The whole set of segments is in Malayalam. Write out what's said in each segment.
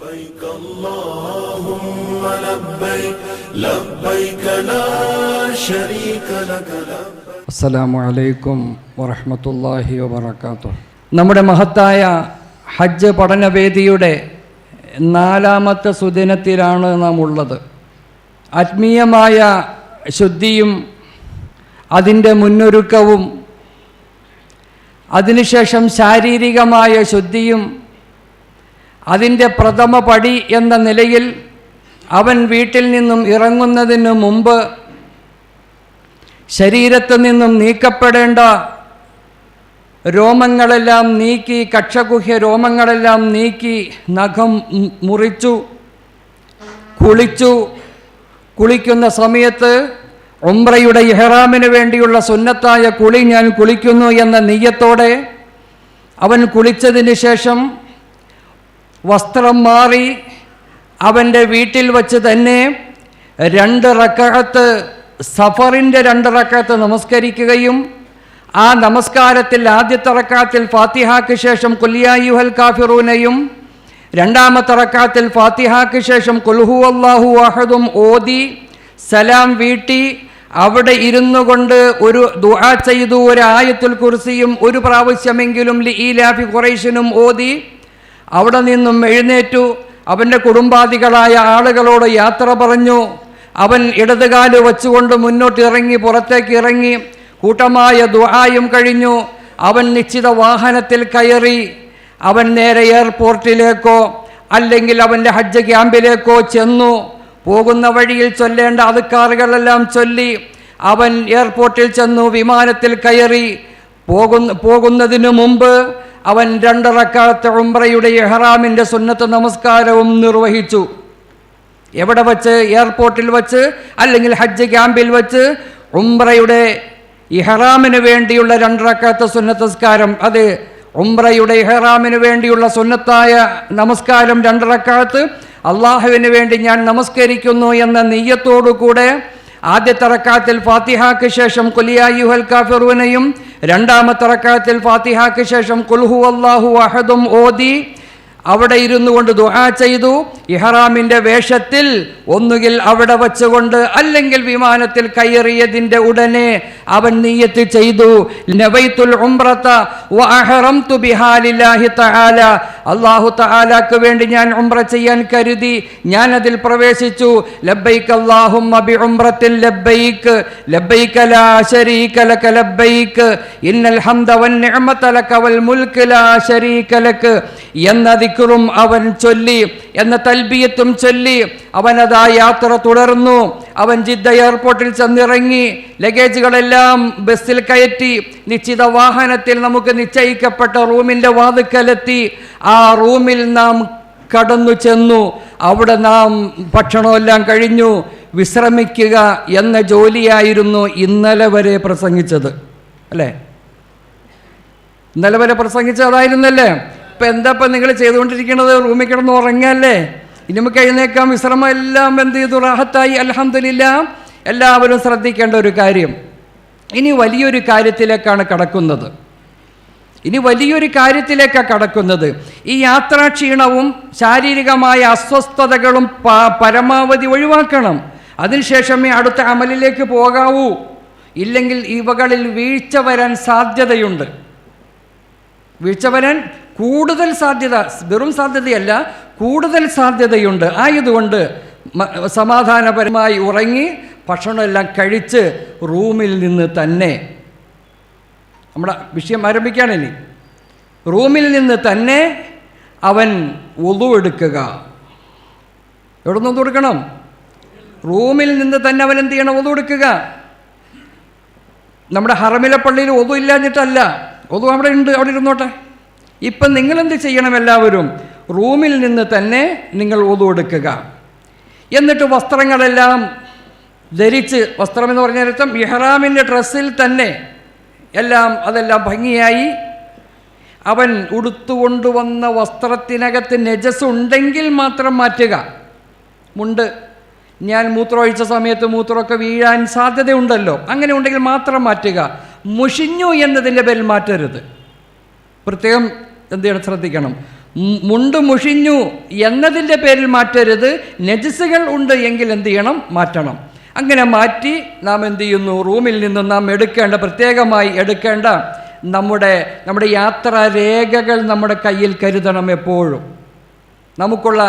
لبيك اللهم لبيك لبيك لا شريك لك لبيك. അസ്സലാമു അലൈക്കും വറഹ്മത്തുള്ളാഹി വബറകാതുഹു. നമ്മുടെ മഹത്തായ ഹജ്ജ് പഠനവേദിയുടെ 4ാമത്തെ സുദിനത്തിലാണ് നാം ഉള്ളത്. ആത്മീയമായ ശുദ്ധിയും അതിൻ്റെ മുന്നൊരുക്കവും അതിനുശേഷം ശാരീരികമായ ശുദ്ധിയും അതിൻ്റെ പ്രഥമ പടി എന്ന നിലയിൽ അവൻ വീട്ടിൽ നിന്നും ഇറങ്ങുന്നതിന് മുമ്പ് ശരീരത്തിൽ നിന്നും നീക്കപ്പെടേണ്ട രോമങ്ങളെല്ലാം നീക്കി, കക്ഷഗുഹ്യ രോമങ്ങളെല്ലാം നീക്കി, നഖം മുറിച്ചു, കുളിക്കുന്ന സമയത്ത് ഉംറയുടെ ഇഹ്റാമിന് വേണ്ടിയുള്ള സുന്നത്തായ കുളി ഞാൻ കുളിക്കുന്നു എന്ന നിയ്യത്തോടെ അവൻ കുളിച്ചതിന് ശേഷം വസ്ത്രം മാറി അവൻ്റെ വീട്ടിൽ വച്ച് തന്നെ 2 റക്അത്ത് സഫറിൻ്റെ 2 റക്അത്ത് നമസ്കരിക്കുകയും ആ നമസ്കാരത്തിൽ ആദ്യത്തെ റക്അത്തിൽ ഫാത്തിഹയ്ക്ക് ശേഷം ഖുൽ യാ അയ്യുഹൽ കാഫിറൂനയും രണ്ടാമത്തെ റക്അത്തിൽ ഫാത്തിഹയ്ക്ക് ശേഷം ഖുൽ ഹുവല്ലാഹു അഹദും ഓതി സലാം വീട്ടി അവിടെ ഇരുന്നു കൊണ്ട് ഒരു ദുആ ചെയ്തു, ഒരു ആയത്തുൽ കുർസിയും ഒരു പ്രാവശ്യമെങ്കിലും ലീലാഫി ഖുറൈശിനും ഓതി അവിടെ നിന്നും എഴുന്നേറ്റു. അവൻ്റെ കുടുംബാദികളായ ആളുകളോട് യാത്ര പറഞ്ഞു. അവൻ ഇടതുകാല് വച്ചുകൊണ്ട് മുന്നോട്ട് ഇറങ്ങി, പുറത്തേക്ക് ഇറങ്ങി, കൂട്ടമായ ദുആയും കഴിഞ്ഞു. അവൻ നിശ്ചിത വാഹനത്തിൽ കയറി. അവൻ നേരെ എയർപോർട്ടിലേക്കോ അല്ലെങ്കിൽ അവൻ്റെ ഹജ്ജ് ക്യാമ്പിലേക്കോ ചെന്നു. പോകുന്ന വഴിയിൽ ചൊല്ലേണ്ട അദ്കാറുകളെല്ലാം ചൊല്ലി അവൻ എയർപോർട്ടിൽ ചെന്നു, വിമാനത്തിൽ കയറി. പോകുന്നതിനു മുമ്പ് അവൻ 2 റക്അത്ത് ഉംറയുടെ ഇഹ്റാമിൻ്റെ സുന്നത്ത് നമസ്കാരവും നിർവഹിച്ചു. എവിടെ വച്ച്? എയർപോർട്ടിൽ വച്ച് അല്ലെങ്കിൽ ഹജ്ജ് ക്യാമ്പിൽ വച്ച് ഉംറയുടെ ഇഹ്റാമിന് വേണ്ടിയുള്ള 2 റക്അത്ത് സുന്നത്ത് നമസ്കാരം. അത് ഉംറയുടെ ഇഹ്റാമിന് വേണ്ടിയുള്ള സുന്നത്തായ നമസ്കാരം 2 റക്അത്ത് അള്ളാഹുവിന് വേണ്ടി ഞാൻ നമസ്കരിക്കുന്നു എന്ന നിയ്യത്തോടു കൂടെ ആദ്യത്തെ റക്അത്തിൽ ഫാത്തിഹയ്ക്ക് ശേഷം ഖുൽ യാ അയ്യുഹൽ കാഫിറൂനയും രണ്ടാമത്തെ റക്അത്തിൽ ഫാത്തിഹയ്ക്ക് ശേഷം ഖുൽ ഹുവല്ലാഹു അഹദും ഓതി അവിടെ ഇരുന്നു കൊണ്ട് ദുആ ചെയ്തു. ഇഹ്റാമിൻ്റെ വേഷത്തിൽ ഒന്നുകിൽ അവിടെ വച്ചുകൊണ്ട് അല്ലെങ്കിൽ വിമാനത്തിൽ കയറിയതിൻ്റെ ഉടനെ അവൻ നിയ്യത്ത് ചെയ്തു, നവൈതുൽ ഉംറത വഅഹറംതു ബിഹാ ലില്ലാഹി തആല, അല്ലാഹു തആലക്ക് വേണ്ടി ഞാൻ ഉംറ ചെയ്യാൻ കരുതി, ഞാൻ അതിൽ പ്രവേശിച്ചു. ലബ്ബൈക അല്ലാഹുമ്മ ബിഉംറത്തിൻ ലബ്ബൈക ലബ്ബൈക ലാ ശരീക ലക ലബ്ബൈക ഇന്നൽ ഹംദ വൻ നിഅമത ലക വൽ മുൽക്ക് ലാ ശരീക ലക എന്ന ദിക്റും അവൻ ചൊല്ലി, എന്ന തൽബിയത്തും ചൊല്ലി അവനതാ യാത്ര തുടർന്നു. അവൻ ജിദ്ദ എയർപോർട്ടിൽ ചെന്നിറങ്ങി. ലഗേജുകളെല്ലാം ബസ്സിൽ കയറ്റി നിശ്ചിത വാഹനത്തിൽ നമുക്ക് നിശ്ചയിക്കപ്പെട്ട റൂമിൻ്റെ വാതിക്കലെത്തി. ആ റൂമിൽ നാം കടന്നു ചെന്നു. അവിടെ നാം ഭക്ഷണമെല്ലാം കഴിഞ്ഞു വിശ്രമിക്കുക എന്ന ജോലിയായിരുന്നു ഇന്നലെ വരെ പ്രസംഗിച്ചത്, അല്ലേ? ഇന്നലെ വരെ പ്രസംഗിച്ചതായിരുന്നല്ലേ? ഇപ്പം എന്താ നിങ്ങൾ ചെയ്തുകൊണ്ടിരിക്കുന്നത്? റൂമിൽ കിടന്ന് ഉറങ്ങല്ലേ? ഇനി നമുക്ക് എഴുന്നേക്കാം, വിശ്രമം എല്ലാം എന്ത് ചെയ്തു, റാഹത്തായി, അൽഹംദുലില്ലാ. എല്ലാവരും ശ്രദ്ധിക്കേണ്ട ഒരു കാര്യം, ഇനി വലിയൊരു കാര്യത്തിലേക്കാണ് കടക്കുന്നത്. ഈ യാത്രാക്ഷീണവും ശാരീരികമായ അസ്വസ്ഥതകളും പരമാവധി ഒഴിവാക്കണം. അതിനുശേഷമേ അടുത്ത അമലിലേക്ക് പോകാവൂ. ഇല്ലെങ്കിൽ ഇവകളിൽ വീഴ്ച വരാൻ സാധ്യതയുണ്ട്. കൂടുതൽ സാധ്യത, വെറും സാധ്യതയല്ല, കൂടുതൽ സാധ്യതയുണ്ട്. ആയതുകൊണ്ട് സമാധാനപരമായി ഉറങ്ങി ഭക്ഷണമെല്ലാം കഴിച്ച് റൂമിൽ നിന്ന് തന്നെ, നമ്മുടെ വിഷയം ആരംഭിക്കുകയാണിനി, റൂമിൽ നിന്ന് തന്നെ അവൻ വുളു എടുക്കുക. എവിടെ നിന്ന് വുളു എടുക്കണം? റൂമിൽ നിന്ന് തന്നെ അവൻ എന്ത് ചെയ്യണം? വുളു എടുക്കുക. നമ്മുടെ ഹറമിലെ പള്ളിയിൽ വുളു ഇല്ലാഞ്ഞിട്ടല്ല, വുളു അവിടെ ഉണ്ട്, അവിടെ ഇരുന്നോട്ടെ. ഇപ്പം നിങ്ങളെന്ത് ചെയ്യണം? എല്ലാവരും റൂമിൽ നിന്ന് തന്നെ നിങ്ങൾ വുളു എടുക്കുക. എന്നിട്ട് വസ്ത്രങ്ങളെല്ലാം ധരിച്ച്, വസ്ത്രം എന്ന് പറഞ്ഞ അർത്ഥം ഇഹ്റാമിൻ്റെ ഡ്രസ്സിൽ തന്നെ അതെല്ലാം ഭംഗിയായി അവൻ ഉടുത്തുകൊണ്ടുവന്ന വസ്ത്രത്തിനകത്ത് നജസ് ഉണ്ടെങ്കിൽ മാത്രം മാറ്റുക. മുണ്ട് ഞാൻ മൂത്രമൊഴിച്ച സമയത്ത് മൂത്രമൊക്കെ വീഴാൻ സാധ്യതയുണ്ടല്ലോ, അങ്ങനെ ഉണ്ടെങ്കിൽ മാത്രം മാറ്റുക. മുഷിഞ്ഞു എന്നതിൻ്റെ പേരിൽ മാറ്റരുത്. പ്രത്യേകം എന്ത് ചെയ്യണം, ശ്രദ്ധിക്കണം. മുണ്ട് മുഷിഞ്ഞു എന്നതിൻ്റെ പേരിൽ മാറ്റരുത്. നജസുകൾ ഉണ്ട് എങ്കിൽ എന്ത് ചെയ്യണം? മാറ്റണം. അങ്ങനെ മാറ്റി നാം എന്ത് ചെയ്യുന്നു? റൂമിൽ നിന്നും നാം പ്രത്യേകമായി എടുക്കേണ്ട നമ്മുടെ യാത്രാ രേഖകൾ നമ്മുടെ കയ്യിൽ കരുതണം. എപ്പോഴും നമുക്കുള്ള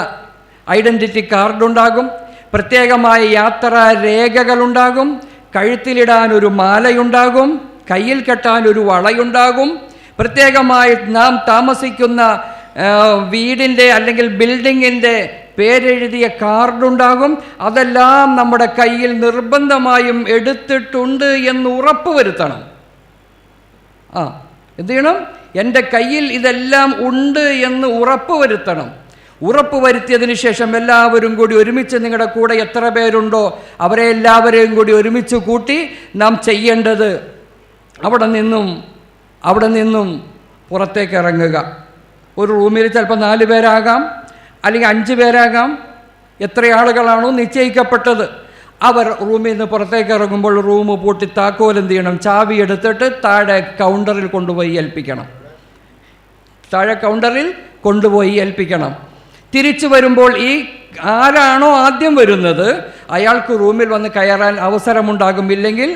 ഐഡൻറ്റിറ്റി കാർഡുണ്ടാകും, പ്രത്യേകമായ യാത്രാ രേഖകളുണ്ടാകും, കഴുത്തിലിടാൻ ഒരു മാലയുണ്ടാകും, കയ്യിൽ കെട്ടാൻ ഒരു വളയുണ്ടാകും, പ്രത്യേകമായി നാം താമസിക്കുന്ന വീടിൻ്റെ അല്ലെങ്കിൽ ബിൽഡിങ്ങിൻ്റെ പേരെഴുതിയ കാർഡുണ്ടാകും. അതെല്ലാം നമ്മുടെ കയ്യിൽ നിർബന്ധമായും എടുത്തിട്ടുണ്ട് എന്ന് ഉറപ്പ് വരുത്തണം. എന്ത് ചെയ്യണം? എൻ്റെ കയ്യിൽ ഇതെല്ലാം ഉണ്ട് എന്ന് ഉറപ്പ് വരുത്തണം. ഉറപ്പ് വരുത്തിയതിന് ശേഷം എല്ലാവരും കൂടി ഒരുമിച്ച്, നിങ്ങളുടെ കൂടെ എത്ര പേരുണ്ടോ അവരെ എല്ലാവരെയും കൂടി ഒരുമിച്ച് കൂട്ടി നാം ചെയ്യേണ്ടത് അവിടെ നിന്നും പുറത്തേക്ക് ഇറങ്ങുക. ഒരു റൂമിൽ ചിലപ്പോൾ 4 പേരാകാം, അല്ലെങ്കിൽ 5 പേരാകാം. എത്ര ആളുകളാണോ നിശ്ചയിക്കപ്പെട്ടത് അവർ റൂമിൽ നിന്ന് പുറത്തേക്ക് ഇറങ്ങുമ്പോൾ റൂം പൂട്ടി താക്കോൽ എന്ത് ചെയ്യണം? ചാവി എടുത്തിട്ട് താഴെ കൗണ്ടറിൽ കൊണ്ടുപോയി ഏൽപ്പിക്കണം. തിരിച്ചു വരുമ്പോൾ ഈ ആരാണോ ആദ്യം വരുന്നത് അയാൾക്ക് റൂമിൽ വന്ന് കയറാൻ അവസരമുണ്ടാകും. ഇല്ലെങ്കിൽ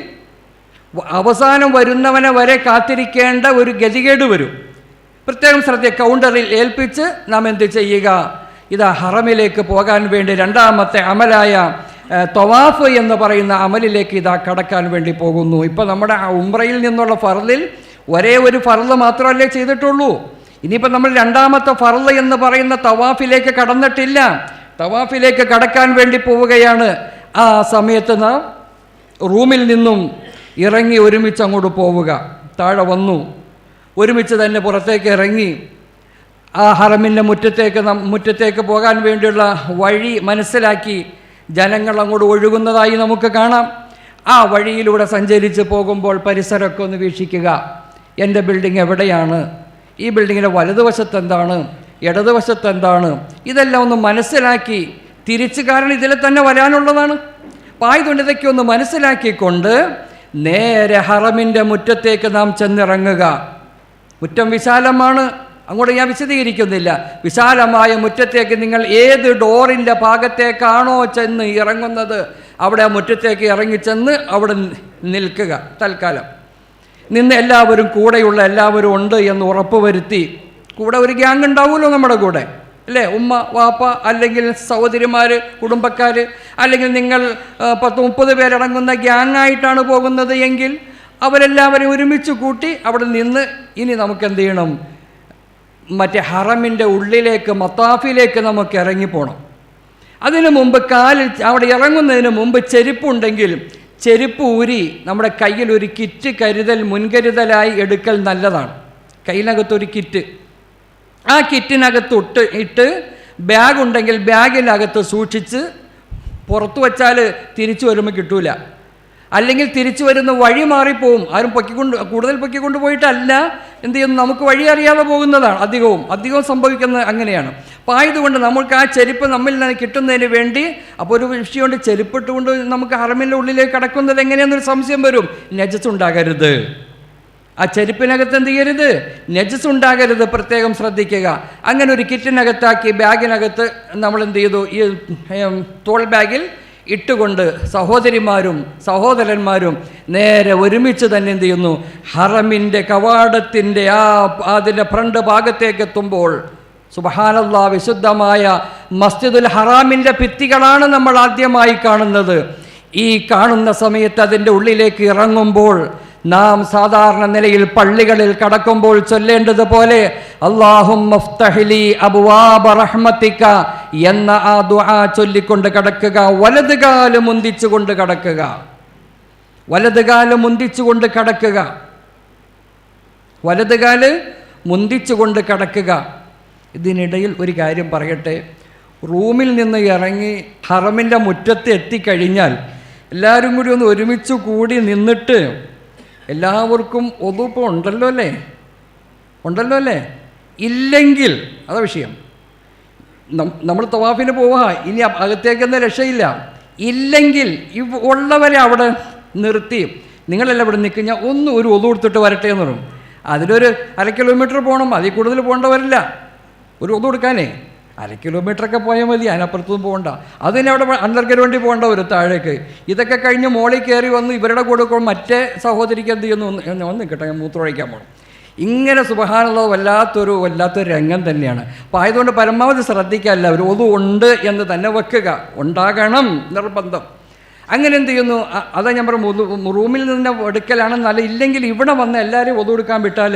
അവസാനം വരുന്നവനെ വരെ കാത്തിരിക്കേണ്ട ഒരു ഗതികേട് വരും. പ്രത്യേകം കൗണ്ടറിൽ ഏൽപ്പിച്ച് നാം എന്ത് ചെയ്യുക? ഇതാ ഹറമിലേക്ക് പോകാൻ വേണ്ടി രണ്ടാമത്തെ അമലായ തവാഫ് എന്ന് പറയുന്ന അമലിലേക്ക് ഇതാ കടക്കാൻ വേണ്ടി പോകുന്നു. ഇപ്പം നമ്മുടെ ഉംറയിൽ നിന്നുള്ള ഫർളിൽ ഒരേ ഒരു ഫർള് മാത്രമല്ലേ ചെയ്തിട്ടുള്ളൂ. ഇനിയിപ്പോൾ നമ്മൾ രണ്ടാമത്തെ ഫർള് എന്ന് പറയുന്ന തവാഫിലേക്ക് കടന്നിട്ടില്ല. തവാഫിലേക്ക് കടക്കാൻ വേണ്ടി പോവുകയാണ്. ആ സമയത്ത് നാം റൂമിൽ നിന്നും ഇറങ്ങി ഒരുമിച്ച് അങ്ങോട്ട് പോവുക. താഴെ ഒരുമിച്ച് തന്നെ പുറത്തേക്ക് ഇറങ്ങി ആ ഹറമിൻ്റെ മുറ്റത്തേക്ക് പോകാൻ വേണ്ടിയുള്ള വഴി മനസ്സിലാക്കി ജനങ്ങൾ അങ്ങോട്ട് ഒഴുകുന്നതായി നമുക്ക് കാണാം. ആ വഴിയിലൂടെ സഞ്ചരിച്ച് പോകുമ്പോൾ പരിസരമൊക്കെ ഒന്ന് വീക്ഷിക്കുക. എൻ്റെ ബിൽഡിംഗ് എവിടെയാണ്? ഈ ബിൽഡിങ്ങിൻ്റെ വലതുവശത്ത് എന്താണ്? ഇടതുവശത്ത് എന്താണ്? ഇതെല്ലാം ഒന്ന് മനസ്സിലാക്കി തിരിച്ച്, കാരണം ഇതിൽ തന്നെ വരാനുള്ളതാണ്. അപ്പോൾ ആയതുകൊണ്ട് ഇതൊക്കെ ഒന്ന് മനസ്സിലാക്കിക്കൊണ്ട് നേരെ ഹറമിൻ്റെ മുറ്റത്തേക്ക് നാം ചെന്നിറങ്ങുക. മുറ്റം വിശാലമാണ്, അങ്ങോട്ട് ഞാൻ വിശദീകരിക്കുന്നില്ല. വിശാലമായ മുറ്റത്തേക്ക് നിങ്ങൾ ഏത് ഡോറിൻ്റെ ഭാഗത്തേക്കാണോ ചെന്ന് ഇറങ്ങുന്നത് അവിടെ ആ മുറ്റത്തേക്ക് ഇറങ്ങിച്ചെന്ന് അവിടെ നിൽക്കുക. തൽക്കാലം നിന്ന് എല്ലാവരും എല്ലാവരും ഉണ്ട് എന്ന് ഉറപ്പ് വരുത്തി. കൂടെ ഒരു ഗ്യാങ് ഉണ്ടാവുമല്ലോ നമ്മുടെ കൂടെ, അല്ലേ? ഉമ്മ, വാപ്പ, അല്ലെങ്കിൽ സഹോദരിമാർ, കുടുംബക്കാർ, അല്ലെങ്കിൽ നിങ്ങൾ 10-30 പേരടങ്ങുന്ന ഗ്യാങ്ങായിട്ടാണ് പോകുന്നത് എങ്കിൽ അവരെല്ലാവരും ഒരുമിച്ച് കൂട്ടി അവിടെ നിന്ന് ഇനി നമുക്ക് എന്ത് ചെയ്യണം? മറ്റേ ഹറമിൻ്റെ ഉള്ളിലേക്ക്, മത്താഫിലേക്ക് നമുക്ക് ഇറങ്ങിപ്പോണം. അതിനു മുമ്പ് അവിടെ ഇറങ്ങുന്നതിന് മുമ്പ് ചെരുപ്പുണ്ടെങ്കിൽ ചെരുപ്പ് ഊരി നമ്മുടെ കയ്യിൽ ഒരു കിറ്റ് മുൻകരുതലായി എടുക്കൽ നല്ലതാണ്. കയ്യിനകത്തൊരു കിറ്റ്, ആ കിറ്റിനകത്ത് ഇട്ട് ബാഗുണ്ടെങ്കിൽ ബാഗിനകത്ത് സൂക്ഷിച്ച് പുറത്തു വച്ചാൽ തിരിച്ചു വരുമ്പോൾ കിട്ടൂല. അല്ലെങ്കിൽ തിരിച്ചു വരുന്ന വഴി മാറിപ്പോവും. ആരും കൂടുതൽ പൊക്കിക്കൊണ്ട് പോയിട്ടല്ല, എന്ത് ചെയ്യുന്നു? നമുക്ക് വഴി അറിയാതെ പോകുന്നതാണ് അധികവും സംഭവിക്കുന്നത് അങ്ങനെയാണ്. അപ്പോൾ ആയതുകൊണ്ട് നമുക്ക് ആ ചെരുപ്പ് നമ്മിൽ നിന്ന് കിട്ടുന്നതിന് വേണ്ടി, അപ്പോൾ ഒരു വിഷയമുണ്ട്, ചെരുപ്പിട്ടുകൊണ്ട് നമുക്ക് ഹറമിൻ്റെ ഉള്ളിലേക്ക് കടക്കുന്നത് എങ്ങനെയാണെന്നൊരു സംശയം വരും. നജസ് ഉണ്ടാകരുത്. ആ ചെരുപ്പിനകത്ത് എന്ത് ചെയ്യരുത്? നജസ് ഉണ്ടാകരുത്. പ്രത്യേകം ശ്രദ്ധിക്കുക. അങ്ങനെ ഒരു കിറ്റിനകത്താക്കി ബാഗിനകത്ത് നമ്മൾ എന്ത് ചെയ്തു? ഈ തോൾ ബാഗിൽ ഇട്ടുകൊണ്ട് സഹോദരിമാരും സഹോദരന്മാരും നേരെ ഒരുമിച്ച് തന്നെ എന്ത് ചെയ്യുന്നു? ഹറമിൻ്റെ കവാടത്തിൻ്റെ അതിൻ്റെ ഫ്രണ്ട് ഭാഗത്തേക്ക് എത്തുമ്പോൾ സുബ്ഹാനല്ലാഹ്, വിശുദ്ധമായ മസ്ജിദുൽ ഹറാമിൻ്റെ ഭിത്തികളാണ് നമ്മൾ ആദ്യമായി കാണുന്നത്. ഈ കാണുന്ന സമയത്ത് അതിൻ്റെ ഉള്ളിലേക്ക് ഇറങ്ങുമ്പോൾ നാം സാധാരണ നിലയിൽ പള്ളികളിൽ കടക്കുമ്പോൾ ചൊല്ലേണ്ടതുപോലെ അല്ലാഹുമ്മ ഫ്തഹ്ലി അബ്വാബ റഹ്മതിക എന്ന ആ ദുആ ചൊല്ലിക്കൊണ്ട് കടക്കുക. വലതുകാല് മുന്തിച്ചുകൊണ്ട് കടക്കുക. വലതുകാല് മുന്തിച്ചുകൊണ്ട് കടക്കുക. ഇതിനിടയിൽ ഒരു കാര്യം പറയട്ടെ. റൂമിൽ നിന്ന് ഇറങ്ങി ഹറമിൻ്റെ മുറ്റത്ത് എത്തിക്കഴിഞ്ഞാൽ എല്ലാവരും കൂടി ഒന്ന് ഒരുമിച്ച് കൂടി നിന്നിട്ട് എല്ലാവർക്കും ഒതുപ്പം ഉണ്ടല്ലോ അല്ലേ? ഇല്ലെങ്കിൽ അതാ വിഷയം. നമ്മൾ തവാഫിന് പോവുക, ഇനി അകത്തേക്കൊന്നും രക്ഷയില്ല. ഇല്ലെങ്കിൽ ഉള്ളവരെ അവിടെ നിർത്തി നിങ്ങളെല്ലാം ഇവിടെ നിൽക്കുക, ഒന്ന് ഒരു ഒതു കൊടുത്തിട്ട് വരട്ടെ എന്ന് പറയും. അതിലൊരു 1/2 കിലോമീറ്റർ പോകണം, അതിൽ കൂടുതൽ പോകേണ്ടവരില്ല. ഒരു ഒതു കൊടുക്കാനേ 1/2 കിലോമീറ്ററൊക്കെ പോയാൽ മതി, അതിനപ്പുറത്തൊന്നും പോകണ്ട. അതിനവിടെ അണ്ടർഗ്രൗണ്ടിൽ വേണ്ടി പോകേണ്ട ഒരു താഴേക്ക്. ഇതൊക്കെ കഴിഞ്ഞ് മോളിൽ കയറി വന്ന് ഇവരുടെ കൂടെ മറ്റേ സഹോദരിക്ക് എന്ത് ചെയ്യുന്നു, ഒന്ന് കേട്ടോ ഞാൻ മൂത്രമൊഴിക്കാൻ പോകണം. ഇങ്ങനെ സുബ്ഹാനല്ലാഹ് വല്ലാത്തൊരു രംഗം തന്നെയാണ്. അപ്പോൾ ആയതുകൊണ്ട് പരമാവധി ശ്രദ്ധിക്കുക, എല്ലാവരും ഒതു ഉണ്ട് എന്ന് തന്നെ വെക്കുക, ഉണ്ടാകണം നിർബന്ധം. അങ്ങനെ എന്ത് ചെയ്യുന്നു, അതാ ഞാൻ പറഞ്ഞു റൂമിൽ നിന്ന് എടുക്കലാണെന്നല്ല, ഇല്ലെങ്കിൽ ഇവിടെ വന്ന് എല്ലാവരെയും ഒതു കൊടുക്കാൻ വിട്ടാൽ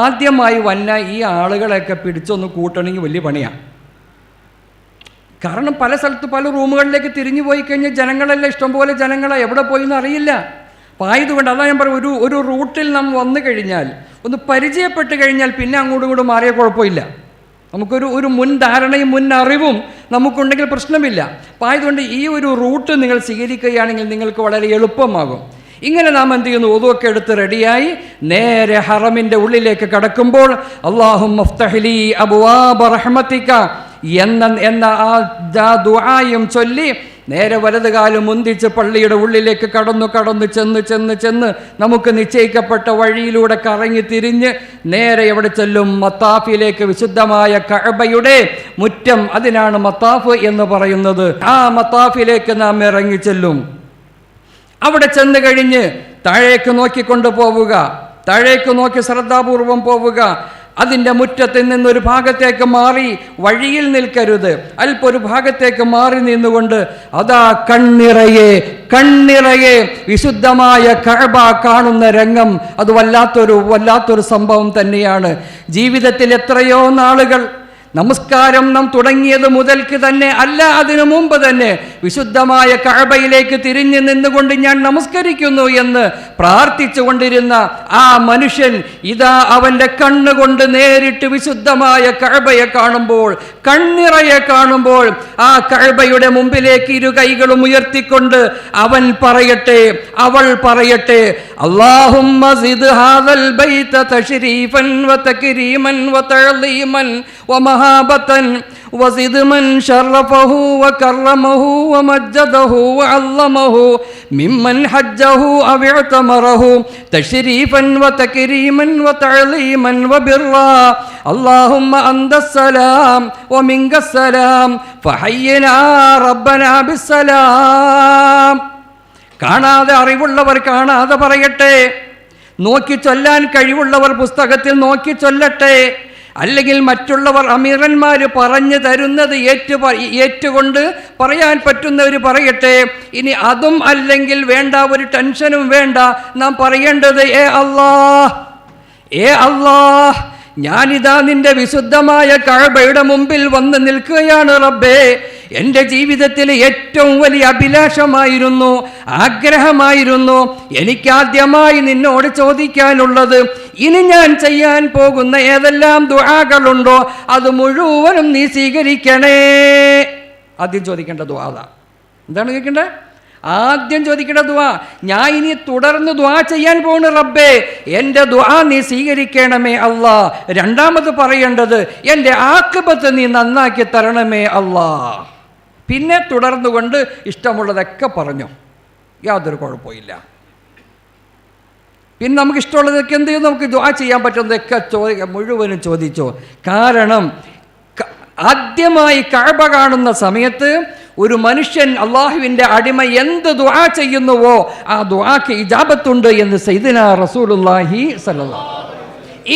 ആദ്യമായി വന്ന ഈ ആളുകളെയൊക്കെ പിടിച്ചൊന്ന് കൂട്ടണമെങ്കിൽ വലിയ പണിയാണ്. കാരണം പല സ്ഥലത്ത് പല റൂമുകളിലേക്ക് തിരിഞ്ഞു പോയി കഴിഞ്ഞാൽ ജനങ്ങളെല്ലാം ഇഷ്ടംപോലെ ജനങ്ങളെ എവിടെ പോയി എന്ന് അറിയില്ല. അപ്പോൾ ആയതുകൊണ്ട് അതാ ഞാൻ പറയും, ഒരു റൂട്ടിൽ നാം വന്നു കഴിഞ്ഞാൽ, ഒന്ന് പരിചയപ്പെട്ട് കഴിഞ്ഞാൽ പിന്നെ അങ്ങോട്ടും ഇങ്ങോട്ടും മാറിയ കുഴപ്പമില്ല. നമുക്കൊരു മുൻ ധാരണയും മുൻ അറിവും നമുക്കുണ്ടെങ്കിൽ പ്രശ്നമില്ല. അപ്പോൾ ആയതുകൊണ്ട് ഈ ഒരു റൂട്ട് നിങ്ങൾ സ്വീകരിക്കുകയാണെങ്കിൽ നിങ്ങൾക്ക് വളരെ എളുപ്പമാകും. ഇങ്ങനെ നാം എന്ത് ചെയ്യുന്നു, ഒതുവൊക്കെ എടുത്ത് റെഡിയായി നേരെ ഹറമിൻ്റെ ഉള്ളിലേക്ക് കടക്കുമ്പോൾ അല്ലാഹുമ്മ ഫ്തഹ്ലി അബ്വാബ റഹ്മതിക എന്ന ആ ദുആയും ചൊല്ലി നേരെ വലതുകാലം മുന്തിച്ച് പള്ളിയുടെ ഉള്ളിലേക്ക് കടന്നു ചെന്ന് നമുക്ക് നിശ്ചയിക്കപ്പെട്ട വഴിയിലൂടെ കറങ്ങി തിരിഞ്ഞ് നേരെ എവിടെ ചെല്ലും, മത്താഫിലേക്ക്, വിശുദ്ധമായ കഅബയുടെ മുറ്റം, അതിനാണ് മത്താഫ് എന്ന് പറയുന്നത്. ആ മത്താഫിലേക്ക് നാം ഇറങ്ങി ചെല്ലും. അവിടെ ചെന്ന് കഴിഞ്ഞ് താഴേക്ക് നോക്കിക്കൊണ്ട് പോവുക, താഴേക്ക് നോക്കി ശ്രദ്ധാപൂർവം പോവുക. അതിൻ്റെ മുറ്റത്തിൽ നിന്നൊരു ഭാഗത്തേക്ക് മാറി വഴിയിൽ നിൽക്കരുത്, അല്പം ഒരു ഭാഗത്തേക്ക് മാറി നിന്നുകൊണ്ട് അതാ കണ്ണിറയെ വിശുദ്ധമായ കഅബ കാണുന്ന രംഗം, അത് വല്ലാത്തൊരു സംഭവം തന്നെയാണ്. ജീവിതത്തിൽ എത്രയോ നാളുകൾ നമസ്കാരം നാം തുടങ്ങിയത് മുതൽക്ക് തന്നെ അല്ല, അതിനു മുമ്പ് തന്നെ വിശുദ്ധമായ കഅബയിലേക്ക് തിരിഞ്ഞു നിന്നുകൊണ്ട് ഞാൻ നമസ്കരിക്കുന്നു എന്ന് പ്രാർത്ഥിച്ചു കൊണ്ടിരുന്ന ആ മനുഷ്യൻ ഇതാ അവൻ്റെ കണ്ണുകൊണ്ട് നേരിട്ട് വിശുദ്ധമായ കഅബയെ കാണുമ്പോൾ, കണ്ണിറയെ കാണുമ്പോൾ, ആ കഅബയുടെ മുമ്പിലേക്ക് ഇരു കൈകളും ഉയർത്തിക്കൊണ്ട് അവൻ പറയട്ടെ, അവൾ പറയട്ടെ, അല്ലാഹുമ്മ സിദ് ഹാദൽ ബൈത തശ്രീഫൻ വതക്രീമൻ വതഅളീമൻ വമഹാബതൻ വസിദ് മൻ ശറഫഹു വകറമഹു വമജ്ജദഹു വഅല്ലമഹു മിമ്മൻ ഹജ്ജഹു അവ ഇഅ്തമറഹു തശ്രീഫൻ വതക്രീമൻ വതഅളീമൻ വബിർറാ അല്ലാഹുമ്മ അന്തസ്സലാം വമിൻകസ്സലാം ഫഹയ്യിനാ റബ്ബനാ ബിസ്സലാം. കാണാതെ അറിവുള്ളവർ കാണാതെ പറയട്ടെ, നോക്കി ചൊല്ലാൻ കഴിവുള്ളവർ പുസ്തകത്തിൽ നോക്കി ചൊല്ലട്ടെ, അല്ലെങ്കിൽ മറ്റുള്ളവർ അമീറന്മാർ പറഞ്ഞു തരുന്നത് ഏറ്റുകൊണ്ട് പറയാൻ പറ്റുന്നവർ പറയട്ടെ. ഇനി അതും അല്ലെങ്കിൽ വേണ്ട, ഒരു ടെൻഷനും വേണ്ട, നാം പറയേണ്ടത് ഏ അല്ലാഹ് ഞാനിതാ നിന്റെ വിശുദ്ധമായ കഅബയുടെ മുമ്പിൽ വന്ന് നിൽക്കുകയാണ് റബ്ബേ. എൻ്റെ ജീവിതത്തിലെ ഏറ്റവും വലിയ അഭിലാഷമായിരുന്നു, ആഗ്രഹമായിരുന്നു, എനിക്കാദ്യമായി നിന്നോട് ചോദിക്കാനുള്ളത്, ഇനി ഞാൻ ചെയ്യാൻ പോകുന്ന ഏതെല്ലാം ദുആകളുണ്ടോ അത് മുഴുവനും നീ സ്വീകരിക്കണേ. ആദ്യം ചോദിക്കേണ്ട ദുആ എന്താണ് ചോദിക്കേണ്ടത്? ആദ്യം ചോദിക്കേണ്ട ദുആ, ഞാൻ ഇനി തുടർന്ന് ദുആ ചെയ്യാൻ പോകുന്നു റബ്ബേ, എൻ്റെ ദുആ നീ സ്വീകരിക്കണമേ അല്ലാ. രണ്ടാമത് പറയേണ്ടത്, എൻ്റെ ആഖിബത്ത് നീ നന്നാക്കി തരണമേ അല്ലാ. പിന്നെ തുടർന്നുകൊണ്ട് ഇഷ്ടമുള്ളതൊക്കെ പറഞ്ഞു, യാതൊരു കുഴപ്പമില്ല. പിന്നെ നമുക്ക് ഇഷ്ടമുള്ളതൊക്കെ എന്ത് ചെയ്യും, നമുക്ക് ദുആ ചെയ്യാൻ പറ്റുന്നതൊക്കെ മുഴുവനും ചോദിച്ചോ. കാരണം ആദ്യമായി കഅബ കാണുന്ന സമയത്ത് ഒരു മനുഷ്യൻ, അള്ളാഹുവിൻ്റെ അടിമ എന്ത് ദുആ ചെയ്യുന്നുവോ ആ ദുആക്ക് ഇജാബത്തുണ്ട് എന്ന് സയ്യിദുനാ റസൂലുള്ളാഹി സ്വല്ലല്ലാഹു.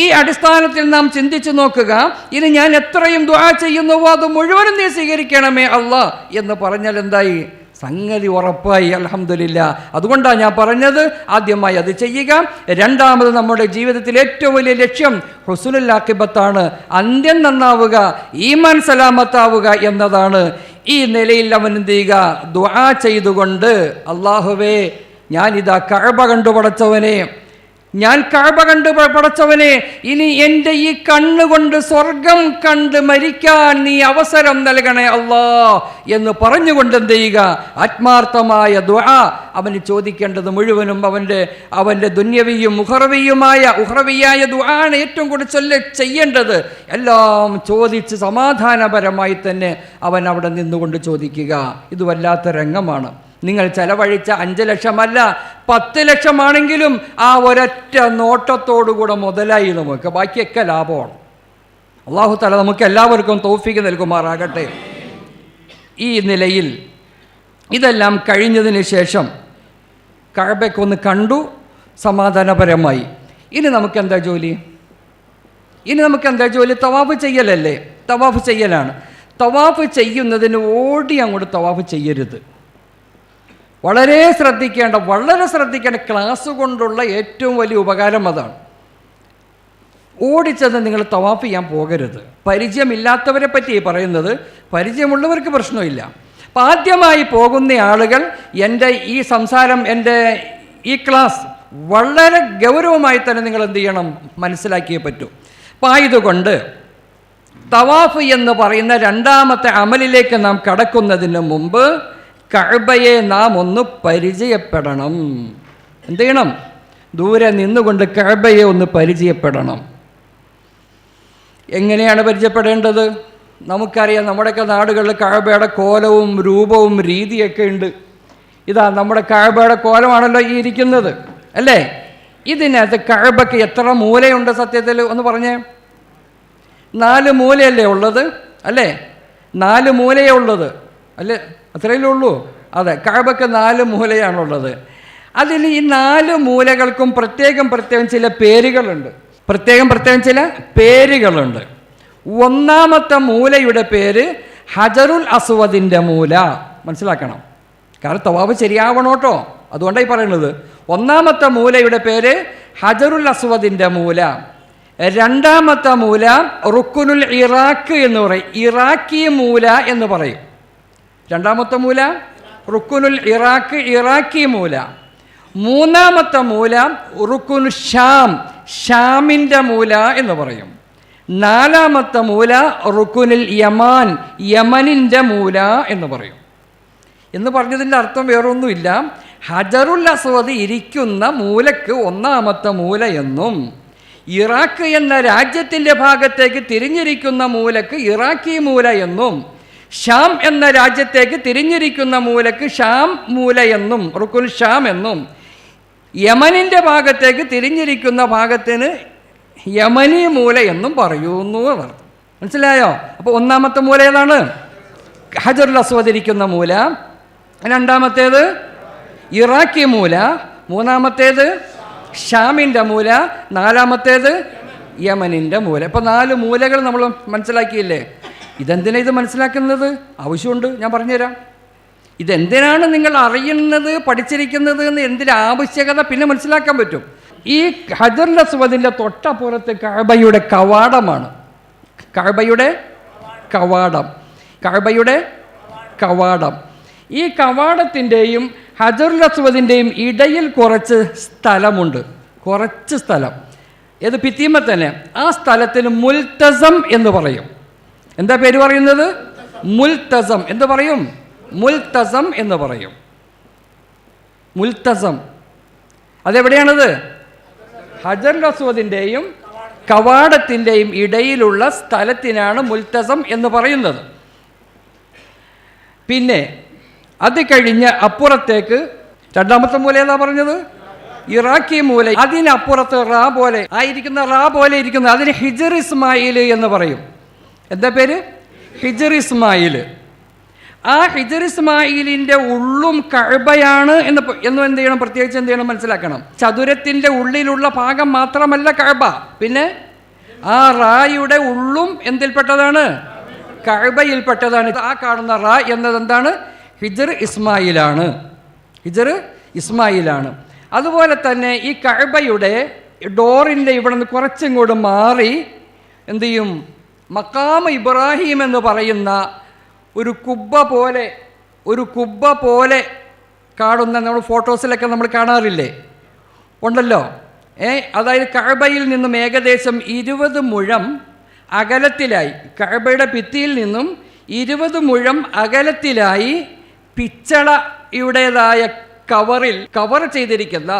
ഈ അടിസ്ഥാനത്തിൽ നാം ചിന്തിച്ചു നോക്കുക, ഇനി ഞാൻ എത്രയും ദുആ ചെയ്യുന്നുവോ അത് മുഴുവനും നീ സ്വീകരിക്കണമേ അല്ലാ എന്ന് പറഞ്ഞാൽ എന്തായി, സംഗതി ഉറപ്പായി. അൽഹംദുലില്ലാ. അതുകൊണ്ടാണ് ഞാൻ പറഞ്ഞത് ആദ്യമായി അത് ചെയ്യുക. രണ്ടാമത് നമ്മുടെ ജീവിതത്തിൽ ഏറ്റവും വലിയ ലക്ഷ്യം ഹുസ്നുൽ ആഖിബത്താണ്, അന്ത്യം നന്നാവുക, ഈമാൻ സലാമത്താവുക എന്നതാണ്. ഈ നിലയിൽ അവൻ എന്ത് ചെയ്യുക, ദുആ ചെയ്തുകൊണ്ട്, അല്ലാഹുവേ ഞാനിതാ കഅബ കണ്ടു പടച്ചവനെ, ഞാൻ കഅബ കണ്ട് പടച്ചവനെ, ഇനി എൻ്റെ ഈ കണ്ണുകൊണ്ട് സ്വർഗം കണ്ട് മരിക്കാൻ നീ അവസരം നൽകണേ അല്ലാ എന്ന് പറഞ്ഞുകൊണ്ട് എന്ത് ചെയ്യുക, ആത്മാർത്ഥമായ ദുആ അവന് ചോദിക്കേണ്ടത് മുഴുവനും അവൻ്റെ ദുന്യവിയും ഉഖ്റവിയായ ദുആണ് ഏറ്റവും കൂടുതൽ ചെയ്യേണ്ടത്. എല്ലാം ചോദിച്ച് സമാധാനപരമായി തന്നെ അവൻ അവിടെ നിന്നുകൊണ്ട് ചോദിക്കുക. ഇത് വല്ലാത്ത രംഗമാണ്. നിങ്ങൾ ചെലവഴിച്ച 5 ലക്ഷമല്ല 10 ലക്ഷമാണെങ്കിലും ആ ഒരൊറ്റ നോട്ടത്തോടുകൂടെ മുതലായി നമുക്ക്, ബാക്കിയൊക്കെ ലാഭമാണ്. അല്ലാഹു തആല നമുക്ക് എല്ലാവർക്കും തൗഫീഖ് നൽകുമാറാകട്ടെ. ഈ നിലയിൽ ഇതെല്ലാം കഴിഞ്ഞതിന് ശേഷം കഅബയൊന്ന് കണ്ടു, സമാധാനപരമായി. ഇനി നമുക്കെന്താ ജോലി? തവാഫ് ചെയ്യലല്ലേ? തവാഫ് ചെയ്യലാണ്. തവാഫ് ചെയ്യുന്നതിന് ഓടി അങ്ങോട്ട് തവാഫ് ചെയ്യരുത്. വളരെ ശ്രദ്ധിക്കേണ്ട ക്ലാസ് കൊണ്ടുള്ള ഏറ്റവും വലിയ ഉപകാരം അതാണ്. ഓടിച്ചെന്ന് നിങ്ങൾ തവാഫ് ചെയ്യാൻ പോകരുത്. പരിചയമില്ലാത്തവരെ പറ്റി പറയുന്നത്, പരിചയമുള്ളവർക്ക് പ്രശ്നമില്ല. അപ്പം ആദ്യമായി പോകുന്ന ആളുകൾ എൻ്റെ ഈ സംസാരം, എൻ്റെ ഈ ക്ലാസ് വളരെ ഗൗരവമായി തന്നെ നിങ്ങൾ എന്ത് ചെയ്യണം? മനസ്സിലാക്കിയേ പറ്റൂ. അപ്പം ആയതുകൊണ്ട് തവാഫ് എന്ന് പറയുന്ന രണ്ടാമത്തെ അമലിലേക്ക് നാം കടക്കുന്നതിന് മുമ്പ് കഅബയെ നാം ഒന്ന് പരിചയപ്പെടണം. എന്ത് ചെയ്യണം? ദൂരെ നിന്നുകൊണ്ട് കഅബയെ ഒന്ന് പരിചയപ്പെടണം. എങ്ങനെയാണ് പരിചയപ്പെടേണ്ടത്? നമുക്കറിയാം, നമ്മുടെയൊക്കെ നാടുകളിൽ കഅബയുടെ കോലവും രൂപവും രീതിയൊക്കെ ഉണ്ട്. ഇതാ നമ്മുടെ കഅബയുടെ കോലമാണല്ലോ ഈ ഇരിക്കുന്നത്, അല്ലേ? ഇതിനകത്ത് കഅബയ്ക്ക് എത്ര മൂലയുണ്ട് സത്യത്തിൽ? ഒന്ന് പറഞ്ഞേ. 4 മൂലയല്ലേ ഉള്ളത്, അല്ലേ? 4 മൂലയേ ഉള്ളത്, അല്ലേ? അത്രയല്ലേ ഉള്ളൂ? അതെ, കഅബയ്ക്ക് 4 മൂലയാണുള്ളത്. അതിൽ ഈ 4 മൂലകൾക്കും പ്രത്യേകം ചില പേരുകളുണ്ട്. ചില പേരുകളുണ്ട്. ഒന്നാമത്തെ മൂലയുടെ പേര് ഹജറുൽ അസ്വദിൻ്റെ മൂല. മനസ്സിലാക്കണം, കാരണം തവാഫ് ശരിയാവണം കേട്ടോ, അതുകൊണ്ടായി പറയുന്നത്. ഒന്നാമത്തെ മൂലയുടെ പേര് ഹജറുൽ അസ്വദിൻ്റെ മൂല. രണ്ടാമത്തെ മൂല റുക്കുനുൽ ഇറാഖ് എന്ന് പറയും, ഇറാഖി മൂല എന്ന് പറയും. രണ്ടാമത്തെ മൂല റുക്കുനുൽ ഇറാഖ്, ഇറാഖി മൂല. മൂന്നാമത്തെ മൂല റുക്കുനു ഷാം, ഷാമിൻ്റെ മൂല എന്ന് പറയും. നാലാമത്തെ മൂല റുക്കുനുൽ യമാൻ, യമനിൻ്റെ മൂല എന്ന് പറയും. എന്ന് പറഞ്ഞതിൻ്റെ അർത്ഥം വേറൊന്നുമില്ല, ഹജറുൽ അസ്വദ് ഇരിക്കുന്ന മൂലക്ക് ഒന്നാമത്തെ മൂല എന്നും, ഇറാഖ് എന്ന രാജ്യത്തിൻ്റെ ഭാഗത്തേക്ക് തിരിഞ്ഞിരിക്കുന്ന മൂലക്ക് ഇറാഖി മൂല എന്നും, ഷാം എന്ന രാജ്യത്തേക്ക് തിരിഞ്ഞിരിക്കുന്ന മൂലക്ക് ഷാം മൂല എന്നും, റുക്കുൽ ഷാം എന്നും, യമനിൻ്റെ ഭാഗത്തേക്ക് തിരിഞ്ഞിരിക്കുന്ന ഭാഗത്തിന് യമനി മൂല എന്നും പറയുന്നു എന്നർത്ഥം. മനസ്സിലായോ? അപ്പോൾ ഒന്നാമത്തെ മൂല ഏതാണ്? ഹജറുൽ അസ്വദ് ഇരിക്കുന്ന മൂല. രണ്ടാമത്തേത് ഇറാഖി മൂല. മൂന്നാമത്തേത് ഷാമിൻ്റെ മൂല. നാലാമത്തേത് യമനിൻ്റെ മൂല. ഇപ്പോൾ 4 മൂലകൾ നമ്മൾ മനസ്സിലാക്കിയില്ലേ? ഇതെന്തിനാണ് ഇത് മനസ്സിലാക്കുന്നത്? ആവശ്യമുണ്ട്, ഞാൻ പറഞ്ഞുതരാം. ഇതെന്തിനാണ് നിങ്ങൾ അറിയുന്നത്, പഠിച്ചിരിക്കുന്നത് എന്ന് എന്തിൻ്റെ ആവശ്യകത പിന്നെ മനസ്സിലാക്കാൻ പറ്റും. ഈ ഹജറുൽ അസ്വദിൻ്റെ തൊട്ടപ്പുറത്ത് കഅബയുടെ കവാടമാണ്. കഅബയുടെ കവാടം. ഈ കവാടത്തിൻ്റെയും ഹജറുൽ അസ്വദിൻ്റെയും ഇടയിൽ കുറച്ച് സ്ഥലമുണ്ട്, കുറച്ച് സ്ഥലം. ഏത് ഭിത്തിയുമ്മ തന്നെ. ആ സ്ഥലത്തിന് മുൽത്തസം എന്ന് പറയും. എന്താ പേര് പറയുന്നത്? മുൽത്തസം. എന്ത് പറയും? മുൽത്തസം എന്ന് പറയും. മുൽത്തസം അതെവിടെയാണത്? ഹജറുൽ അസ്വദിൻ്റെയും കവാടത്തിൻ്റെയും ഇടയിലുള്ള സ്ഥലത്തിനാണ് മുൽത്തസം എന്ന് പറയുന്നത്. പിന്നെ അത് കഴിഞ്ഞ് അപ്പുറത്തേക്ക് രണ്ടാമത്തെ മൂല ഏതാ പറഞ്ഞത്? ഇറാഖി മൂല. അതിനപ്പുറത്ത് റാ പോലെ ഇരിക്കുന്ന അതിന് ഹിജർ ഇസ്മായിൽ എന്ന് പറയും. എന്താ പേര്? ഹിജർ ഇസ്മായിൽ. ആ ഹിജർ ഇസ്മായിലിൻ്റെ ഉള്ളും കഅബയാണ് എന്ന് എന്ത് ചെയ്യണം? പ്രത്യേകിച്ച് എന്ത് ചെയ്യണം? മനസ്സിലാക്കണം. ചതുരത്തിൻ്റെ ഉള്ളിലുള്ള ഭാഗം മാത്രമല്ല കഅബ, പിന്നെ ആ റായുടെ ഉള്ളും എന്തിൽപ്പെട്ടതാണ്? കഅബയിൽപ്പെട്ടതാണ്. ആ കാണുന്ന റാ എന്നത് എന്താണ്? ഹിജർ ഇസ്മായിലാണ്. അതുപോലെ തന്നെ ഈ കഅബയുടെ ഡോറിൻ്റെ ഇവിടെ നിന്ന് കുറച്ചിങ്ങോട്ട് മാറി എന്തു ചെയ്യും? മഖാം ഇബ്രാഹിം എന്ന് പറയുന്ന ഒരു കുബ്ബ പോലെ കാണുന്ന നമ്മൾ ഫോട്ടോസിലൊക്കെ നമ്മൾ കാണാറില്ലേ? ഉണ്ടല്ലോ. അതായത് കഅബയിൽ നിന്നും ഏകദേശം 20 മുഴം അകലത്തിലായി, കഅബയുടെ ഭിത്തിയിൽ നിന്നും 20 മുഴം അകലത്തിലായി പിച്ചളയുടേതായ കവർ ചെയ്തിരിക്കുന്ന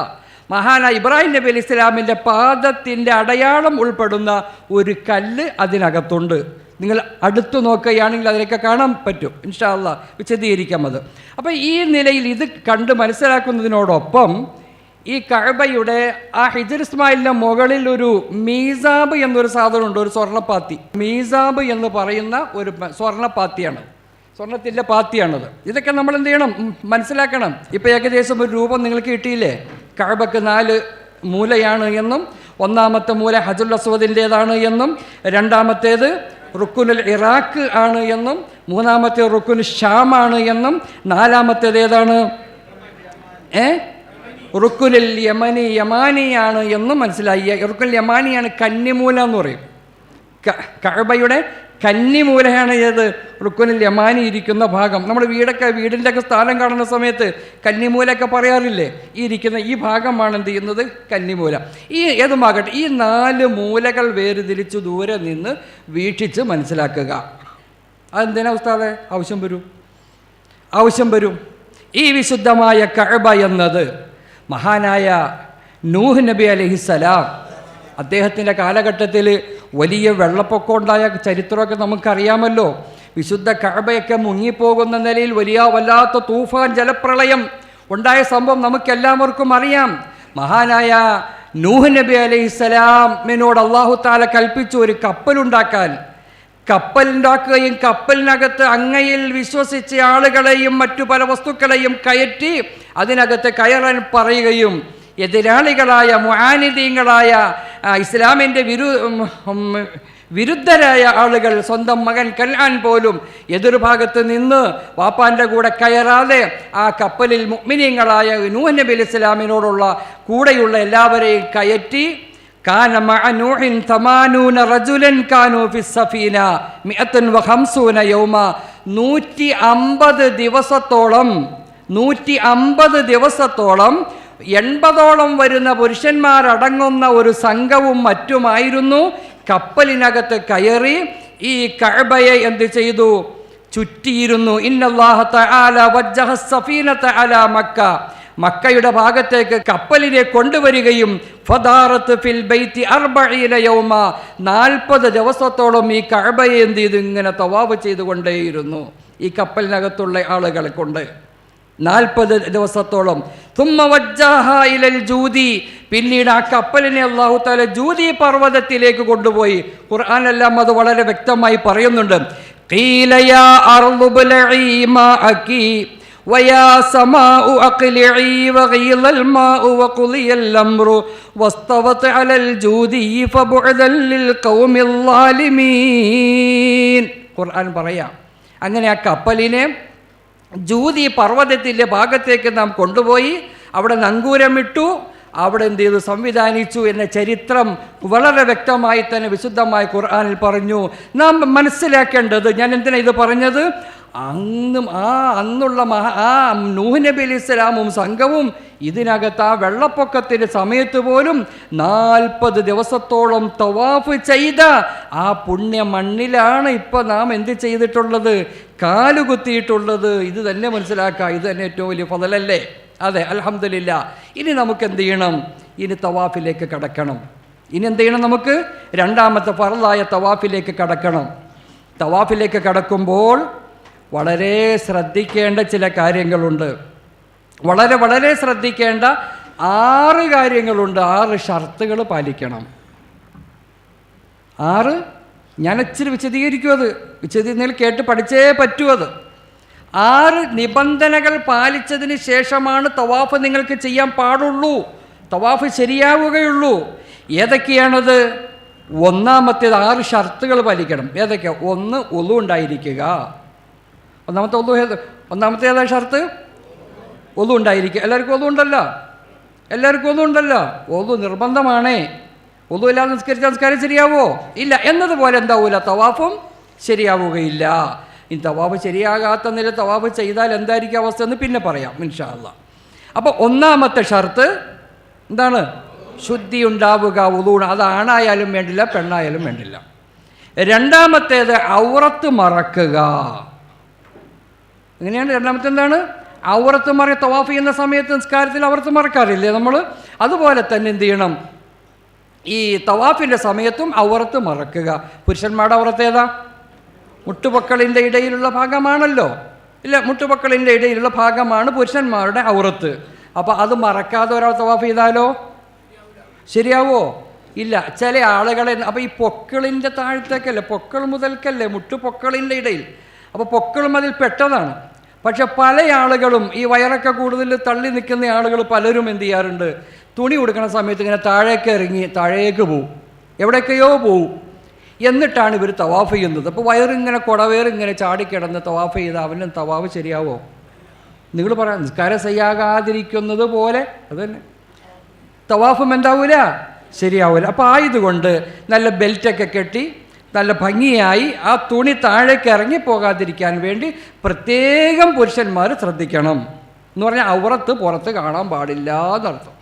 മഹാനായ ഇബ്രാഹിം നബി അലൈഹി ഇസ്ലാമിൻ്റെ പാദത്തിൻ്റെ അടയാളം ഉൾപ്പെടുന്ന ഒരു കല്ല് അതിനകത്തുണ്ട്. നിങ്ങൾ അടുത്ത് നോക്കുകയാണെങ്കിൽ അതിനൊക്കെ കാണാൻ പറ്റും. ഇൻഷാ അല്ലാഹ് വിശദീകരിക്കാം അത്. അപ്പോൾ ഈ നിലയിൽ ഇത് കണ്ട് മനസ്സിലാക്കുന്നതിനോടൊപ്പം ഈ കഅബയുടെ ആ ഹിജ്ർ ഇസ്മായിലിൻ്റെ മുകളിൽ ഒരു മീസാബ് എന്നൊരു സാധനമുണ്ട്, ഒരു സ്വർണ്ണപ്പാത്തി. മീസാബ് എന്ന് പറയുന്ന ഒരു സ്വർണ്ണപ്പാത്തിയാണ്, സ്വർണ്ണത്തിൻ്റെ പാത്തിയാണത്. ഇതൊക്കെ നമ്മൾ എന്ത് ചെയ്യണം, മനസ്സിലാക്കണം. ഇപ്പോൾ ഏകദേശം ഒരു രൂപം നിങ്ങൾക്ക് കിട്ടിയില്ലേ? കഅബക്ക് 4 മൂലയാണ് എന്നും, ഒന്നാമത്തെ മൂല ഹജറുൽ അസ്വദിൻ്റേതാണ് എന്നും, രണ്ടാമത്തേത് റുക്കുനുൽ ഇറാഖ് ആണ് എന്നും, മൂന്നാമത്തെ റുക്കുനുൽ ഷാമാണ് എന്നും, നാലാമത്തേത് ഏതാണ്? റുക്കുനുൽ യമാനിയാണ് എന്നും മനസ്സിലായി. റുക്കുനുൽ യമാനിയാണ് കന്നിമൂല എന്ന് പറയും. കഅബയുടെ കന്നിമൂലയാണ് ഏത്? റുക്കുനുൽ യമാനി ഇരിക്കുന്ന ഭാഗം. നമ്മൾ വീടിൻ്റെ ഒക്കെ സ്ഥാനം കാണുന്ന സമയത്ത് കന്നിമൂലൊക്കെ പറയാറില്ലേ? ഈ ഇരിക്കുന്ന ഈ ഭാഗമാണ് എന്ത് ചെയ്യുന്നത്? കന്നിമൂല. ഈ ഏതുമാകട്ടെ, ഈ 4 മൂലകൾ വേർതിരിച്ച് ദൂരെ നിന്ന് വീക്ഷിച്ച് മനസ്സിലാക്കുക. അതെന്തിനാ ഉസ്താദേ? ആവശ്യം വരും. ഈ വിശുദ്ധമായ കഅബ എന്നത് മഹാനായ നൂഹ് നബി അലൈഹിസ്സലാം അദ്ദേഹത്തിൻ്റെ കാലഘട്ടത്തിൽ വലിയ വെള്ളപ്പൊക്കം ഉണ്ടായ ചരിത്രമൊക്കെ നമുക്കറിയാമല്ലോ. വിശുദ്ധ കഅബയൊക്കെ മുങ്ങിപ്പോകുന്ന നിലയിൽ വല്ലാത്ത തൂഫാൻ ജലപ്രളയം ഉണ്ടായ സംഭവം നമുക്കെല്ലാവർക്കും അറിയാം. മഹാനായ നൂഹ് നബി അലൈഹിസ്സലാമിനോട് അല്ലാഹു തആല കൽപ്പിച്ചു ഒരു കപ്പലുണ്ടാക്കാൻ. കപ്പലുണ്ടാക്കുകയും കപ്പലിനകത്ത് അങ്ങയിൽ വിശ്വസിച്ച ആളുകളെയും മറ്റു പല വസ്തുക്കളെയും കയറ്റി അതിനകത്ത് കയറാൻ പറയുകയും എതിരാളികളായ മുആനിദീങ്ങളായ ഇസ്ലാമിൻ്റെ വിരുദ്ധരായ ആളുകൾ, സ്വന്തം മകൻ കൻആൻ പോലും എതിർഭാഗത്ത് നിന്ന് വാപ്പാൻ്റെ കൂടെ കയറാതെ ആ കപ്പലിൽ മുഅ്മിനീങ്ങളായ നൂഹ് നബി അലൈഹി സ്വലാമിനോടുള്ള കൂടെയുള്ള എല്ലാവരെയും കയറ്റി കാന മഅ നൂഹിൻ 80 റജുലൻ കാനൂ ഫിസ് സഫീന 150 യൗമ 150 ദിവസത്തോളം 80ഓളം വരുന്ന പുരുഷന്മാരടങ്ങുന്ന ഒരു സംഘവും മറ്റുമായിരുന്നു കപ്പലിനകത്ത് കയറി ഈ കഅബയെ എന്ത് ചെയ്തു? ചുറ്റിയിരുന്നു. ഇന്നല്ലാഹ തആല വജ്ജഹ സഫീനത അലാ മക്ക, മക്കയുടെ ഭാഗത്തേക്ക് കപ്പലിനെ കൊണ്ടുവരികയും ഫദാറത്ത് ഫിൽ ബൈത്തി 40 യൗമ 40 ദിവസത്തോളം ഈ കഅബയെ എന്ത് ചെയ്തു? ഇങ്ങനെ തവാഫ് ചെയ്തുകൊണ്ടേയിരുന്നു ഈ കപ്പലിനകത്തുള്ള ആളുകളെ കൊണ്ട് 40 ദിവസത്തോളം. തുമ്മ വജ്ജഹ ഇലൽ ജൂദി, പിന്നീട് ആ കപ്പലിനെ അല്ലാഹു തആല ജൂദി പർവ്വതത്തിലേക്ക് കൊണ്ടുപോയി. ഖുർആനെല്ലാം അത് വളരെ വ്യക്തമായി പറയുന്നുണ്ട്. ഖീല യാ അർളു ബലഈ മാഅകി വയാ സമാഉ അഖ്ലിഇ വഗീലൽ മാഉ വഖുളിയൽ അംറു വസ്തവത് അലൽ ജൂദി ഫബുഅദൻ ലിൽ ഖൗമിൽ ളാലിമീൻ. ഖുർആൻ പറയാം, അങ്ങനെ ആ കപ്പലിനെ ജൂതി പർവ്വതത്തിൻ്റെ ഭാഗത്തേക്ക് നാം കൊണ്ടുപോയി അവിടെ നങ്കൂരമിട്ടു, അവിടെ എന്ത് ചെയ്തു? സംവിധാനിച്ചു എന്ന ചരിത്രം വളരെ വ്യക്തമായി തന്നെ വിശുദ്ധമായ ഖുർആനിൽ പറഞ്ഞു. നാം മനസ്സിലാക്കേണ്ടത്, ഞാൻ എന്തിനാ ഇത് പറഞ്ഞത്? അന്നുള്ള നൂഹ് നബി അലൈഹി സ്വലാമും സംഘവും ഇതിനകത്ത് ആ വെള്ളപ്പൊക്കത്തിൻ്റെ സമയത്ത് പോലും 40 ദിവസത്തോളം തവാഫ് ചെയ്ത ആ പുണ്യ മണ്ണിലാണ് ഇപ്പോൾ നാം എന്ത് ചെയ്തിട്ടുള്ളത്? കാലുകുത്തിയിട്ടുള്ളത്. ഇത് തന്നെ മനസ്സിലാക്കുക, ഇത് തന്നെ ഏറ്റവും വലിയ ഫളലല്ലേ? അതെ, അൽഹംദുലില്ലാ. ഇനി നമുക്ക് എന്ത് ചെയ്യണം? ഇനി തവാഫിലേക്ക് കടക്കണം. ഇനി എന്ത് ചെയ്യണം? നമുക്ക് രണ്ടാമത്തെ ഫർളായ തവാഫിലേക്ക് കടക്കണം. തവാഫിലേക്ക് കടക്കുമ്പോൾ വളരെ ശ്രദ്ധിക്കേണ്ട ചില കാര്യങ്ങളുണ്ട്. വളരെ ശ്രദ്ധിക്കേണ്ട 6 കാര്യങ്ങളുണ്ട്. 6 ഷർത്തുകൾ പാലിക്കണം. 6 ഞാൻ ഇച്ചിരി വിശദീകരിക്കും. അത് വിശദീകരിക്കുന്നതിൽ കേട്ട് പഠിച്ചേ പറ്റൂ. അത് 6 നിബന്ധനകൾ പാലിച്ചതിന് ശേഷമാണ് തവാഫ് നിങ്ങൾക്ക് ചെയ്യാൻ പാടുള്ളൂ, തവാഫ് ശരിയാവുകയുള്ളൂ. ഏതൊക്കെയാണത്? ഒന്നാമത്തേത് 6 ഷർത്തുകൾ പാലിക്കണം. ഏതൊക്കെയാണ്? 1 ഒളു ഉണ്ടായിരിക്കുക. ഒന്നാമത്തെ ഏതാ ഷർത്ത്? ഒളു ഉണ്ടായിരിക്കുക. എല്ലാവർക്കും ഒളു ഉണ്ടല്ലോ. ഒളു നിർബന്ധമാണേ. ഒളു ഇല്ലാതെ നിസ്കാരം ശരിയാവോ? ഇല്ല. എന്നതുപോലെ എന്താവൂല? തവാഫും ശരിയാവുകയില്ല. ഈ തവാഫ് ശരിയാകാത്ത നില തവാഫ് ചെയ്താൽ എന്തായിരിക്കും അവസ്ഥ എന്ന് പിന്നെ പറയാം ഇൻഷാ അല്ലാഹ്. അപ്പോൾ ഒന്നാമത്തെ ഷർത്ത് എന്താണ്? ശുദ്ധി ഉണ്ടാവുക. ഒളു, അത് ആണായാലും വേണ്ടില്ല, പെണ്ണായാലും വേണ്ടില്ല. രണ്ടാമത്തേത് ഔറത്ത് മറക്കുക. എങ്ങനെയാണ്? രണ്ടാമത്തെ എന്താണ്? ഔറത്ത് തവാഫ് ചെയ്യുന്ന സമയത്ത് നിസ്കാരത്തിൽ ഔറത്ത് മറക്കാറില്ലേ നമ്മൾ? അതുപോലെ തന്നെ എന്ത് ചെയ്യണം? ഈ തവാഫിൻ്റെ സമയത്തും ഔറത്ത് മറക്കുക. പുരുഷന്മാരുടെ ഔറത്ത് ഏതാ? മുട്ടുപൊക്കളിൻ്റെ ഇടയിലുള്ള ഭാഗമാണല്ലോ. ഇല്ല, മുട്ടുപൊക്കളിൻ്റെ ഇടയിലുള്ള ഭാഗമാണ് പുരുഷന്മാരുടെ ഔറത്ത്. അപ്പോൾ അത് മറക്കാതെ ഒരാൾ തവാഫ് ചെയ്താലോ ശരിയാവോ? ഇല്ല. ചില ആളുകളെ അപ്പോൾ ഈ പൊക്കിളിൻ്റെ താഴത്തേക്കല്ലേ, പൊക്കിൾ മുതൽക്കല്ലേ, മുട്ടുപൊക്കിളിൻ്റെ ഇടയിൽ, അപ്പോൾ പൊക്കിളും അതിൽ പെട്ടതാണ്. പക്ഷെ പല ആളുകളും ഈ വയറൊക്കെ കൂടുതൽ തള്ളി നിൽക്കുന്ന ആളുകൾ പലരും എന്ത് ചെയ്യാറുണ്ട്, തുണി കൊടുക്കുന്ന സമയത്ത് ഇങ്ങനെ താഴേക്ക് പോവും, എവിടേക്കെയോ പോവും. എന്നിട്ടാണ് ഇവർ തവാഫ് ചെയ്യുന്നത്. അപ്പോൾ വയറിങ്ങനെ കുടവേറിങ്ങനെ ചാടിക്കിടന്ന് തവാഫ് ചെയ്ത് അവനും തവാഫ് ശരിയാവോ? നിങ്ങൾ പറയാം നിസ്കാരം ശരിയാകാതിരിക്കുന്നത് പോലെ അതന്നെ തവാഫും എന്താവൂല, ശരിയാവൂല. അപ്പോൾ ആയതുകൊണ്ട് നല്ല ബെൽറ്റൊക്കെ കെട്ടി നല്ല ഭംഗിയായി ആ തുണി താഴേക്ക് ഇറങ്ങി പോകാതിരിക്കാൻ വേണ്ടി പ്രത്യേകം പുരുഷന്മാർ ശ്രദ്ധിക്കണം എന്ന് പറഞ്ഞാൽ ഔറത്ത് പുറത്ത് കാണാൻ പാടില്ല എന്നർത്ഥം.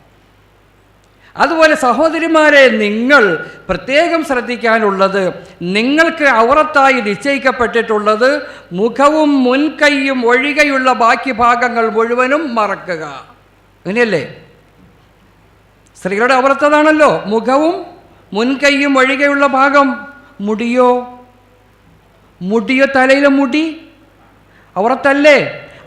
അതുപോലെ സഹോദരിമാരെ, നിങ്ങൾ പ്രത്യേകം ശ്രദ്ധിക്കാനുള്ളത്, നിങ്ങൾക്ക് ഔറത്തായി നിശ്ചയിക്കപ്പെട്ടിട്ടുള്ളത് മുഖവും മുൻകൈയും ഒഴികെയുള്ള ബാക്കി ഭാഗങ്ങൾ മുഴുവനും മറക്കുക. അങ്ങനെയല്ലേ? സ്ത്രീകളുടെ ഔറത്തതാണല്ലോ മുഖവും മുൻകൈയും ഒഴികെയുള്ള ഭാഗം. മുടിയോ തലയിലെ മുടി ഔറത്തല്ലേ?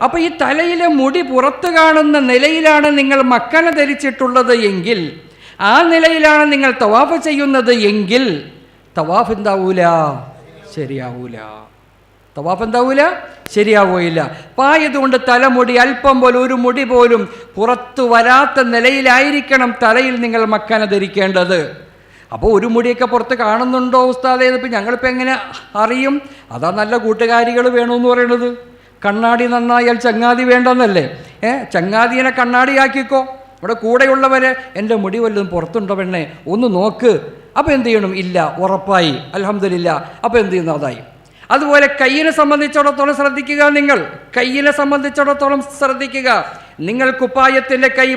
അപ്പോൾ ഈ തലയിലെ മുടി പുറത്ത് കാണുന്ന നിലയിലാണ് നിങ്ങൾ മക്കന ധരിച്ചിട്ടുള്ളത് എങ്കിൽ, ആ നിലയിലാണ് നിങ്ങൾ തവാഫ് ചെയ്യുന്നത് എങ്കിൽ തവാഫ് എന്താവൂല, ശരിയാവൂല. തവാഫ് എന്താവൂല, ശരിയാവൂല. പായതുകൊണ്ട് തലമുടി അല്പം പോലും, ഒരു മുടി പോലും പുറത്തു വരാത്ത നിലയിലായിരിക്കണം തലയിൽ നിങ്ങൾ മക്കന ധരിക്കേണ്ടത്. അപ്പോൾ ഒരു മുടിയൊക്കെ പുറത്ത് കാണുന്നുണ്ടോ ഉസ്താദേ? ഇപ്പം ഞങ്ങളിപ്പോൾ എങ്ങനെ അറിയും? അതാ നല്ല കൂട്ടുകാരികൾ വേണമെന്ന് പറയുന്നത്. കണ്ണാടി നന്നായാൽ ചങ്ങാതി വേണ്ടെന്നല്ലേ? ചങ്ങാതിനെ കണ്ണാടിയാക്കിക്കോ. ഇവിടെ കൂടെയുള്ളവരെ എൻ്റെ മുടി വല്ലതും പുറത്തുണ്ടോ പെണ്ണെ ഒന്ന് നോക്ക്. അപ്പോൾ എന്ത് ചെയ്യണം? ഇല്ല, ഉറപ്പായി, അൽഹംദുലില്ലാ. അപ്പോൾ എന്ത് ചെയ്യുന്നു? അതായി. അതുപോലെ കയ്യിനെ സംബന്ധിച്ചിടത്തോളം ശ്രദ്ധിക്കുക. നിങ്ങൾ കയ്യിനെ സംബന്ധിച്ചിടത്തോളം ശ്രദ്ധിക്കുക. നിങ്ങൾ കുപ്പായത്തിൻ്റെ കൈ,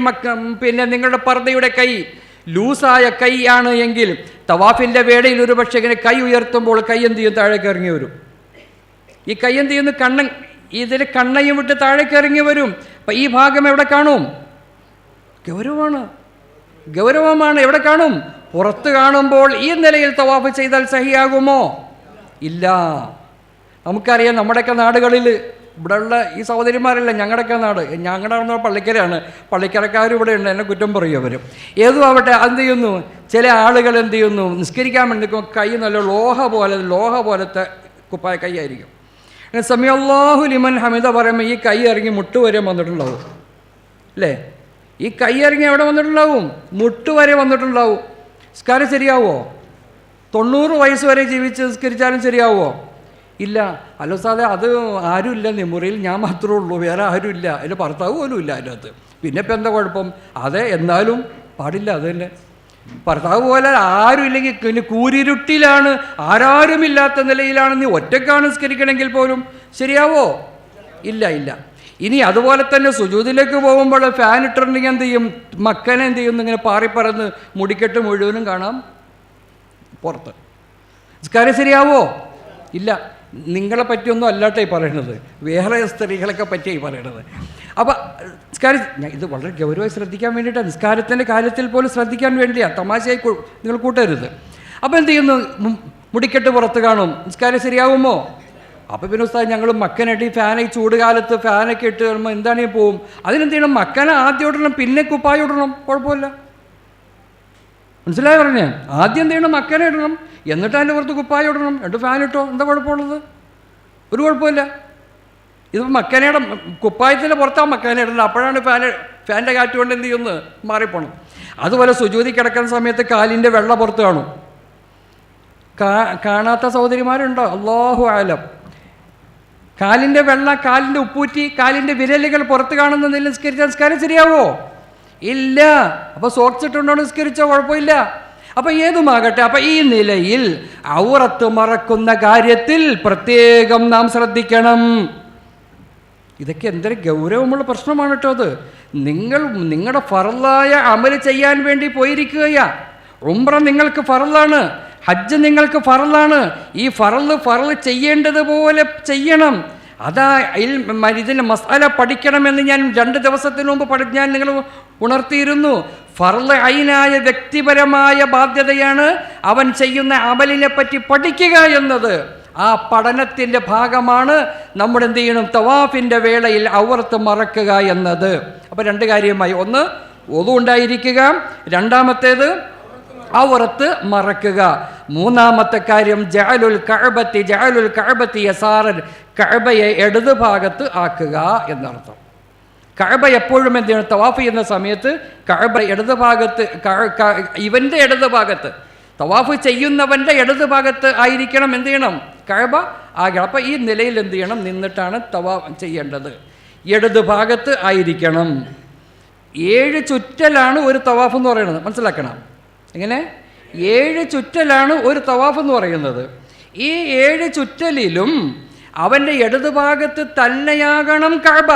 പിന്നെ നിങ്ങളുടെ പർദ്ദയുടെ കൈ ലൂസായ കൈ ആണ് എങ്കിൽ തവാഫിൻ്റെ വേളയിൽ ഒരു പക്ഷേ ഇങ്ങനെ കൈ ഉയർത്തുമ്പോൾ കൈ എന്ത് ചെയ്യും? താഴേക്ക് ഇറങ്ങി വരും. ഈ കൈ എന്ത് ചെയ്യുന്നു? ഇതിൽ കണ്ണയും വിട്ട് താഴേക്ക് ഇറങ്ങി വരും. അപ്പം ഈ ഭാഗം എവിടെ കാണും? ഗൗരവമാണ്. എവിടെ കാണും? പുറത്ത് കാണുമ്പോൾ. ഈ നിലയിൽ തവാഫ് ചെയ്താൽ സഹിയാകുമോ? ഇല്ല. നമുക്കറിയാം നമ്മുടെയൊക്കെ നാടുകളിൽ ഇവിടെയുള്ള ഈ സഹോദരിമാരല്ല, ഞങ്ങളുടെയൊക്കെ നാട്, ഞങ്ങളുടെ പള്ളിക്കരയാണ്, പള്ളിക്കരക്കാരും ഇവിടെ ഉണ്ട്, എന്നെ കുറ്റം പറയും അവർ. ഏതും ആവട്ടെ, എന്ത് ചെയ്യുന്നു? ചില ആളുകൾ എന്ത് ചെയ്യുന്നു? നിസ്കരിക്കാൻ വേണ്ടി കൈ നല്ല ലോഹ പോലത്തെ കുപ്പായ കൈ ആയിരിക്കും. സമി അല്ലാഹു ലിമൻ ഹമിദ പറയുമ്പോൾ ഈ കൈ ഇറങ്ങി മുട്ടുവരെ വന്നിട്ടുണ്ടാവും അല്ലേ? ഈ കൈ ഇറങ്ങി എവിടെ വന്നിട്ടുണ്ടാവും? മുട്ടുവരെ വന്നിട്ടുണ്ടാവും. നിസ്കാരം ശരിയാവോ? 90 വയസ്സ് വരെ ജീവിച്ച് നിസ്കരിച്ചാലും ശരിയാവോ? ഇല്ല. അല്ലോ സാധേ, അത് ആരുമില്ല മുറിയിൽ, ഞാൻ മാത്രമേ ഉള്ളൂ, വേറെ ആരുമില്ല, അതിൻ്റെ ഭർത്താവ് പോലും ഇല്ല അതിനകത്ത്. പിന്നെ ഇപ്പം എന്താ കുഴപ്പം? അതെ, എന്നാലും പാടില്ല. അത് തന്നെ ഭർത്താവ് പോലെ ആരും ഇല്ലെങ്കിൽ പിന്നെ കൂരിരുട്ടിലാണ്, ആരാരുമില്ലാത്ത നിലയിലാണ് നീ ഒറ്റക്കാണ് നിസ്കരിക്കണമെങ്കിൽ പോലും ശരിയാവോ? ഇല്ല. ഇനി അതുപോലെ തന്നെ സുജൂദിലേക്ക് പോകുമ്പോൾ ഫാൻ ഇട്ടിട്ടുണ്ടെങ്കിൽ എന്ത് ചെയ്യും? മക്കനെ എന്ത് ചെയ്യുന്നു? ഇങ്ങനെ പാറിപ്പറന്ന് മുടിക്കെട്ട് മുഴുവനും കാണാം പുറത്ത്. നിസ്കാരം ശരിയാവോ? ഇല്ല. നിങ്ങളെ പറ്റിയൊന്നും അല്ലാട്ടെ പറയണത്, വേറെ സ്ത്രീകളൊക്കെ പറ്റിയായി പറയണത്. അപ്പം നിസ്കാരം ഇത് വളരെ ഗൗരവമായി ശ്രദ്ധിക്കാൻ വേണ്ടിയിട്ടാണ്, നിസ്കാരത്തിൻ്റെ കാര്യത്തിൽ പോലും ശ്രദ്ധിക്കാൻ വേണ്ടിയാണ്, തമാശയായി നിങ്ങൾ കൂട്ടരുത്. അപ്പോൾ എന്ത് ചെയ്യുന്നു? മുടിക്കെട്ട് പുറത്ത് കാണും. നിസ്കാരം ശരിയാവുമോ? അപ്പോൾ പിന്നെ ഉസ്താദ് ഞങ്ങൾ മക്കനിട്ട് ഈ ഫാൻ, ഈ ചൂട് കാലത്ത് ഫാനൊക്കെ ഇട്ട് കഴിയുമ്പോൾ എന്താണെങ്കിൽ പോവും. അതിനെന്ത് ചെയ്യണം? മക്കനെ ആദ്യം ഇടണം, പിന്നെ കുപ്പായ ഇടണം, കുഴപ്പമില്ല. മനസ്സിലായി പറഞ്ഞേ? ആദ്യം എന്ത് ചെയ്യണം? മക്കനെ ഇടണം, എന്നിട്ട് അതിൻ്റെ പുറത്ത് കുപ്പായ ഇടണം, എന്നിട്ട് ഫാൻ ഇട്ടോ. എന്താ കുഴപ്പമുള്ളത്? ഒരു കുഴപ്പമില്ല. ഇതിപ്പോൾ മക്കനയുടെ കുപ്പായത്തിൻ്റെ പുറത്താണ് മക്കനെ ഇടുന്നത്, അപ്പോഴാണ് ഫാൻ്റെ കാറ്റ് കൊണ്ട് എന്ത് ചെയ്യുന്നത്? മാറിപ്പോണം. അതുപോലെ സുജൂദി കിടക്കുന്ന സമയത്ത് കാലിൻ്റെ വെള്ള പുറത്ത് കാണും. കാണാത്ത സഹോദരിമാരുണ്ടോ? അല്ലാഹു ആലം. കാലിൻ്റെ വെള്ള, കാലിൻ്റെ ഉപ്പൂറ്റി, കാലിൻ്റെ വിരലുകൾ പുറത്ത് കാണുന്നതിൽ നിസ്കരിച്ചാൽ നിസ്കാരം ശരിയാവോ? ഇല്ല. അപ്പോൾ സോക്സ് ഇട്ടുണ്ടോ നിസ്കരിച്ചോ? കുഴപ്പമില്ല. അപ്പം ഏതുമാകട്ടെ, അപ്പം ഈ നിലയിൽ ഔറത്ത് മറക്കുന്ന കാര്യത്തിൽ പ്രത്യേകം നാം ശ്രദ്ധിക്കണം. ഇതൊക്കെ എന്തൊരു ഗൗരവമുള്ള പ്രശ്നമാണ് കേട്ടോ. അത് നിങ്ങളുടെ ഫറലായ അമൽ ചെയ്യാൻ വേണ്ടി പോയിരിക്കുകയാ. ഉംറ നിങ്ങൾക്ക് ഫറലാണ്, ഹജ്ജ് നിങ്ങൾക്ക് ഫറലാണ്. ഈ ഫറൽ ചെയ്യേണ്ടതുപോലെ ചെയ്യണം. അതാ ഇതിൻ്റെ മസാല പഠിക്കണമെന്ന് ഞാൻ 2 ദിവസത്തിന് മുമ്പ് ഞാൻ നിങ്ങൾ ഉണർത്തിയിരുന്നു. ഫർള് ഐനായ വ്യക്തിപരമായ ബാധ്യതയാണ് അവൻ ചെയ്യുന്ന അമലിനെ പറ്റി പഠിക്കുക എന്നത്. ആ പഠനത്തിൻ്റെ ഭാഗമാണ് നമ്മൾ എന്ത് ചെയ്യണം? തവാഫിൻ്റെ വേളയിൽ ഔറത്ത് മറക്കുക എന്നത്. അപ്പോൾ രണ്ട് കാര്യമായി. ഒന്ന് ഒതു ഉണ്ടായിരിക്കുക, രണ്ടാമത്തേത് ഔറത്ത് മറക്കുക. മൂന്നാമത്തെ കാര്യം ജഅലുൽ കഅബത്തി യസാറൻ, കഅബയെ ഇടത് ഭാഗത്ത് ആക്കുക എന്നർത്ഥം. കഅബ എപ്പോഴും എന്ത് ചെയ്യണം? തവാഫ് ചെയ്യുന്ന സമയത്ത് കഅബ ഇടത് ഭാഗത്ത്, ഇവൻ്റെ ഇടത് ഭാഗത്ത്, തവാഫ് ചെയ്യുന്നവൻ്റെ ഇടത് ഭാഗത്ത് ആയിരിക്കണം എന്ത് ചെയ്യണം? കഅബ ആകണം. അപ്പോൾ ഈ നിലയിൽ എന്ത് ചെയ്യണം? നിന്നിട്ടാണ് തവാഫ് ചെയ്യേണ്ടത്. ഇടത് ഭാഗത്ത് ആയിരിക്കണം. 7 ചുറ്റലാണ് ഒരു തവാഫ് എന്ന് പറയുന്നത്, മനസ്സിലാക്കണം. എങ്ങനെ? 7 ചുറ്റലാണ് ഒരു തവാഫ് എന്ന് പറയുന്നത്. ഈ 7 ചുറ്റലിലും അവൻ്റെ ഇടത് ഭാഗത്ത് തന്നെയാകണം കഅബ.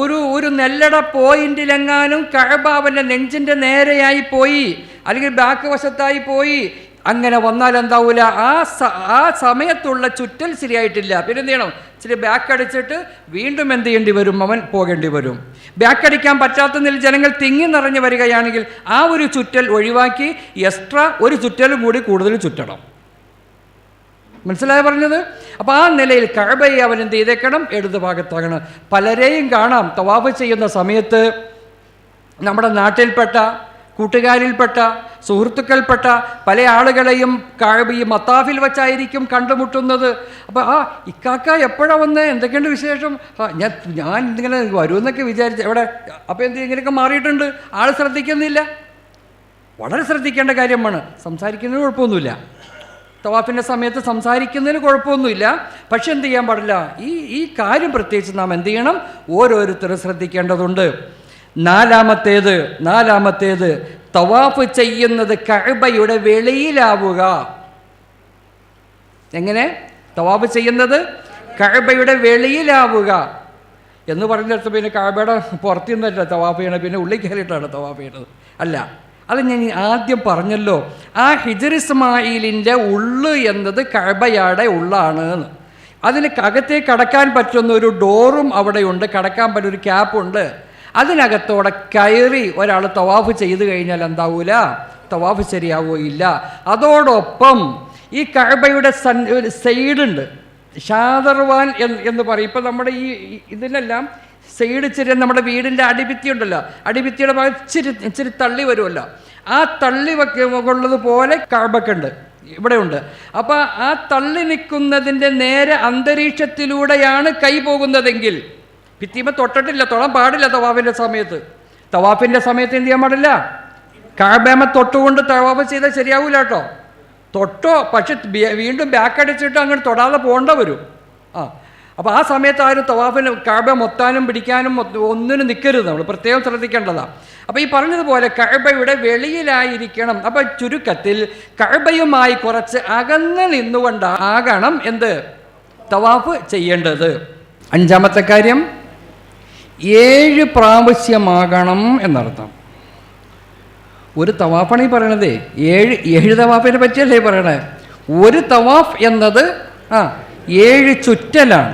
ഒരു നെല്ലട പോയിന്റിലെങ്ങാനും കഅബ അവൻ്റെ നെഞ്ചിൻ്റെ നേരെയായി പോയി, അല്ലെങ്കിൽ ബാക്ക് വശത്തായി പോയി, അങ്ങനെ വന്നാൽ എന്താവൂല? ആ സമയത്തുള്ള ചുറ്റൽ ശരിയായിട്ടില്ല. പിന്നെ എന്ത് ചെയ്യണം? ഇച്ചിരി ബാക്ക് അടിച്ചിട്ട് വീണ്ടും എന്ത് ചെയ്യേണ്ടി വരും? അവൻ പോകേണ്ടി വരും. ബാക്ക് അടിക്കാൻ പറ്റാത്ത നിലയിൽ ജനങ്ങൾ തിങ്ങി നിറഞ്ഞു വരികയാണെങ്കിൽ ആ ഒരു ചുറ്റൽ ഒഴിവാക്കി എക്സ്ട്രാ ഒരു ചുറ്റലും കൂടി കൂടുതൽ ചുറ്റണം. മനസ്സിലായി പറഞ്ഞത്? അപ്പോൾ ആ നിലയിൽ കഅബയെ അവൻ എന്ത് ചെയ്തേക്കണം? ഇടത് ഭാഗത്താകണം. പലരെയും കാണാം തവാഫ് ചെയ്യുന്ന സമയത്ത് നമ്മുടെ നാട്ടിൽപ്പെട്ട, കൂട്ടുകാരിൽപ്പെട്ട, സുഹൃത്തുക്കൾപ്പെട്ട പല ആളുകളെയും കഅബ ഈ മത്താഫിൽ വെച്ചായിരിക്കും കണ്ടുമുട്ടുന്നത്. അപ്പോൾ ഇക്കാക്ക എപ്പോഴാണ് വന്ന്, എന്തൊക്കെയുണ്ട് വിശേഷം? ഞാൻ ഇങ്ങനെ വരുമെന്നൊക്കെ വിചാരിച്ചു എവിടെ. അപ്പോൾ എന്ത് ഇങ്ങനെയൊക്കെ മാറിയിട്ടുണ്ട്. ആൾ ശ്രദ്ധിക്കുന്നില്ല. വളരെ ശ്രദ്ധിക്കേണ്ട കാര്യമാണ്. സംസാരിക്കുന്നതിന് കുഴപ്പമൊന്നുമില്ല, തവാഫിൻ്റെ സമയത്ത് സംസാരിക്കുന്നതിന് കുഴപ്പമൊന്നുമില്ല. പക്ഷെ എന്ത് ചെയ്യാൻ പാടില്ല? ഈ കാര്യം പ്രത്യേകിച്ച് നാം എന്ത് ചെയ്യണം? ഓരോരുത്തരും ശ്രദ്ധിക്കേണ്ടതുണ്ട്. നാലാമത്തേത് തവാഫ് ചെയ്യുന്നത് കഅബയുടെ വെളിയിലാവുക. എങ്ങനെ? തവാഫ് ചെയ്യുന്നത് കഅബയുടെ വെളിയിലാവുക എന്ന് പറഞ്ഞിടത്ത് പിന്നെ കഅബയുടെ പുറത്തു നിന്നല്ല തവാഫ് ചെയ്യണം, പിന്നെ ഉള്ളിൽ കയറിയിട്ടാണ് തവാഫ് ചെയ്യണത്. അല്ല, അത് ഞാൻ ആദ്യം പറഞ്ഞല്ലോ. ആ ഹിജ്ർ ഇസ്മായിലിൻ്റെ ഉള്ള് എന്നത് കഅബയുടെ ഉള്ളാണ്. അതിന് അകത്തേക്ക് കടക്കാൻ പറ്റുന്ന ഒരു ഡോറും അവിടെയുണ്ട്, കടക്കാൻ പറ്റുന്ന ഒരു ക്യാപ്പുണ്ട്. അതിനകത്തോടെ കയറി ഒരാൾ തവാഫ് ചെയ്ത് കഴിഞ്ഞാൽ എന്താവൂല? തവാഫ് ശരിയാവുകയില്ല. അതോടൊപ്പം ഈ കഅബയുടെ ഒരു സൈഡുണ്ട്, ഷാദർവാൻ എന്ന് പറയും. ഇപ്പം നമ്മുടെ ഇതിനെല്ലാം സൈഡ് ഇച്ചിരി നമ്മുടെ വീടിൻ്റെ അടിഭിത്തി ഉണ്ടല്ലോ, അടിഭിത്തിയുടെ ഭാഗം ഇച്ചിരി തള്ളി വരുമല്ലോ, ആ തള്ളി ഉള്ളത് പോലെ കഅബക്കുണ്ട്, ഇവിടെ ഉണ്ട്. അപ്പോൾ ആ തള്ളി നിൽക്കുന്നതിൻ്റെ നേരെ അന്തരീക്ഷത്തിലൂടെയാണ് കൈ പോകുന്നതെങ്കിൽ ഭിത്തിമ തൊട്ടിട്ടില്ല, തൊടാൻ പാടില്ല. തവാഫിൻ്റെ സമയത്ത് എന്ത് ചെയ്യാൻ പാടില്ല? കഅബേമ തൊട്ടുകൊണ്ട് തവാഫ് ചെയ്താൽ ശരിയാവില്ല കേട്ടോ. തൊട്ടോ, പക്ഷെ വീണ്ടും ബാക്ക് അടിച്ചിട്ട് അങ്ങോട്ട് തൊടാതെ പോകേണ്ട വരും. അപ്പോൾ ആ സമയത്ത് ആരും തവാഫിന് കഅബ മൊത്താനും പിടിക്കാനും ഒന്നിനും നിൽക്കരുത്, നമ്മൾ പ്രത്യേകം ശ്രദ്ധിക്കേണ്ടതാണ്. അപ്പോൾ ഈ പറഞ്ഞതുപോലെ കഅബയുടെ വെളിയിലായിരിക്കണം. അപ്പോൾ ചുരുക്കത്തിൽ കഅബയുമായി കുറച്ച് അകന്ന് നിന്നുകൊണ്ടാകണം എന്ത്? തവാഫ് ചെയ്യേണ്ടത്. അഞ്ചാമത്തെ കാര്യം 7 പ്രാവശ്യമാകണം എന്നർത്ഥം. ഒരു തവാഫാണ് ഈ പറയണത്. 7 തവാഫിനെ പറ്റിയല്ലേ പറയണേ. ഒരു തവാഫ് എന്നത് 7 ചുറ്റലാണ്.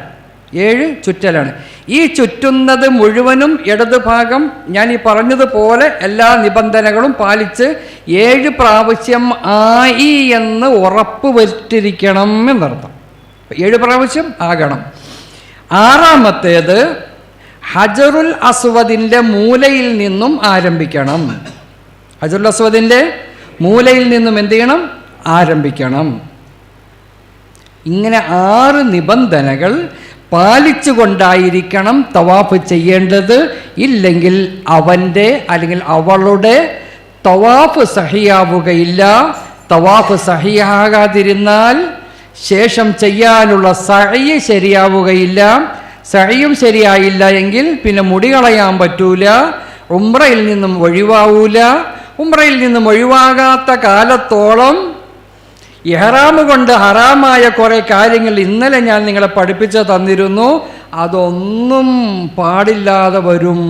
7 ചുറ്റലാണ്. ഈ ചുറ്റുന്നത് മുഴുവനും ഇടത് ഭാഗം ഞാൻ ഈ പറഞ്ഞതുപോലെ എല്ലാ നിബന്ധനകളും പാലിച്ച് 7 പ്രാവശ്യം ആയി എന്ന് ഉറപ്പ് വരുത്തിയിരിക്കണം എന്നർത്ഥം. 7 പ്രാവശ്യം ആകണം. ആറാമത്തേത് ഹജറുൽ അസ്വദിൻ്റെ മൂലയിൽ നിന്നും ആരംഭിക്കണം. ഹജറുൽ അസ്വദിൻ്റെ മൂലയിൽ നിന്നും എന്ത് ചെയ്യണം? ആരംഭിക്കണം. ഇങ്ങനെ 6 നിബന്ധനകൾ പാലിച്ചുകൊണ്ടായിരിക്കണം തവാഫ് ചെയ്യേണ്ടത്. ഇല്ലെങ്കിൽ അവൻ്റെ അല്ലെങ്കിൽ അവളുടെ തവാഫ് സഹിയാവുകയില്ല. തവാഫ് സഹിയാകാതിരുന്നാൽ ശേഷം ചെയ്യാനുള്ള സഅയ് ശരിയാവുകയില്ല. സഅയും ശരിയായില്ല എങ്കിൽ പിന്നെ മുടി കളയാൻ പറ്റൂല, ഉംറയിൽ നിന്നും ഒഴിവാവൂല. ഉംറയിൽ നിന്നും ഒഴിവാകാത്ത കാലത്തോളം ഇഹ്റാം കൊണ്ട് ഹറാമായ കുറേ കാര്യങ്ങൾ ഇന്നലെ ഞാൻ നിങ്ങളെ പഠിപ്പിച്ച് തന്നിരുന്നു, അതൊന്നും പാടില്ലാതെ വരും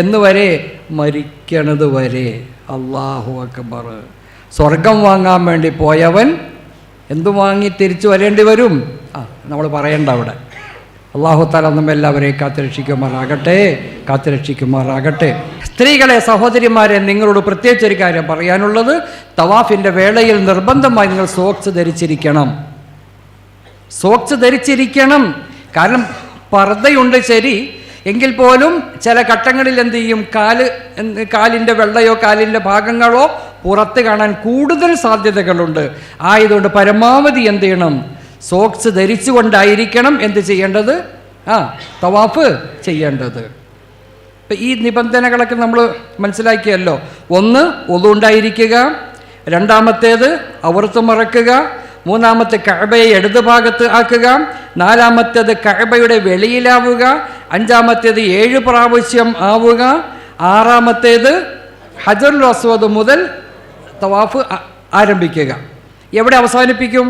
എന്ന് വരെ, മരിക്കണത് വരെ. അല്ലാഹു അക്ബർ. സ്വർഗം വാങ്ങാൻ വേണ്ടി പോയവൻ എന്തു വാങ്ങി തിരിച്ചു വരേണ്ടി വരും? നമ്മൾ പറയണ്ട അവിടെ. അല്ലാഹു തആല നമ്മെല്ലാവരെയും കാത്തുരക്ഷിക്കുമാറാകട്ടെ. സ്ത്രീകളെ, സഹോദരിമാരെ, നിങ്ങളോട് പ്രത്യേകിച്ചൊരു കാര്യം പറയാനുള്ളത്, തവാഫിൻ്റെ വേളയിൽ നിർബന്ധമായി നിങ്ങൾ സോക്സ് ധരിച്ചിരിക്കണം. കാരണം പർദ്ദയുണ്ട് ശരി, എങ്കിൽ പോലും ചില ഘട്ടങ്ങളിൽ എന്ത് ചെയ്യും, കാലിൻ്റെ വെള്ളയോ കാലിൻ്റെ ഭാഗങ്ങളോ പുറത്ത് കാണാൻ കൂടുതൽ സാധ്യതകളുണ്ട്. ആയതുകൊണ്ട് പരമാവധി എന്ത് ചെയ്യണം, സോക്സ് ധരിച്ചുകൊണ്ടായിരിക്കണം എന്ത് ചെയ്യേണ്ടത്, തവാഫ് ചെയ്യേണ്ടത്. ഇപ്പം ഈ നിബന്ധനകളൊക്കെ നമ്മൾ മനസ്സിലാക്കിയല്ലോ. ഒന്ന്, ഒളു ഉണ്ടായിരിക്കുക. രണ്ടാമത്തേത് ഔറത്ത് മറക്കുക. മൂന്നാമത്തെ കഅബയെ ഇടത് ഭാഗത്ത് ആക്കുക. നാലാമത്തേത് കഅബയുടെ വെളിയിലാവുക. അഞ്ചാമത്തേത് 7 പ്രാവശ്യം ആവുക. ആറാമത്തേത് ഹജറുൽ അസ്വദ് മുതൽ തവാഫ് ആരംഭിക്കുക. എവിടെ അവസാനിപ്പിക്കും?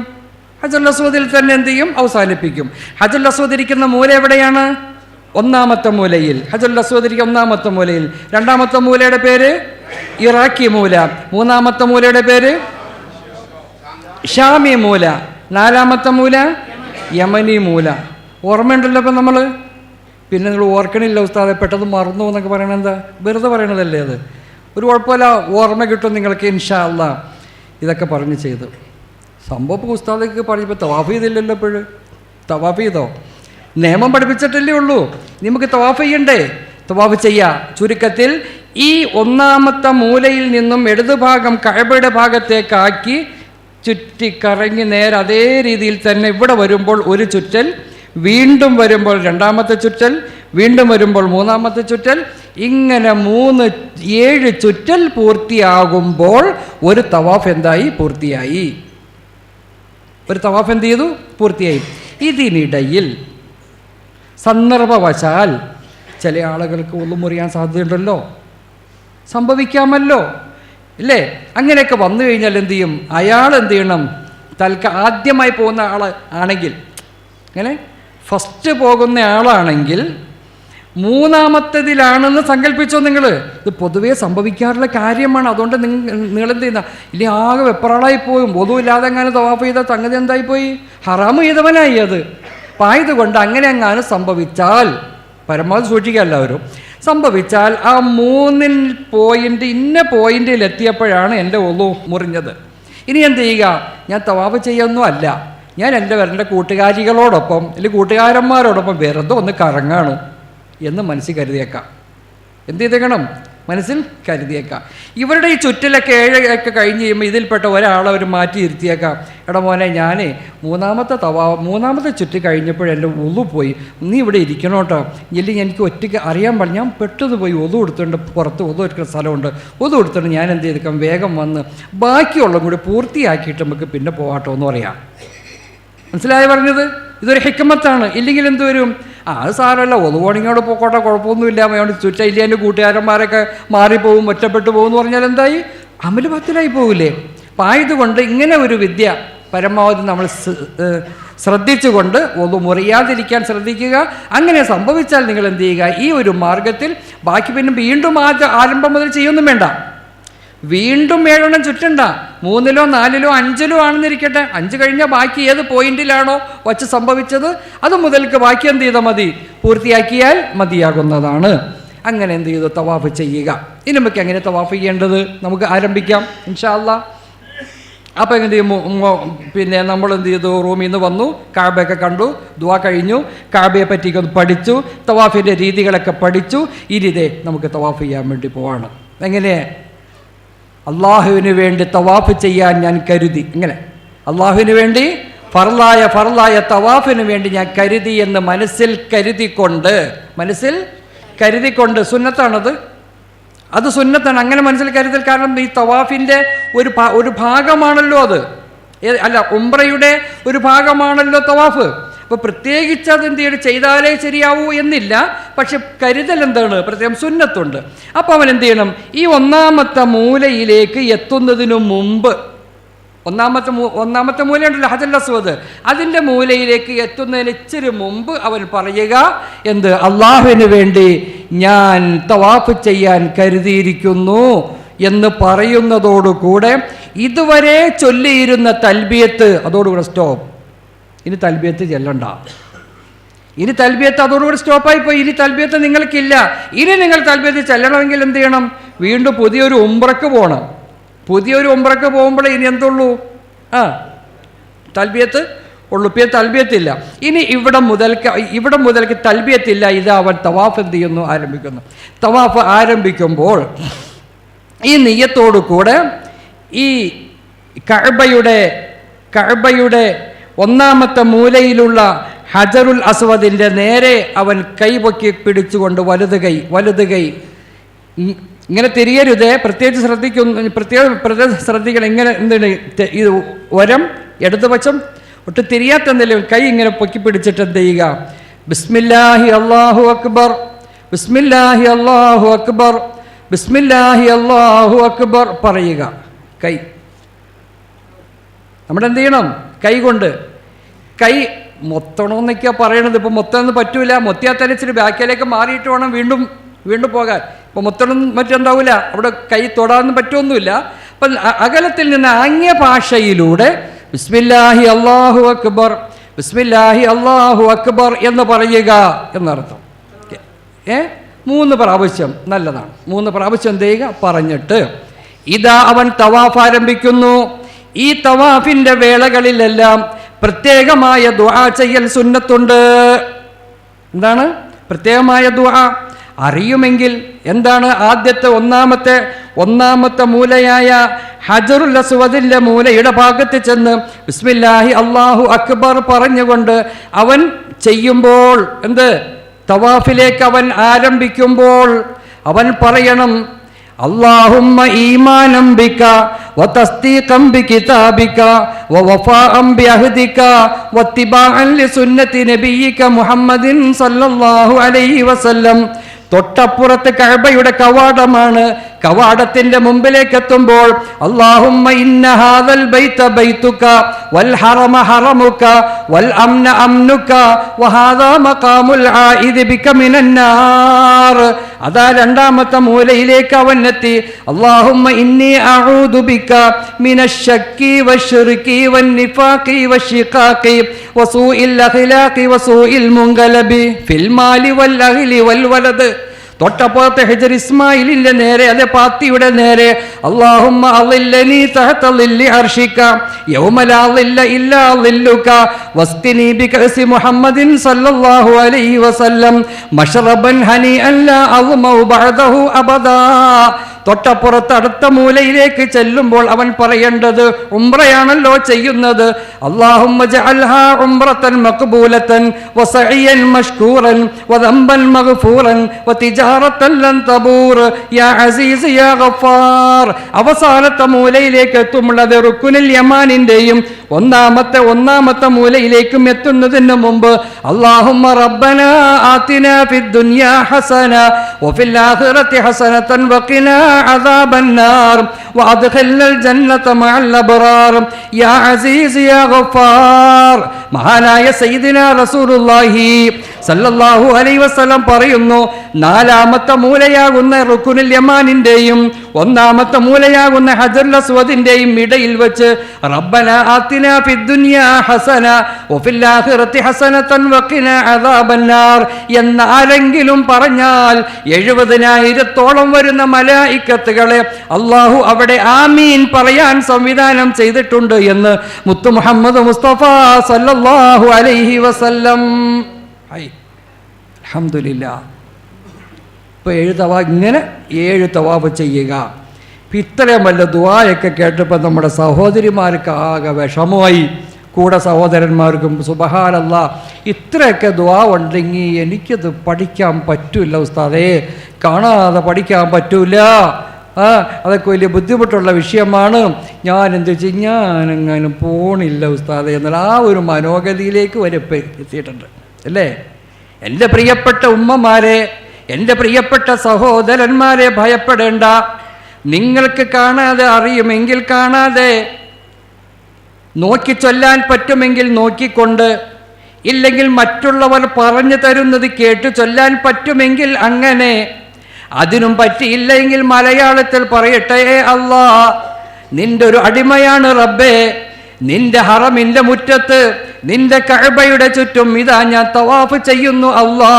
ഹജറുൽ അസ്വദിൽ തന്നെ എന്ത് ചെയ്യും, അവസാനിപ്പിക്കും. ഹജറുൽ അസ്വദ് ഇരിക്കുന്ന മൂല എവിടെയാണ്? ഒന്നാമത്തെ മൂലയിൽ. ഹജറുൽ അസ്വദ് ഇരിക്കുന്ന ഒന്നാമത്തെ മൂലയിൽ. രണ്ടാമത്തെ മൂലയുടെ പേര് ഇറാഖി മൂല. മൂന്നാമത്തെ മൂലയുടെ പേര് ഷാമി മൂല. നാലാമത്തെ മൂല യമനി മൂല. ഓർമ്മയുണ്ടല്ലോ ഇപ്പം നമ്മൾ. പിന്നെ നിങ്ങൾ ഓർക്കണില്ല ഉസ്താദെ, പെട്ടെന്ന് മറന്നു എന്നൊക്കെ പറയണത് എന്താ? വെറുതെ പറയണതല്ലേ അത്. ഒരു കുഴപ്പമില്ല, ഓർമ്മ കിട്ടും നിങ്ങൾക്ക് ഇൻഷാ അല്ലാ. ഇതൊക്കെ പറഞ്ഞ് ചെയ്തു സംഭവം ഉസ്താദൊക്കെ പറഞ്ഞപ്പോൾ തവാഫ് ചെയ്തില്ലല്ലോ. ഇപ്പോഴും തവാഫ് ചെയ്തോ? നിയമം പഠിപ്പിച്ചിട്ടല്ലേ ഉള്ളൂ. നമുക്ക് തവാഫ് ചെയ്യണ്ടേ? തവാഫ് ചെയ്യാം. ചുരുക്കത്തിൽ ഈ ഒന്നാമത്തെ മൂലയിൽ നിന്നും ഇടതുഭാഗം കഅബയുടെ ഭാഗത്തേക്കാക്കി ചുറ്റിക്കറങ്ങി നേരെ അതേ രീതിയിൽ തന്നെ ഇവിടെ വരുമ്പോൾ ഒരു ചുറ്റൽ, വീണ്ടും വരുമ്പോൾ രണ്ടാമത്തെ ചുറ്റൽ, വീണ്ടും വരുമ്പോൾ മൂന്നാമത്തെ ചുറ്റൽ, ഇങ്ങനെ 7 ചുറ്റൽ പൂർത്തിയാകുമ്പോൾ ഒരു തവാഫ് എന്തായി? പൂർത്തിയായി. ഒരു തവാഫ് എന്ത് ചെയ്തു? പൂർത്തിയായി. ഇതിനിടയിൽ സന്ദർഭവശാൽ ചില ആളുകൾക്ക് ഒന്നും മുറിയാൻ സാധ്യതയുണ്ടല്ലോ, സംഭവിക്കാമല്ലോ ഇല്ലേ? അങ്ങനെയൊക്കെ വന്നു കഴിഞ്ഞാൽ എന്ത് ചെയ്യും? അയാൾ എന്ത് ചെയ്യണം? ആദ്യമായി പോകുന്ന ആൾ ആണെങ്കിൽ, അങ്ങനെ ഫസ്റ്റ് പോകുന്ന ആളാണെങ്കിൽ മൂന്നാമത്തേതിലാണെന്ന് സങ്കല്പിച്ചോ നിങ്ങൾ. ഇത് പൊതുവേ സംഭവിക്കാറുള്ള കാര്യമാണ്. അതുകൊണ്ട് നിങ്ങളെന്ത് ചെയ്യുന്ന ഇല്ലേ, ആകെ വെപ്രാളായി പോയും ബോധമില്ലാതെ അങ്ങനെ തവാഫ് ചെയ്ത സംഗതി എന്തായിപ്പോയി? ഹറാമ് ചെയ്തവനായി അത്. അപ്പം ആയതുകൊണ്ട് അങ്ങനെ എങ്ങാനും സംഭവിച്ചാൽ, പരമാവധി സൂക്ഷിക്കുക എല്ലാവരും, സംഭവിച്ചാൽ ആ 3 പോയിന്റ് ഇന്ന പോയിന്റിൽ എത്തിയപ്പോഴാണ് എൻ്റെ ഒളു മുറിഞ്ഞത്. ഇനി എന്ത് ചെയ്യുക? ഞാൻ തവാഫ് ചെയ്യൊന്നും അല്ല, ഞാൻ എൻ്റെ കൂട്ടുകാരികളോടൊപ്പം അല്ലെങ്കിൽ കൂട്ടുകാരന്മാരോടൊപ്പം വെറുതെ ഒന്ന് കറങ്ങാണ് എന്ന് മനസ്സിൽ കരുതിയേക്കാം. എന്ത് ചെയ്തേക്കണം? മനസ്സിൽ കരുതിയേക്കാം. ഇവരുടെ ഈ ചുറ്റിലൊക്കെ 7 കഴിഞ്ഞ് കഴിയുമ്പോൾ ഇതിൽപ്പെട്ട ഒരാളെ അവർ മാറ്റി ഇരുത്തിയേക്കാം. എടാ മോനെ, ഞാൻ മൂന്നാമത്തെ ചുറ്റ് കഴിഞ്ഞപ്പോഴെൻ്റെ ഒളു പോയി, നീ ഇവിടെ ഇരിക്കണം കേട്ടോ, ഇല്ലെങ്കിൽ എനിക്ക് ഒറ്റയ്ക്ക് അറിയാൻ പാടില്ല, ഞാൻ പെട്ടെന്ന് പോയി ഒളു എടുത്തുകൊണ്ട് പുറത്ത് ഒളു എടുക്കുന്ന സ്ഥലമുണ്ട്, ഒളു എടുത്തുകൊണ്ട് ഞാൻ എന്ത് ചെയ്തേക്കാം, വേഗം വന്ന് ബാക്കിയുള്ളതും കൂടി പൂർത്തിയാക്കിയിട്ട് നമുക്ക് പിന്നെ പോകാട്ടോ എന്ന് പറയാം. മനസ്സിലായി പറഞ്ഞത്? ഇതൊരു ഹിക്മത്താണ്. ഇല്ലെങ്കിൽ എന്ത് വരും? അത് സാരമല്ല, ഒതുപോണിങ്ങോട് പോക്കോട്ടെ, കുഴപ്പമൊന്നുമില്ല, അവനോട് ചുറ്റില്ല, എൻ്റെ കൂട്ടുകാരന്മാരൊക്കെ മാറിപ്പോവും, ഒറ്റപ്പെട്ടു പോകും എന്ന് പറഞ്ഞാൽ എന്തായി? അമല് പത്തിലായി പോകില്ലേ? അപ്പം ആയതുകൊണ്ട് ഇങ്ങനെ ഒരു വിദ്യ പരമാവധി നമ്മൾ ശ്രദ്ധിച്ചുകൊണ്ട് ഒന്നു മുറിയാതിരിക്കാൻ ശ്രദ്ധിക്കുക. അങ്ങനെ സംഭവിച്ചാൽ നിങ്ങൾ എന്ത് ചെയ്യുക? ഈ ഒരു മാർഗത്തിൽ ബാക്കി പിന്നെ വീണ്ടും ആരംഭം മുതൽ ചെയ്യൊന്നും വേണ്ട. വീണ്ടും 7 ചുറ്റണ്ട. 3-ലോ 4-ലോ 5-ലോ ആണെന്നിരിക്കട്ടെ, 5 കഴിഞ്ഞാൽ ബാക്കി ഏത് പോയിന്റിലാണോ വച്ച് സംഭവിച്ചത് അത് മുതൽക്ക് ബാക്കി എന്ത് ചെയ്താൽ മതി? പൂർത്തിയാക്കിയാൽ മതിയാകുന്നതാണ്. അങ്ങനെ എന്ത് ചെയ്തു? തവാഫ് ചെയ്യുക. ഇനി നമുക്ക് എങ്ങനെ തവാഫ് ചെയ്യേണ്ടത് നമുക്ക് ആരംഭിക്കാം ഇൻഷാ അല്ലാ. അപ്പോൾ എന്ത് ചെയ്യും? പിന്നെ നമ്മൾ എന്ത് ചെയ്തു? റൂമിൽ നിന്ന് വന്നു, കാബയൊക്കെ കണ്ടു, ദുആ കഴിഞ്ഞു, കാബയെ പറ്റിയൊക്കെ ഒന്ന് പഠിച്ചു, തവാഫിൻ്റെ രീതികളൊക്കെ പഠിച്ചു. ഇനി ഇതേ നമുക്ക് തവാഫ് ചെയ്യാൻ വേണ്ടി പോവാണ്. എങ്ങനെ? അള്ളാഹുവിന് വേണ്ടി തവാഫ് ചെയ്യാൻ ഞാൻ കരുതി. ഇങ്ങനെ അള്ളാഹുവിന് വേണ്ടി ഫർളായ തവാഫിന് വേണ്ടി ഞാൻ കരുതി എന്ന് മനസ്സിൽ കരുതിക്കൊണ്ട് സുന്നത്താണത്, അത് സുന്നത്താണ്. അങ്ങനെ മനസ്സിൽ കരുതൽ. കാരണം ഈ തവാഫിൻ്റെ ഒരു ഭാഗമാണല്ലോ അത്. അല്ല, ഉംറയുടെ ഒരു ഭാഗമാണല്ലോ തവാഫ്. അപ്പോൾ പ്രത്യേകിച്ച് അതെന്ത് ചെയ്താലേ ശരിയാവൂ എന്നില്ല. പക്ഷെ കരുതൽ എന്താണ്? പ്രത്യേകം സുന്നത്തുണ്ട്. അപ്പോൾ അവൻ എന്ത് ചെയ്യണം? ഈ ഒന്നാമത്തെ മൂലയിലേക്ക് എത്തുന്നതിനു മുമ്പ്, ഒന്നാമത്തെ മൂലയുണ്ടല്ലോ ഹജറുൽ അസ്വദ്, അതിൻ്റെ മൂലയിലേക്ക് എത്തുന്നതിന് ഇച്ചിരി മുമ്പ് അവൻ പറയുക എന്ത്? അള്ളാഹുവിന് വേണ്ടി ഞാൻ തവാഫ് ചെയ്യാൻ കരുതിയിരിക്കുന്നു എന്ന് പറയുന്നതോടുകൂടെ ഇതുവരെ ചൊല്ലിയിരുന്ന തൽബിയത്ത് അതോടുകൂടെ സ്റ്റോപ്പ്. ഇനി തൽബിയത്ത് ചെല്ലണ്ട. ഇനി തൽബിയത്ത് അതോടുകൂടി സ്റ്റോപ്പായിപ്പോയി. ഇനി തൽബിയത്ത് നിങ്ങൾക്കില്ല. ഇനി നിങ്ങൾ തൽബിയത്ത് ചെല്ലണമെങ്കിൽ എന്ത് ചെയ്യണം? വീണ്ടും പുതിയൊരു ഉംറക്ക് പോകണം. പുതിയൊരു ഉംറക്ക് പോകുമ്പോൾ ഇനി എന്തുള്ളൂ? തൽബിയത്ത് ഉള്ളൂ, പിന്നെ തൽബിയത്തില്ല. ഇനി ഇവിടെ മുതൽക്ക് തൽബിയത്തില്ല. ഇത് അവൻ തവാഫ് എന്ത് ചെയ്യുന്നു? ആരംഭിക്കുന്നു. തവാഫ് ആരംഭിക്കുമ്പോൾ ഈ നിയ്യത്തോടു കൂടെ ഈ കഅബയുടെ ഒന്നാമത്തെ മൂലയിലുള്ള ഹജറുൽ അസ്വദിൻ്റെ നേരെ അവൻ കൈപൊക്കി പിടിച്ചുകൊണ്ട് വലത് കൈ ഇങ്ങനെ തിരിയരുതേ, പ്രത്യേകിച്ച് ശ്രദ്ധിക്കണം. ഇങ്ങനെ എന്താണ് ഇത് വരം ഇടതുപക്ഷം ഒട്ട് തിരിയാത്തെന്നല്ലേ, കൈ ഇങ്ങനെ പൊക്കി പിടിച്ചിട്ട് എന്ത് ചെയ്യുക? ബിസ്മില്ലാഹി അല്ലാഹു അക്ബർ, ബിസ്മില്ലാഹി അല്ലാഹു അക്ബർ, ബിസ്മില്ലാഹി അല്ലാഹു അക്ബർ പറയുക. കൈ നമ്മളെന്ത് ചെയ്യണം? കൈ കൊണ്ട് കൈ മൊത്തണമെന്നൊക്കെയാണ് പറയണത്. ഇപ്പോൾ മൊത്തമൊന്നും പറ്റൂല. മൊത്തിയാൽ തന്നെ ഇച്ചിരി ബാക്കിലേക്ക് മാറിയിട്ട് വേണം വീണ്ടും പോകാൻ. ഇപ്പോൾ മൊത്തം മറ്റുണ്ടാവില്ല, അവിടെ കൈ തൊടാനൊന്നും പറ്റുമൊന്നുമില്ല. അപ്പം അകലത്തിൽ നിന്ന് ആംഗ്യ ഭാഷയിലൂടെ ബിസ്മില്ലാഹി അല്ലാഹു അക്ബർ, ബിസ്മില്ലാഹി അല്ലാഹു അക്ബർ എന്ന് പറയുക എന്നർത്ഥം. 3 പ്രാവശ്യം നല്ലതാണ്. 3 പ്രാവശ്യം എന്ത് ചെയ്യുക? പറഞ്ഞിട്ട് ഇതാ അവൻ തവാഫ് ആരംഭിക്കുന്നു. ഈ തവാഫിൻ്റെ വേളകളിലെല്ലാം പ്രത്യേകമായ ദുആ ചെയ്യൽ സുന്നത്തുണ്ട്. എന്താണ് പ്രത്യേകമായ ദുആ? അറിയുമെങ്കിൽ എന്താണ്? ആദ്യത്തെ ഒന്നാമത്തെ മൂലയായ ഹജറുൽ അസ്വദിൻ്റെ മൂലയുടെ ഭാഗത്ത് ചെന്ന് ബിസ്മില്ലാഹി അല്ലാഹു അക്ബർ പറഞ്ഞുകൊണ്ട് അവൻ ചെയ്യുമ്പോൾ തവാഫിലേക്ക് അവൻ ആരംഭിക്കുമ്പോൾ അവൻ പറയണം, അല്ലാഹുമ്മ ഈമാനം ബിക വതസ്ദീഖൻ ബികിതാബിക വവഫാഅൻ ബിഅഹദിക വത്തിബാഅൻ ലിസുന്നതി നബിയിക മുഹമ്മദിൻ സല്ലല്ലാഹു അലൈഹി വസല്ലം. തൊട്ടപ്പുറത്ത് കഅബയുടെ കവാടമാണ്. കവാടത്തിന്റെ മുമ്പിലേക്ക് എത്തുമ്പോൾ അല്ലാഹുമ്മ ഇന്ന ഹാദൽ ബൈത ബൈതുക വൽ ഹറമ ഹറമുക വൽ അംന അംനുക വഹാദാ മഖാമുൽ ആയിദി ബിക മിനന്നാർ. അതാ രണ്ടാമത്തെ മൂലയിലേക്ക് അവൻ എത്തി. അല്ലാഹുമ്മ ഇന്നി അഊദു ബിക മിനശ്ശക്കി വശ്ശിർകി വന്നിഫാഖി വശിഖാഖി വസൂഇൽ അഖ്ലാഖി വസൂഇൽ മുൻഖലബി ഫിൽ മാലി വൽ അഹ്ലി വൽ വലദ്. തൊട്ടപ്പുറത്തെ ഹിജർ ഇസ്മായിലിന്റെ നേരെ, അതെ പാത്തിയുടെ നേരെ അല്ലാഹുമ്മ അളില്ലനി തഹത ളില്ലി അർശിക യൗമ ലാ ളില്ല ഇല്ലാ ളില്ലുക വസ്തിനി ബികഅസി മുഹമ്മദിൻ സല്ലല്ലാഹു അലൈഹി വസല്ലം മശ്റബൻ ഹനിഅൻ ലാ അദ്മഉ ബഅദഹു അബദാ. തൊട്ടപ്പുറത്ത് അടുത്ത മൂലയിലേക്ക് ചെല്ലുമ്പോൾ അവൻ പറയേണ്ടത്, ഉംറയാണല്ലോ ചെയ്യുന്നത്, അല്ലാഹുമ്മ ജഅൽഹാ ഉംറതൻ മഖ്ബൂലതൻ വസഇയൻ മഷ്കൂറൻ വദംബൻ മഗ്ഫൂറൻ വതിജാറതൻ ലൻ തബൂർ യാ അസീസ് യാ ഗഫാർ. അവസാനത്തെ മൂലയിലേക്ക് എത്തുമ്പോൾ റുക്നുൽ യമാനിന്റെയും ഒന്നാമത്തെ മൂലയിലേക്കും എത്തുന്നതിന് മുമ്പ് അല്ലാഹുമ്മ റബ്ബനാ ആതിനാ ഫിദ് ദുനിയാ ഹസന വഫിൽ ആഖിറതി ഹസനതൻ വഖിനാ അദാബൻ നാർ വഅദ്ഖിൽനൽ ജന്നത മഅൽ അബ്റാർ യാ അസീസ് യാ ഗഫാർ. മഹാനായ സയ്യിദിനാ റസൂലുള്ളാഹി സല്ലല്ലാഹു അലൈഹി വസല്ലം പറയുന്നു, 4ാമത്തെ മൂലയാകുന്ന റുക്നുൽ യമാനിന്റെയും 1ാമത്തെ മൂലയാകുന്ന ഹജറുൽ അസ്വദിന്റെയും ഇടയിൽ വെച്ച് റബ്ബനാ ആതിനാ ഫിദ് ദുനിയാ ഹസന വഫിൽ ആഖിറതി ഹസനതൻ വഖിനാ അദാബൻ നാർ എന്ന് ആരെങ്കിലും പറഞ്ഞാൽ 70,000 വരുന്ന മലായിക്കത്തുകളെ അല്ലാഹു അവിടെ ആമീൻ പറയാൻ സംവിധാനം ചെയ്തിട്ടുണ്ട് എന്ന് മുത്തു മുഹമ്മദ് മുസ്തഫ സല്ലല്ലാഹു അലൈഹി വസല്ലം. അൽഹംദുലില്ലാ. ഇപ്പോൾ 7 തവാഫ് ചെയ്യുക. ഇത്രയും വല്ല ദുആയൊക്കെ കേട്ടപ്പോൾ നമ്മുടെ സഹോദരിമാർക്ക് ആകെ വിഷമമായി, കൂടെ സഹോദരന്മാർക്കും. സുബ്ഹാനല്ലാഹ്, ഇത്രയൊക്കെ ദുആ ഉണ്ടെങ്കിൽ എനിക്കത് പഠിക്കാൻ പറ്റൂല ഉസ്താദേ, കാണാതെ പഠിക്കാൻ പറ്റൂല, അതൊക്കെ വലിയ ബുദ്ധിമുട്ടുള്ള വിഷയമാണ്, ഞാൻ എന്ത് ചെയ്യും, ഞാനെങ്ങാനും പോണില്ല ഉസ്താദേ എന്നുള്ള ആ ഒരു മനോഗതിയിലേക്ക് വരെ എത്തിയിട്ടുണ്ട് അല്ലേ. എൻ്റെ പ്രിയപ്പെട്ട ഉമ്മമാരെ, എൻ്റെ പ്രിയപ്പെട്ട സഹോദരന്മാരെ, ഭയപ്പെടേണ്ട. നിങ്ങൾക്ക് കാണാതെ അറിയുമെങ്കിൽ കാണാതെ, നോക്കി ചൊല്ലാൻ പറ്റുമെങ്കിൽ നോക്കിക്കൊണ്ട്, ഇല്ലെങ്കിൽ മറ്റുള്ളവർ പറഞ്ഞു തരുന്നത് കേട്ട് ചൊല്ലാൻ പറ്റുമെങ്കിൽ അങ്ങനെ, അതിനും പറ്റിയില്ലെങ്കിൽ മലയാളത്തിൽ പറയട്ടെ, അല്ലാ നിന്റെ ഒരു അടിമയാണ് റബ്ബേ, നിന്റെ ഹറമിന്റെ മുറ്റത്ത് നിന്റെ കഅബയുടെ ചുറ്റും ഇതാ ഞാൻ തവാഫ് ചെയ്യുന്നു അല്ലാ.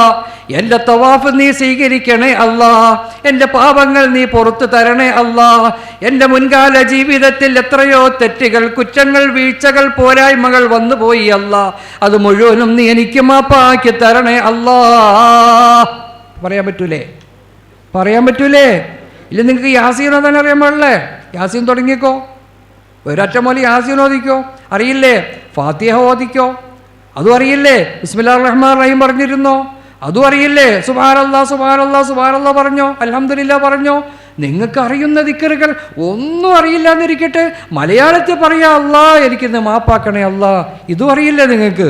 എൻ്റെ തവാഫ് നീ സ്വീകരിക്കണേ അല്ലാ. എൻ്റെ പാപങ്ങൾ നീ പുറത്തു തരണേ അല്ലാ. എൻ്റെ മുൻകാല ജീവിതത്തിൽ എത്രയോ തെറ്റുകൾ, കുറ്റങ്ങൾ, വീഴ്ചകൾ, പോരായ്മകൾ വന്നുപോയി അല്ലാ. അത് മുഴുവനും നീ എനിക്ക് മാപ്പാക്കി തരണേ അല്ലാ. പറയാൻ പറ്റൂലേ? പറയാൻ പറ്റൂലേ? ഇല്ല, നിങ്ങൾക്ക് യാസീൻ ഓതാൻ അറിയാൻ പാടില്ലേ? യാസീൻ തുടങ്ങിക്കോ, ഒരറ്റ പോലെ യാസീൻ ഓദിക്കോ. അറിയില്ലേ? ഫാത്തിഹ ഓദിക്കോ, അതും അറിയില്ലേ? ബിസ്മില്ലാഹിർ റഹ്മാനിർ റഹീം പറഞ്ഞിരുന്നോ, അതും അറിയില്ലേ? സുബ്ഹാനല്ലാഹ് സുബ്ഹാനല്ലാഹ് സുബ്ഹാനല്ലാഹ് പറഞ്ഞോ, അൽഹംദുലില്ലാ പറഞ്ഞോ. നിങ്ങൾക്ക് അറിയുന്ന ദിക്റുകൾ ഒന്നും അറിയില്ല എന്നിരിക്കട്ടെ, മലയാളത്തിൽ പറയാ അല്ലാ എനിക്കിന്ന് മാപ്പാക്കണേ അല്ലാ, ഇതും അറിയില്ലേ നിങ്ങൾക്ക്?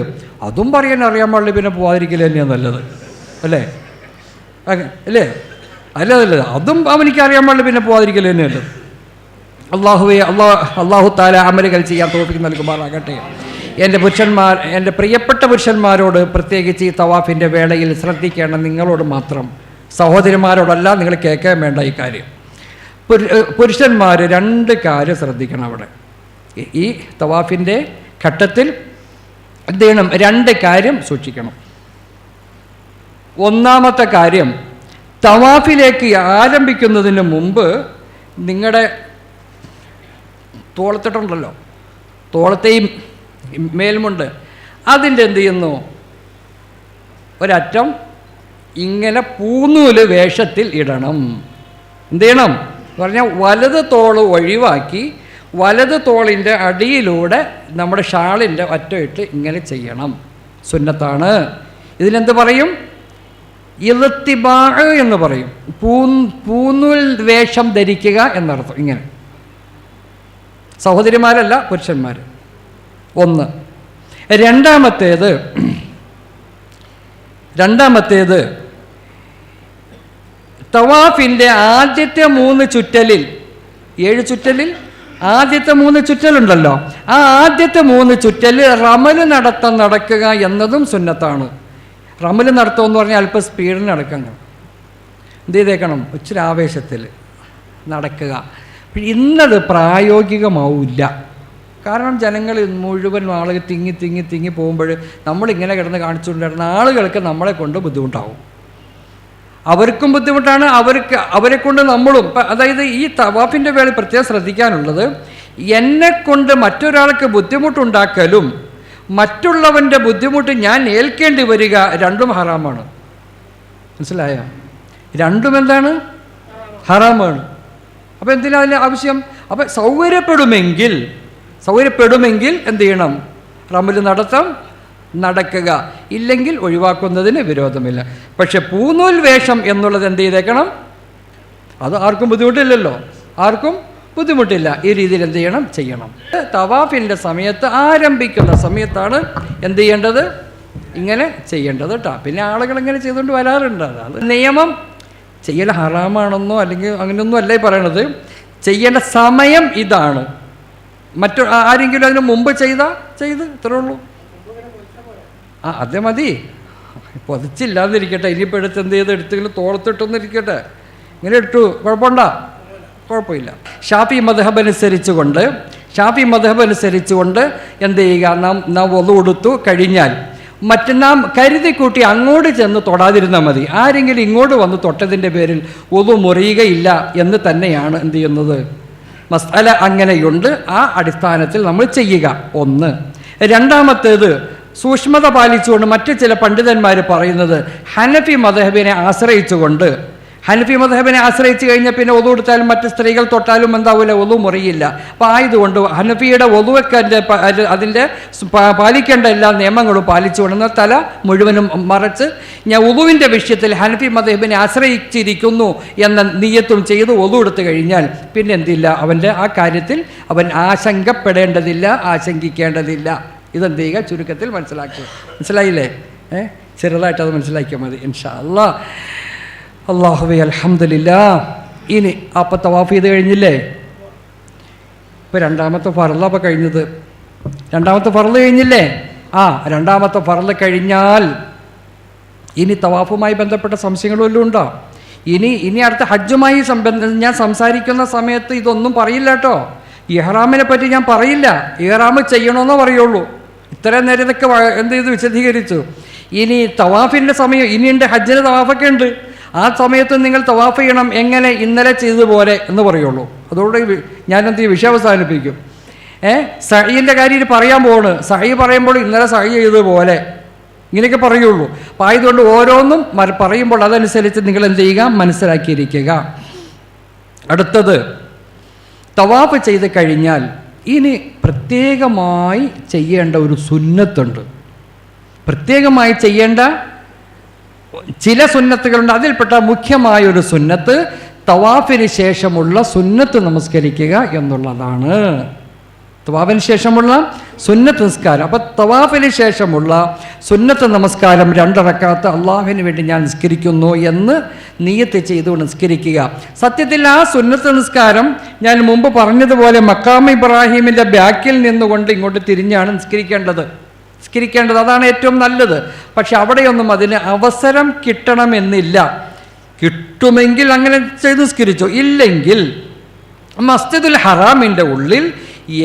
അതും പറയാൻ അറിയാൻ പാടില്ല, പിന്നെ പോവാതിരിക്കൽ തന്നെയാണ് നല്ലത്, അല്ലേ? അല്ലേ? അല്ല നല്ലത്. അതും അവനിക്ക് അറിയാൻ പാടില്ല, പിന്നെ പോവാതിരിക്കൽ തന്നെയല്ലോ. അള്ളാഹുവെ, അള്ളാഹു താല അമലുകൾ ചെയ്യാൻ തൗഫീഖ് നൽകുമാറാകട്ടെ. എൻ്റെ പ്രിയപ്പെട്ട പുരുഷന്മാരോട് പ്രത്യേകിച്ച് ഈ തവാഫിൻ്റെ വേളയിൽ ശ്രദ്ധിക്കേണ്ട നിങ്ങളോട് മാത്രം, സഹോദരിമാരോടല്ല, നിങ്ങൾ കേൾക്കാൻ വേണ്ട ഈ കാര്യം. പുരുഷന്മാർ 2 കാര്യം ശ്രദ്ധിക്കണം. അവിടെ ഈ തവാഫിൻ്റെ ഘട്ടത്തിൽ എന്ത് ചെയ്യണം? 2 കാര്യം സൂക്ഷിക്കണം. ഒന്നാമത്തെ കാര്യം, തവാഫിലേക്ക് ആരംഭിക്കുന്നതിന് മുമ്പ് നിങ്ങളുടെ തോളത്തിട്ടുണ്ടല്ലോ, തോളത്തെയും മേൽമുണ്ട്, അതിൻ്റെ എന്ത് ചെയ്യുന്നു, ഒരറ്റം ഇങ്ങനെ പൂന്നൂല് വേഷത്തിൽ ഇടണം. എന്ത് ചെയ്യണം എന്ന് പറഞ്ഞാൽ വലത് തോള് ഒഴിവാക്കി വലത് തോളിൻ്റെ അടിയിലൂടെ നമ്മുടെ ഷാളിൻ്റെ അറ്റം ഇട്ട് ഇങ്ങനെ ചെയ്യണം. സുന്നത്താണ്. ഇതിനെന്ത് പറയും? ഇൽത്തിബാ എന്ന് പറയും. പൂന്നൂൽ വേഷം ധരിക്കുക എന്നർത്ഥം. ഇങ്ങനെ സഹോദരിമാരല്ല, പുരുഷന്മാർ. 1. രണ്ടാമത്തേത് തവാഫിൻ്റെ ആദ്യത്തെ 3 ചുറ്റലിൽ, 7 ചുറ്റലിൽ ആദ്യത്തെ 3 ചുറ്റലുണ്ടല്ലോ, ആ ആദ്യത്തെ 3 ചുറ്റൽ റമല് നടക്കുക എന്നതും സുന്നത്താണ്. റമല് നടത്തുമെന്ന് പറഞ്ഞാൽ അല്പം സ്പീഡിൽ നടക്കണം. എന്ത് ചെയ്തേക്കണം? ഇച്ചിരി ആവേശത്തിൽ നടക്കുക. ഇന്നത് പ്രായോഗികമാവില്ല. കാരണം ജനങ്ങൾ മുഴുവൻ ആളുകൾ തിങ്ങി പോകുമ്പോൾ നമ്മളിങ്ങനെ കിടന്ന് കാണിച്ചുകൊണ്ടിരുന്ന ആളുകൾക്ക് നമ്മളെ കൊണ്ട് ബുദ്ധിമുട്ടാവും. അവർക്കും ബുദ്ധിമുട്ടാണ്, അവരെ കൊണ്ട് നമ്മളും. അതായത് ഈ തവാഫിൻ്റെ വേള പ്രത്യേകം ശ്രദ്ധിക്കാനുള്ളത്, എന്നെക്കൊണ്ട് മറ്റൊരാൾക്ക് ബുദ്ധിമുട്ടുണ്ടാക്കലും മറ്റുള്ളവൻ്റെ ബുദ്ധിമുട്ട് ഞാൻ ഏൽക്കേണ്ടി വരിക, രണ്ടും ഹറാമാണ്. മനസ്സിലായോ? രണ്ടും എന്താണ്? ഹറാമാണ്. അപ്പോൾ എന്തിനാ അതിൻ്റെ ആവശ്യം? അപ്പോൾ സൗകര്യപ്പെടുമെങ്കിൽ എന്ത് ചെയ്യണം? റമല് നടക്കുക, ഇല്ലെങ്കിൽ ഒഴിവാക്കുന്നതിന് വിരോധമില്ല. പക്ഷെ പൂനൂൽ വേഷം എന്നുള്ളത് എന്ത് ചെയ്തേക്കണം? അത് ആർക്കും ബുദ്ധിമുട്ടില്ലല്ലോ, ആർക്കും ബുദ്ധിമുട്ടില്ല. ഈ രീതിയിൽ എന്ത് ചെയ്യണം? തവാഫിൻ്റെ സമയത്ത്, ആരംഭിക്കുന്ന സമയത്താണ് എന്ത് ചെയ്യേണ്ടത്? ഇങ്ങനെ ചെയ്യേണ്ടത് കേട്ടോ. പിന്നെ ആളുകൾ ഇങ്ങനെ ചെയ്തുകൊണ്ട് വരാറുണ്ട്. അത് നിയമം ചെയ്യൽ ഹറാമാണെന്നോ അല്ലെങ്കിൽ അങ്ങനെയൊന്നും അല്ലേ പറയണത്. ചെയ്യേണ്ട സമയം ഇതാണ്. ആരെങ്കിലും അതിന് മുമ്പ് ചെയ്ത് ഇത്രേ ഉള്ളൂ. അതേ മതി. പൊതിച്ചില്ലാതിരിക്കട്ടെ. ഇനിയിപ്പോൾ എന്ത് ചെയ്ത് എടുത്തെങ്കിലും തോളത്തിട്ടൊന്നിരിക്കട്ടെ. ഇങ്ങനെ ഇട്ടു, കുഴപ്പമില്ല. ഷാഫി മദ്ഹബ് അനുസരിച്ചുകൊണ്ട് എന്ത് ചെയ്യുക? നാം വളു കൊടുത്തു കഴിഞ്ഞാൽ നാം കരുതി കൂട്ടി അങ്ങോട്ട് ചെന്ന് തൊടാതിരുന്നാൽ മതി. ആരെങ്കിലും ഇങ്ങോട്ട് വന്ന് തൊട്ടതിൻ്റെ പേരിൽ വളു മുറിയുകയില്ല എന്ന് തന്നെയാണ് എന്ത് ചെയ്യുന്നത്? മസ്അല അങ്ങനെയുണ്ട്. ആ അടിസ്ഥാനത്തിൽ നമ്മൾ ചെയ്യുക. 1. രണ്ടാമത്തേത്, സൂക്ഷ്മത പാലിച്ചുകൊണ്ട് മറ്റ് ചില പണ്ഡിതന്മാർ പറയുന്നത്, ഹനഫി മദ്ഹബിനെ ആശ്രയിച്ച് കഴിഞ്ഞാൽ പിന്നെ ഒതു കൊടുത്താലും മറ്റ് സ്ത്രീകൾ തൊട്ടാലും എന്താവില്ല, ഒതു മുറിയില്ല. അപ്പോൾ ആയതുകൊണ്ട് ഹനഫിയുടെ ഒതുവൊക്കെ അതിൻ്റെ പാലിക്കേണ്ട എല്ലാ നിയമങ്ങളും പാലിച്ചുകൊണ്ട് തല മുഴുവനും മറച്ച് ഞാൻ ഒതുവിൻ്റെ വിഷയത്തിൽ ഹനഫി മദ്ഹബിനെ ആശ്രയിച്ചിരിക്കുന്നു എന്ന നിയ്യത്തും ചെയ്ത് ഒതു എടുത്തു കഴിഞ്ഞാൽ പിന്നെ എന്തില്ല, അവൻ്റെ ആ കാര്യത്തിൽ അവൻ ആശങ്കിക്കേണ്ടതില്ല. ഇതെന്ത് ചെയ്യുക? ചുരുക്കത്തിൽ മനസ്സിലായില്ലേ? ചെറുതായിട്ട് അത് മനസ്സിലാക്കിയാൽ മതി ഇൻഷാ അല്ലാഹ്. അല്ലാഹുവേ അൽഹംദുലില്ലാ. ഇനി അപ്പം തവാഫ് ചെയ്ത് കഴിഞ്ഞില്ലേ? ഇപ്പോൾ രണ്ടാമത്തെ ഫർളാ ഇപ്പോൾ കഴിഞ്ഞത്. രണ്ടാമത്തെ ഫർള് കഴിഞ്ഞില്ലേ? രണ്ടാമത്തെ ഫർള് കഴിഞ്ഞാൽ ഇനി തവാഫുമായി ബന്ധപ്പെട്ട സംശയങ്ങൾ വല്ലതും ഉണ്ടോ? ഇനി അടുത്ത ഹജ്ജുമായി ഞാൻ സംസാരിക്കുന്ന സമയത്ത് ഇതൊന്നും പറയില്ല കേട്ടോ. ഇഹ്റാമിനെ പറ്റി ഞാൻ പറയില്ല, ഇഹ്റാം ചെയ്യണമെന്നേ പറയുള്ളൂ. ഇത്രയും നേരം ഇതൊക്കെ എന്ത് ചെയ്ത് വിശദീകരിച്ചു. ഇനി തവാഫിൻ്റെ സമയം ഇനിയുണ്ട്, ഹജ്ജിന് തവാഫൊക്കെ ഉണ്ട്. ആ സമയത്ത് നിങ്ങൾ തവാഫ് ചെയ്യണം, എങ്ങനെ? ഇന്നലെ ചെയ്തതുപോലെ എന്ന് പറയുള്ളൂ. അതോടെ ഞാനെന്ത് ചെയ്യും, വിഷയം അവസാനിപ്പിക്കും. സഹീൻ്റെ കാര്യം ഇത് പറയാൻ പോവാണ്. സഹി പറയുമ്പോൾ ഇന്നലെ സഹി ചെയ്തതുപോലെ ഇങ്ങനെയൊക്കെ പറയുള്ളൂ. അപ്പം ആയതുകൊണ്ട് ഓരോന്നും പറയുമ്പോൾ അതനുസരിച്ച് നിങ്ങൾ എന്ത് ചെയ്യുക, മനസ്സിലാക്കിയിരിക്കുക. അടുത്തത്, തവാഫ് ചെയ്ത് കഴിഞ്ഞാൽ ഇനി പ്രത്യേകമായി ചെയ്യേണ്ട ഒരു സുന്നത്തുണ്ട്. പ്രത്യേകമായി ചെയ്യേണ്ട ചില സുന്നത്തുകളുണ്ട്. അതിൽപ്പെട്ട മുഖ്യമായൊരു സുന്നത്ത് തവാഫിന് ശേഷമുള്ള സുന്നത്ത് നമസ്കരിക്കുക എന്നുള്ളതാണ്. തവാഫിന് ശേഷമുള്ള സുന്നത്ത് നിസ്കാരം. അപ്പം തവാഫിന് ശേഷമുള്ള സുന്നത്ത് നമസ്കാരം 2 റക്അത്ത് അള്ളാഹുവിന് വേണ്ടി ഞാൻ നിസ്കരിക്കുന്നു എന്ന് നിയ്യത്ത് ചെയ്തുകൊണ്ട് നിസ്കരിക്കുക. സത്യത്തിൽ ആ സുന്നത്ത് നിസ്കാരം ഞാൻ മുമ്പ് പറഞ്ഞതുപോലെ മഖാം ഇബ്രാഹിമിൻ്റെ ബാക്കിൽ നിന്നുകൊണ്ട് ഇങ്ങോട്ട് തിരിഞ്ഞാണ് നിസ്കരിക്കേണ്ടത്. അതാണ് ഏറ്റവും നല്ലത്. പക്ഷെ അവിടെയൊന്നും അതിന് അവസരം കിട്ടണമെന്നില്ല. കിട്ടുമെങ്കിൽ അങ്ങനെ ചെയ്ത് നിസ്കരിച്ചു, ഇല്ലെങ്കിൽ മസ്ജിദുൽ ഹറാമിൻ്റെ ഉള്ളിൽ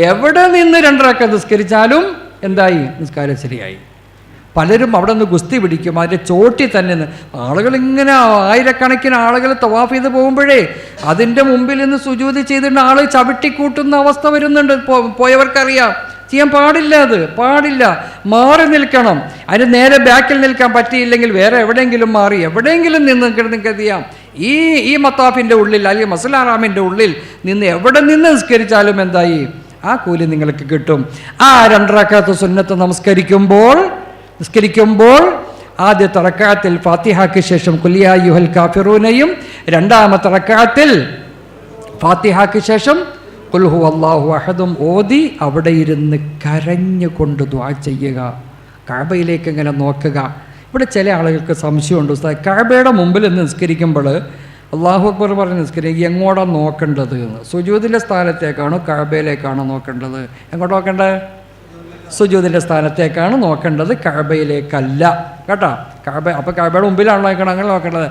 എവിടെ നിന്ന് 2 റക്അത്ത് നിസ്കരിച്ചാലും എന്തായി, നിസ്കാരം ശരിയായി. പലരും അവിടെ നിന്ന് ഗുസ്തി പിടിക്കും, അതിൻ്റെ ചോട്ടി തന്നെ ആളുകൾ ഇങ്ങനെ ആയിരക്കണക്കിന് ആളുകൾ തവാഫ് ചെയ്ത് പോകുമ്പോഴേ അതിൻ്റെ മുമ്പിൽ നിന്ന് സുജൂദ് ചെയ്തിട്ട് ആൾ ചവിട്ടിക്കൂട്ടുന്ന അവസ്ഥ വരുന്നുണ്ട്. പോയവർക്കറിയാം. ചെയ്യാൻ പാടില്ല, അത് പാടില്ല. മാറി നിൽക്കണം. അതിന് നേരെ ബാക്കിൽ നിൽക്കാൻ പറ്റിയില്ലെങ്കിൽ വേറെ എവിടെയെങ്കിലും മാറി എവിടെയെങ്കിലും നിന്ന് നിങ്ങൾക്ക് ചെയ്യാം. ഈ മത്താഫിൻ്റെ ഉള്ളിൽ അല്ലെങ്കിൽ മസ്ജിദുൽ ഹറാമിൻ്റെ ഉള്ളിൽ നിന്ന് എവിടെ നിന്ന് നിസ്കരിച്ചാലും എന്തായി, ആ കൂലി നിങ്ങൾക്ക് കിട്ടും. ആ 2 റക്അത്ത് സുന്നത്ത് നിസ്കരിക്കുമ്പോൾ ആദ്യത്തെ റക്അത്തിൽ ഫാത്തിഹയ്ക്ക് ശേഷം ഖുൽ യാ അയ്യുഹൽ കാഫിറൂനയും, രണ്ടാമത്തെ റക്അത്തിൽ ഫാത്തിഹയ്ക്ക് ശേഷം ഖുൽ ഹുവല്ലാഹു അഹദും ഓതി അവിടെ ഇരുന്ന് കരഞ്ഞുകൊണ്ട് ദുആ ചെയ്യുക. കഅബയിലേക്ക് ഇങ്ങനെ നോക്കുക. ഇവിടെ ചില ആളുകൾക്ക് സംശയമുണ്ട്, ഉസ്താദ് കഅബയുടെ മുമ്പിൽ നിന്ന് നിസ്കരിക്കുമ്പോൾ അല്ലാഹു അക്ബർ പറഞ്ഞ് നിസ്കരിക്കുക, എങ്ങോട്ടാണ് നോക്കേണ്ടത് എന്ന്? സുജൂദിൻ്റെ സ്ഥാനത്തേക്കാണോ കഅബയിലേക്കാണോ നോക്കേണ്ടത്? എങ്ങോട്ട് നോക്കേണ്ടത്? സുജൂദിൻ്റെ സ്ഥാനത്തേക്കാണ് നോക്കേണ്ടത്, കഅബയിലേക്കല്ല കേട്ടോ. അപ്പോൾ കഅബയുടെ മുമ്പിലാണോ നോക്കണം? അങ്ങനെ നോക്കേണ്ടത്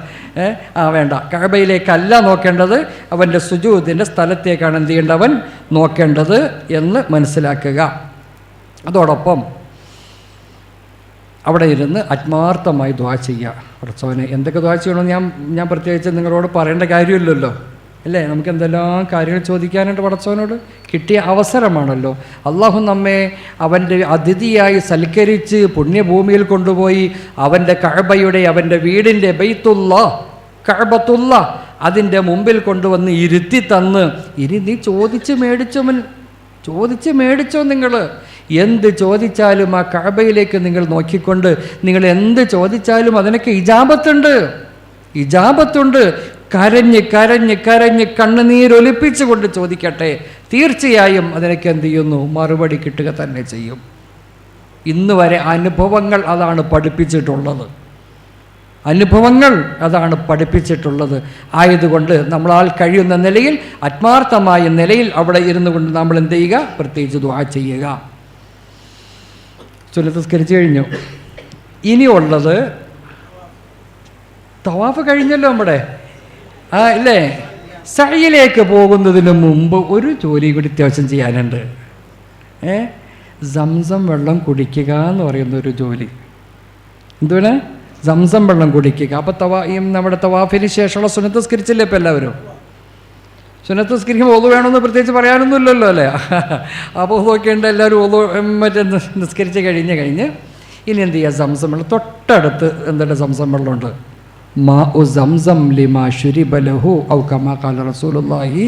വേണ്ട, കഅബയിലേക്കല്ല നോക്കേണ്ടത്, അവൻ്റെ സുജൂദിൻ്റെ സ്ഥലത്തേക്കാണ് എന്ത് ചെയ്യേണ്ടവൻ നോക്കേണ്ടത് എന്ന് മനസ്സിലാക്കുക. അതോടൊപ്പം അവിടെ ഇരുന്ന് ആത്മാർത്ഥമായി ദുആ ചെയ്യുക. പടച്ചോനെ എന്തൊക്കെ ദുആ ചെയ്യണമെന്ന് ഞാൻ പ്രത്യേകിച്ച് നിങ്ങളോട് പറയേണ്ട കാര്യമില്ലല്ലോ, അല്ലേ? നമുക്ക് എന്തെല്ലാം കാര്യങ്ങൾ ചോദിക്കാനുണ്ട് പടച്ചോനോട്. കിട്ടിയ അവസരമാണല്ലോ. അള്ളാഹു നമ്മെ അവൻ്റെ അതിഥിയായി സൽക്കരിച്ച് പുണ്യഭൂമിയിൽ കൊണ്ടുപോയി അവൻ്റെ കഅബയുടെ, അവൻ്റെ വീടിൻ്റെ കഅബത്തുള്ള അതിൻ്റെ മുമ്പിൽ കൊണ്ടുവന്ന് ഇരുത്തി തന്ന്, ഇനി നീ ചോദിച്ച് മേടിച്ചോ. നിങ്ങൾ എന്ത് ചോദിച്ചാലും ആ കഅബയിലേക്ക് നിങ്ങൾ നോക്കിക്കൊണ്ട് നിങ്ങൾ എന്ത് ചോദിച്ചാലും അതിനൊക്കെ ഇജാബത്തുണ്ട്. കരഞ്ഞ് കണ്ണുനീരൊലിപ്പിച്ചുകൊണ്ട് ചോദിക്കട്ടെ, തീർച്ചയായും അതിനൊക്കെ എന്ത് ചെയ്യുന്നു, മറുപടി കിട്ടുക തന്നെ ചെയ്യും. ഇന്ന് വരെ അനുഭവങ്ങൾ അതാണ് പഠിപ്പിച്ചിട്ടുള്ളത്. ആയതുകൊണ്ട് നമ്മളാൽ കഴിയുന്ന നിലയിൽ, ആത്മാർത്ഥമായ നിലയിൽ അവിടെ ഇരുന്നു കൊണ്ട് നമ്മൾ എന്ത് ചെയ്യുക, പ്രത്യേകിച്ച് ദുആ ചെയ്യുക. സുന്നത്ത് നിസ്കരിച്ച് കഴിഞ്ഞു. ഇനിയുള്ളത് തവാഫ് കഴിഞ്ഞല്ലോ നമ്മുടെ, ഇല്ലേ? സഅയിലേക്ക് പോകുന്നതിന് മുമ്പ് ഒരു ജോലി കൂടി അത്യാവശ്യം ചെയ്യാനുണ്ട്. സംസം വെള്ളം കുടിക്കുക എന്ന് പറയുന്ന ഒരു ജോലി. എന്തുവേണേ? സംസം വെള്ളം കുടിക്കുക. അപ്പോൾ നമ്മുടെ തവാഫിന് ശേഷമുള്ള സുന്നത്ത് നിസ്കരിച്ചില്ലേ ഇപ്പം എല്ലാവരും? സുന്നത്ത് നിസ്കരിക്കുമ്പോൾ ഒതു വേണമെന്ന് പ്രത്യേകിച്ച് പറയാനൊന്നുമില്ലല്ലോ, അല്ലേ? അപ്പോൾ നോക്കേണ്ട എല്ലാവരും മറ്റേ നിസ്കരിച്ച് കഴിഞ്ഞ് ഇനി എന്ത് ചെയ്യുക, സംസം വെള്ളം തൊട്ടടുത്ത് എന്തുണ്ട്, സംസം വെള്ളമുണ്ട്. മാഉ സംസം ലിമാ ശുരിബ ലഹു ഔ കമാ ഖാല റസൂലുള്ളാഹി.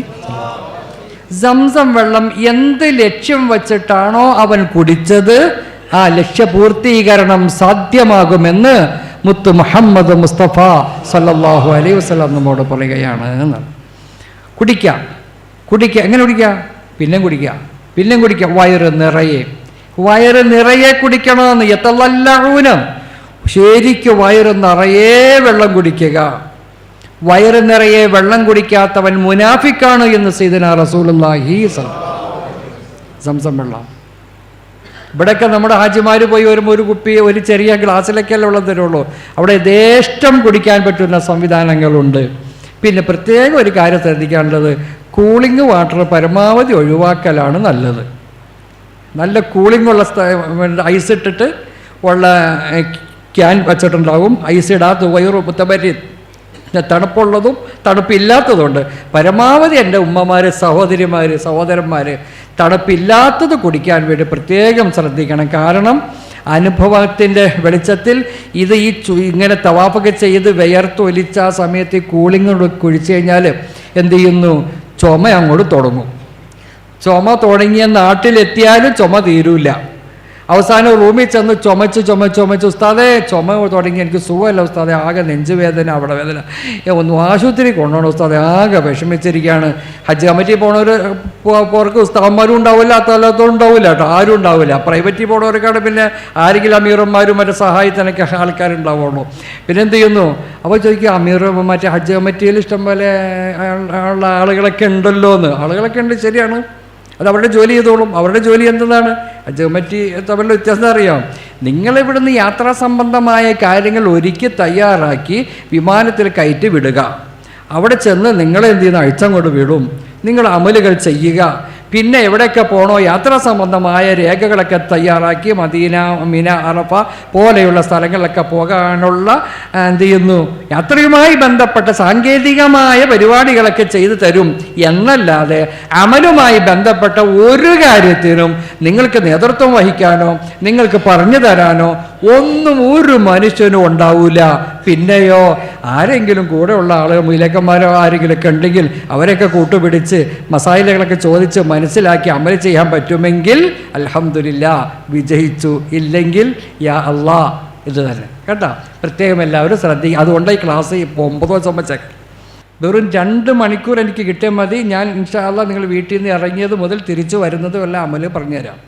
സംസം വെള്ളം എന്ത് ലക്ഷ്യം വച്ചിട്ടാണോ അവൻ കുടിച്ചത് ആ ലക്ഷ്യപൂർത്തീകരണം സാധ്യമാകുമെന്ന് മുത്ത് മുഹമ്മദ് മുസ്തഫ സല്ലല്ലാഹു അലൈഹി വസല്ലം നമ്മോട് പറയുകയാണ് എന്നാണ്. കുടിക്കുക. എങ്ങനെ കുടിക്കുക? പിന്നെയും കുടിക്കുക. വയറ് നിറയെ കുടിക്കണമെന്ന്. യതല്ലഊന, ശരിക്കും വയറ് നിറയെ വെള്ളം കുടിക്കുക. വയറ് നിറയെ വെള്ളം കുടിക്കാത്തവൻ മുനാഫിക്കാണ് എന്ന് സയ്യിദുനാ റസൂലുള്ളാഹി സംസം വെള്ളം. ഇവിടെയൊക്കെ നമ്മുടെ ഹാജിമാർ പോയി വരുമ്പോൾ ഒരു കുപ്പി ഒരു ചെറിയ ഗ്ലാസ്സിലൊക്കെയല്ലേ ഉള്ളത് തരുള്ളൂ. അവിടെ യഥേഷ്ടം കുടിക്കാൻ പറ്റുന്ന സംവിധാനങ്ങളുണ്ട്. പിന്നെ പ്രത്യേകം ഒരു കാര്യം ശ്രദ്ധിക്കാനുള്ളത്, കൂളിംഗ് വാട്ടർ പരമാവധി ഒഴിവാക്കലാണ് നല്ലത്. നല്ല കൂളിംഗുള്ള ഐസ് ഇട്ടിട്ട് ഉള്ള ക്യാൻ വച്ചിട്ടുണ്ടാകും. ഐസ് ഇടാത്ത വയറു പുത്തപരി തണുപ്പുള്ളതും തണുപ്പില്ലാത്തതുണ്ട്. പരമാവധി എൻ്റെ ഉമ്മമാർ, സഹോദരന്മാർ തണുപ്പില്ലാത്തത് കുടിക്കാൻ വേണ്ടി പ്രത്യേകം ശ്രദ്ധിക്കണം. കാരണം അനുഭവത്തിൻ്റെ വെളിച്ചത്തിൽ ഇത് ഇങ്ങനെ തവാഫൊക്കെ ചെയ്ത് വിയർത്തൊലിച്ച ആ സമയത്ത് ഈ കൂളിംഗ് കുഴിച്ചു കഴിഞ്ഞാൽ എന്ത് ചെയ്യുന്നു? ചുമ അങ്ങോട്ട് തുടങ്ങും. ചുമ തുടങ്ങിയ നാട്ടിലെത്തിയാലും ചുമ തീരൂല. അവസാനം റൂമിൽ ചെന്ന് ചുമച്ച് ഉസ്താദേ ചുമ തുടങ്ങി, എനിക്ക് സുഖമല്ല ഉസ്താദെ, ആകെ നെഞ്ചുവേദന, അവിടെ വേദന, ഒന്ന് ആശുപത്രി കൊണ്ടുപോകണം ഉസ്താദെ, ആകെ വിഷമിച്ചിരിക്കുകയാണ്. ഹജ്ജ് കമ്മിറ്റി പോണവർക്ക് ഉസ്താദന്മാരും ഉണ്ടാവില്ല, അല്ലാത്തവരും ഉണ്ടാവില്ല കേട്ടോ, ആരും ഉണ്ടാവില്ല. പ്രൈവറ്റിൽ പോണവർക്കാണ് പിന്നെ ആരെങ്കിലും അമീറന്മാരും മറ്റേ സഹായത്തിനൊക്കെ ആൾക്കാരുണ്ടാവുള്ളൂ. പിന്നെ എന്ത് ചെയ്യുന്നു? അപ്പോൾ ചോദിക്കുക, അമീർ മറ്റേ ഹജ്ജ് കമ്മിറ്റിയിൽ ഇഷ്ടംപോലെ ഉള്ള ആളുകളൊക്കെ ഉണ്ടല്ലോ എന്ന്. ആളുകളൊക്കെ ഉണ്ട്, ശരിയാണ്, അത് അവരുടെ ജോലി ചെയ്തോളും. അവരുടെ ജോലി എന്താണ്? ഹജ്ജ് കമ്മിറ്റി തമ്മിലുള്ള വ്യത്യാസം അറിയാം. നിങ്ങളിവിടുന്ന് യാത്രാ സംബന്ധമായ കാര്യങ്ങൾ ഒരുക്കി തയ്യാറാക്കി വിമാനത്തിൽ കയറ്റി വിടുക. അവിടെ ചെന്ന് നിങ്ങളെന്ത് ചെയ്യുന്ന അഴിച്ചങ്ങോട്ട് വിടും. നിങ്ങൾ അമലുകൾ ചെയ്യുക. പിന്നെ എവിടെയൊക്കെ പോകണോ യാത്രാ സംബന്ധമായ രേഖകളൊക്കെ തയ്യാറാക്കി മദീന, മിന, അറഫ പോലെയുള്ള സ്ഥലങ്ങളിലൊക്കെ പോകാനുള്ള എന്ത് ചെയ്യുന്നു, യാത്രയുമായി ബന്ധപ്പെട്ട സാങ്കേതികമായ പരിപാടികളൊക്കെ ചെയ്തു തരും എന്നല്ലാതെ അമലുമായി ബന്ധപ്പെട്ട ഒരു കാര്യത്തിനും നിങ്ങൾക്ക് നേതൃത്വം വഹിക്കാനോ നിങ്ങൾക്ക് പറഞ്ഞു തരാനോ ഒന്നും ഒരു മനുഷ്യനും ഉണ്ടാവില്ല. പിന്നെയോ ആരെങ്കിലും കൂടെയുള്ള ആളുകൾ മൂലക്കന്മാരോ ആരെങ്കിലുമൊക്കെ ഉണ്ടെങ്കിൽ അവരെയൊക്കെ കൂട്ടുപിടിച്ച് മസാലകളൊക്കെ ചോദിച്ച് മനസ്സിലാക്കി അമൽ ചെയ്യാൻ പറ്റുമെങ്കിൽ അൽഹംദുലില്ലാ വിജയിച്ചു. ഇല്ലെങ്കിൽ യാ അല്ലാ ഇത് തന്നെ കേട്ടോ. പ്രത്യേകം എല്ലാവരും ശ്രദ്ധിക്കുക. അതുകൊണ്ട് ഈ ക്ലാസ് 9 ദിവസം വെച്ചേക്കാം. വെറും 2 മണിക്കൂർ എനിക്ക് കിട്ടിയാൽ മതി. ഞാൻ ഇൻഷാ അല്ലാ നിങ്ങൾ വീട്ടിൽ നിന്ന് ഇറങ്ങിയത് മുതൽ തിരിച്ചു വരുന്നതും എല്ലാം അമൽ പറഞ്ഞുതരാം.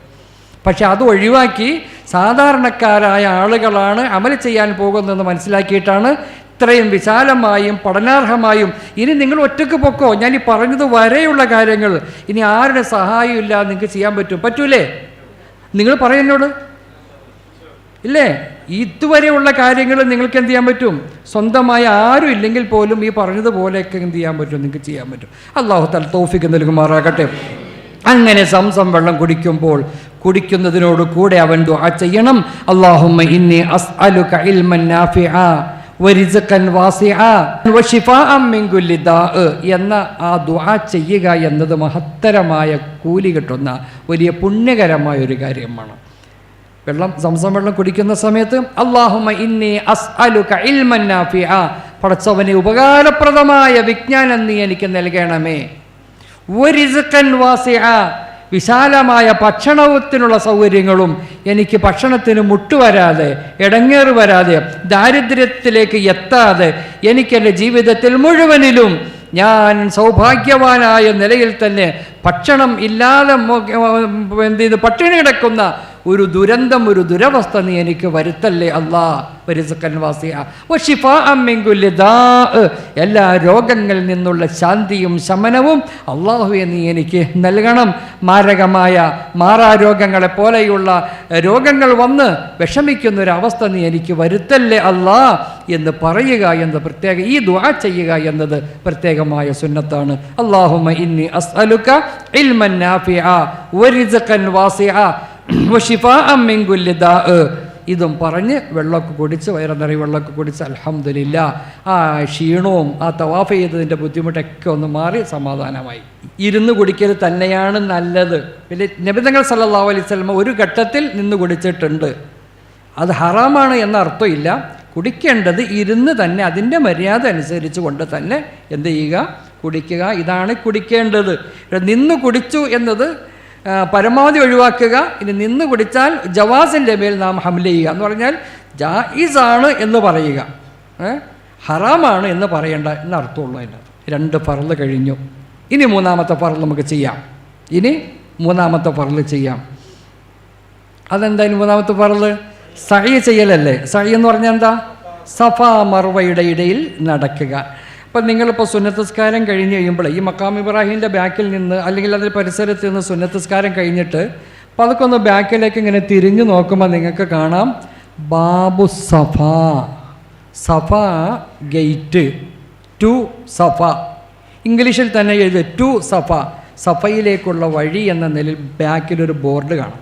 പക്ഷെ അത് ഒഴിവാക്കി സാധാരണക്കാരായ ആളുകളാണ് അമൽ ചെയ്യാൻ പോകുന്നതെന്ന് മനസ്സിലാക്കിയിട്ടാണ് ഇത്രയും വിശാലമായും പഠനാർഹമായും. ഇനി നിങ്ങൾ ഒറ്റയ്ക്ക് പൊക്കോ, ഞാൻ ഈ പറഞ്ഞത് വരെയുള്ള കാര്യങ്ങൾ ഇനി ആരുടെ സഹായം ഇല്ലാതെ നിങ്ങൾക്ക് ചെയ്യാൻ പറ്റൂലേ? നിങ്ങൾ പറയുന്നോട് ഇല്ലേ? ഇതുവരെയുള്ള കാര്യങ്ങൾ നിങ്ങൾക്ക് എന്ത് ചെയ്യാൻ പറ്റും? സ്വന്തമായി ആരും ഇല്ലെങ്കിൽ പോലും ഈ പറഞ്ഞതുപോലെയൊക്കെ എന്ത് ചെയ്യാൻ പറ്റും? നിങ്ങൾക്ക് ചെയ്യാൻ പറ്റും. അല്ലാഹു തആല തൗഫീഖ് നൽകുമാറാകട്ടെ. അങ്ങനെ സംസം വെള്ളം കുടിക്കുന്നതിനോട് കൂടെ അവൻ ദുആ ചെയ്യണം. അല്ലാഹുമ്മ ഇന്നി അസ്അലുക ഇൽമൻ നാഫിഅ വരിസ്ഖൻ വാസിഅ വശിഫാഅൻ മിൻ കുല്ലി ദാഅ എന്ന ആ ദുആ ചെയ്യുക എന്നത് മഹത്തരമായ കൂലി കിട്ടുന്ന വലിയ പുണ്യകരമായ ഒരു കാര്യമാണ്. സംസം വെള്ളം കുടിക്കുന്ന സമയത്ത് അല്ലാഹുമ്മ ഇന്നി അസ്അലുക ഇൽമൻ നാഫിഅ, പടച്ചവനെ ഉപകാരപ്രദമായ വിജ്ഞാനം നീ എനിക്ക് നൽകണമേ. വരിസ്ഖൻ വാസിഅ, വിശാലമായ ഭക്ഷണത്തിനുള്ള സൗകര്യങ്ങളും, എനിക്ക് ഭക്ഷണത്തിന് മുട്ടുവരാതെ ഇടങ്ങേറ് വരാതെ ദാരിദ്ര്യത്തിലേക്ക് എത്താതെ എനിക്കെൻ്റെ ജീവിതത്തിൽ മുഴുവനിലും ഞാൻ സൗഭാഗ്യവാനായ നിലയിൽ തന്നെ ഭക്ഷണം ഇല്ലാതെ എന്ത് ചെയ്ത് പട്ടിണി കിടക്കുന്ന ഒരു ദുരന്തം, ഒരു ദുരവസ്ഥ നീ എനിക്ക് വരുത്തല്ലേ അല്ലാ. വരിസ്ഖൻ വാസിഅ വശിഫാഅൻ മിൻ കുല്ലി ദാഅ, എല്ലാ രോഗങ്ങളിൽ നിന്നുള്ള ശാന്തിയും ശമനവും അല്ലാഹുവേ നീ എനിക്ക് നൽകണം. മാരകമായ മാറാരോഗങ്ങളെ പോലെയുള്ള രോഗങ്ങൾ വന്ന് വിഷമിക്കുന്നൊരവസ്ഥ നീ എനിക്ക് വരുത്തല്ലേ അല്ലാ എന്ന് പറയുക എന്നത് പ്രത്യേക, ഈ ദുആ ചെയ്യുക എന്നത് പ്രത്യേകമായ സുന്നത്താണ്. അല്ലാഹുമ്മ ഇന്നി അസ്അലുക ഇൽമൻ നാഫിഅ വരിസ്ഖൻ വാസിഅ വശിഫാഅൻ മിൻ കുല്ലി ദാഅ. ഇതും പറഞ്ഞ് വെള്ളമൊക്കെ കുടിച്ച് വയറ് നിറയെ വെള്ളമൊക്കെ കുടിച്ച് അൽഹംദുലില്ലാ ആ ക്ഷീണവും ആ തവാഫ് ചെയ്തതിൻ്റെ ബുദ്ധിമുട്ടൊക്കെ ഒന്ന് മാറി സമാധാനമായി. ഇരുന്ന് കുടിക്കൽ തന്നെയാണ് നല്ലത്. പിന്നെ നബി തങ്ങൾ സല്ലല്ലാഹു അലൈഹി വസല്ലം ഒരു ഘട്ടത്തിൽ നിന്ന് കുടിച്ചിട്ടുണ്ട്. അത് ഹറാമാണ് എന്ന അർത്ഥമില്ല. കുടിക്കേണ്ടത് ഇരുന്ന് തന്നെ അതിൻ്റെ മര്യാദ അനുസരിച്ച് കൊണ്ട് തന്നെ എന്ത് ചെയ്യുക, കുടിക്കുക. ഇതാണ് കുടിക്കേണ്ടത്. നിന്ന് കുടിച്ചു എന്നത് പരമാവധി ഒഴിവാക്കുക. ഇനി നിന്ന് കുടിച്ചാൽ ജവാസിൻ്റെ മേൽ നാം ഹംല ചെയ്യുക എന്ന് പറഞ്ഞാൽ ജായിസാണ് എന്ന് പറയുക, ഹറാമാണ് എന്ന് പറയേണ്ട എന്ന അർത്ഥമുള്ളൂ. അതിൻ്റെ 2 ഫർള് കഴിഞ്ഞു. ഇനി 3-ാമത്തെ ഫർള് നമുക്ക് ചെയ്യാം. അതെന്തായാലും 3-ാമത്തെ ഫർള് സഅയ് ചെയ്യലല്ലേ. സഅയ് എന്ന് പറഞ്ഞാൽ എന്താ? സഫാ മർവയുടെ ഇടയിൽ നടക്കുക. അപ്പം നിങ്ങളിപ്പോൾ സുന്നത്തസ്കാരം കഴിഞ്ഞ് കഴിയുമ്പോൾ ഈ മക്കാം ഇബ്രാഹിമിൻ്റെ ബാക്കിൽ നിന്ന് അല്ലെങ്കിൽ അതിൽ പരിസരത്ത് നിന്ന് സുന്നത്തസ്കാരം കഴിഞ്ഞിട്ട് അപ്പോൾ അതൊക്കെ ഒന്ന് ബാക്കിലേക്ക് ഇങ്ങനെ തിരിഞ്ഞു നോക്കുമ്പോൾ നിങ്ങൾക്ക് കാണാം ബാബു സഫ ഗേറ്റ് ടു സഫ ഇംഗ്ലീഷിൽ തന്നെ എഴുതി ടു സഫ, സഫയിലേക്കുള്ള വഴി എന്ന നിലയിൽ ബാക്കിലൊരു ബോർഡ് കാണാം.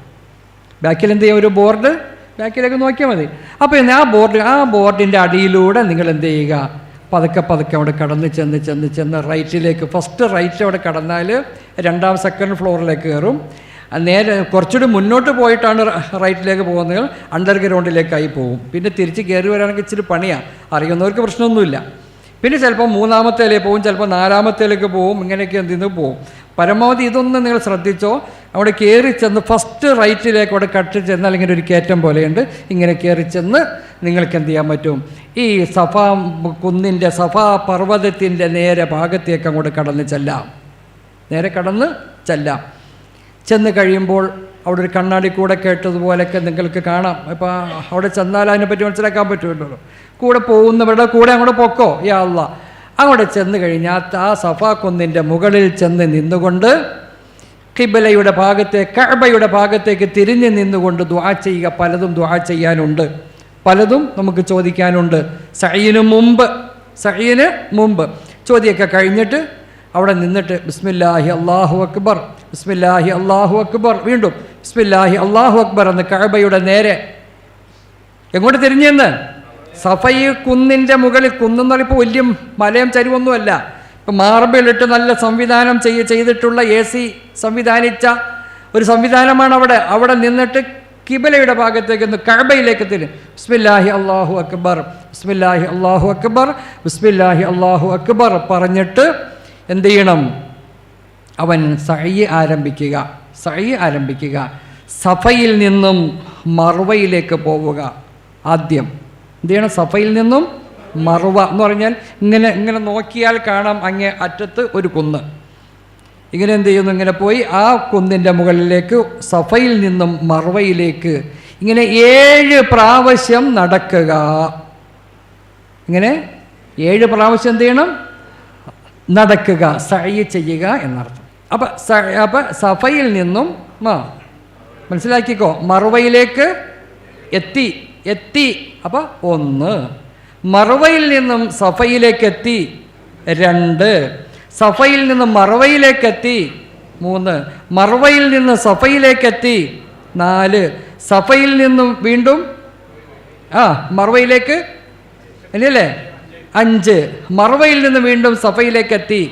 ബാക്കിൽ എന്ത് ചെയ്യുക, ഒരു ബോർഡ് ബാക്കിലേക്ക് നോക്കിയാൽ മതി. അപ്പോൾ ആ ബോർഡിൻ്റെ അടിയിലൂടെ നിങ്ങൾ എന്ത് ചെയ്യുക, പതുക്കെ അവിടെ ചെന്ന് റൈറ്റിലേക്ക്, ഫസ്റ്റ് റൈറ്റ് അവിടെ കടന്നാൽ സെക്കൻഡ് ഫ്ലോറിലേക്ക് കയറും. നേരെ കുറച്ചുകൂടി മുന്നോട്ട് പോയിട്ടാണ് റൈറ്റിലേക്ക് പോകുന്നത്, അണ്ടർഗ്രൗണ്ടിലേക്കായി പോകും. പിന്നെ തിരിച്ച് കയറി വരാണെങ്കിൽ ഇച്ചിരി പണിയാണ്, അറിയുന്നവർക്ക് പ്രശ്നമൊന്നുമില്ല. പിന്നെ ചിലപ്പോൾ 3-ാമത്തേലേക്ക് പോകും, ചിലപ്പോൾ 4-ാമത്തേലേക്ക് പോകും, ഇങ്ങനെയൊക്കെ എന്തിന്ന് പോകും. പരമാവധി ഇതൊന്നും നിങ്ങൾ ശ്രദ്ധിച്ചോ. അവിടെ കയറി ചെന്ന് ഫസ്റ്റ് റൈറ്റിലേക്ക് അവിടെ കട്ട് ചെന്നാൽ ഇങ്ങനെ ഒരു കയറ്റം പോലെയുണ്ട്. ഇങ്ങനെ കയറി ചെന്ന് നിങ്ങൾക്ക് എന്ത് ചെയ്യാൻ പറ്റും, ഈ സഫാ കുന്നിൻ്റെ, സഫാ പർവ്വതത്തിൻ്റെ നേരെ ഭാഗത്തേക്ക് അങ്ങോട്ട് കടന്ന് ചെല്ലാം. ചെന്ന് കഴിയുമ്പോൾ അവിടെ ഒരു കണ്ണാടി കൂടെ കേട്ടതുപോലെയൊക്കെ നിങ്ങൾക്ക് കാണാം. ഇപ്പോൾ അവിടെ ചെന്നാൽ അതിനെപ്പറ്റി മനസ്സിലാക്കാൻ പറ്റുമല്ലോ. കൂടെ പോകുന്നവരുടെ കൂടെ അങ്ങോട്ട് പൊക്കോ, യാ അല്ലാ. അങ്ങോട്ട് ചെന്ന് കഴിഞ്ഞാൽ ആ സഫാ കുന്നിൻ്റെ മുകളിൽ ചെന്ന് നിന്നുകൊണ്ട് ഖിബലയുടെ ഭാഗത്തേക്ക്, കഅബയുടെ ഭാഗത്തേക്ക് തിരിഞ്ഞ് നിന്നുകൊണ്ട് ദുആ ചെയ്യുക. പലതും ദുആ ചെയ്യാനുണ്ട്, പലതും നമുക്ക് ചോദിക്കാനുണ്ട്. സഅയിന് മുമ്പ് ചോദ്യമൊക്കെ കഴിഞ്ഞിട്ട് അവിടെ നിന്നിട്ട് ബിസ്മില്ലാഹി അല്ലാഹു അക്ബർ, ബിസ്മില്ലാഹി അല്ലാഹു അക്ബർ, വീണ്ടും ബിസ്മില്ലാഹി അല്ലാഹു അക്ബർ എന്ന് കഅബയുടെ നേരെ എങ്ങോട്ട് തിരിഞ്ഞെന്ന്, സഫൈ കുന്നിൻ്റെ മുകളിൽ, കുന്നെന്ന് പറയുമ്പോൾ വലിയ മലയും ചരിവൊന്നുമല്ല, ഇപ്പം മാർബിളിട്ട് നല്ല സംവിധാനം ചെയ്തിട്ടുള്ള AC സംവിധാനിച്ച ഒരു സംവിധാനമാണ് അവിടെ നിന്നിട്ട് കിബലയുടെ ഭാഗത്തേക്ക് ഒന്ന് കഅബയിലേക്ക് തിരിഞ്ഞ് ബിസ്മില്ലാഹി അല്ലാഹു അക്ബർ, ബിസ്മില്ലാഹി അല്ലാഹു അക്ബർ, ബിസ്മില്ലാഹി അല്ലാഹു അക്ബർ പറഞ്ഞിട്ട് എന്ത് ചെയ്യണം, അവൻ സഅയ് ആരംഭിക്കുക. സഫയിൽ നിന്നും മർവയിലേക്ക് പോവുക. ആദ്യം എന്ത് ചെയ്യണം, സഫയിൽ നിന്നും മർവ എന്ന് പറഞ്ഞാൽ ഇങ്ങനെ നോക്കിയാൽ കാണാം അങ്ങേ അറ്റത്ത് ഒരു കുന്ന്. ഇങ്ങനെ എന്ത് ചെയ്യുന്നു, ഇങ്ങനെ പോയി ആ കുന്നിൻ്റെ മുകളിലേക്ക്, സഫയിൽ നിന്നും മർവയിലേക്ക് ഇങ്ങനെ 7 പ്രാവശ്യം നടക്കുക. ഇങ്ങനെ 7 പ്രാവശ്യം എന്ത് ചെയ്യണം, നടക്കുക, സഅയ് ചെയ്യുക എന്നർത്ഥം. അപ്പം സഫയിൽ നിന്നും മനസ്സിലാക്കിക്കോ, മർവയിലേക്ക് എത്തി. അപ്പം 1, മർവയിൽ നിന്നും സഫയിലേക്ക് എത്തി 2, സഫയിൽ നിന്നും മർവയിലേക്ക് എത്തി 3, മർവയിൽ നിന്ന് സഫയിലേക്ക് എത്തി 4, സഫയിൽ നിന്നും വീണ്ടും മർവയിലേക്ക് അല്ലേ 5, മർവയിൽ നിന്ന് വീണ്ടും സഫയിലേക്ക് എത്തി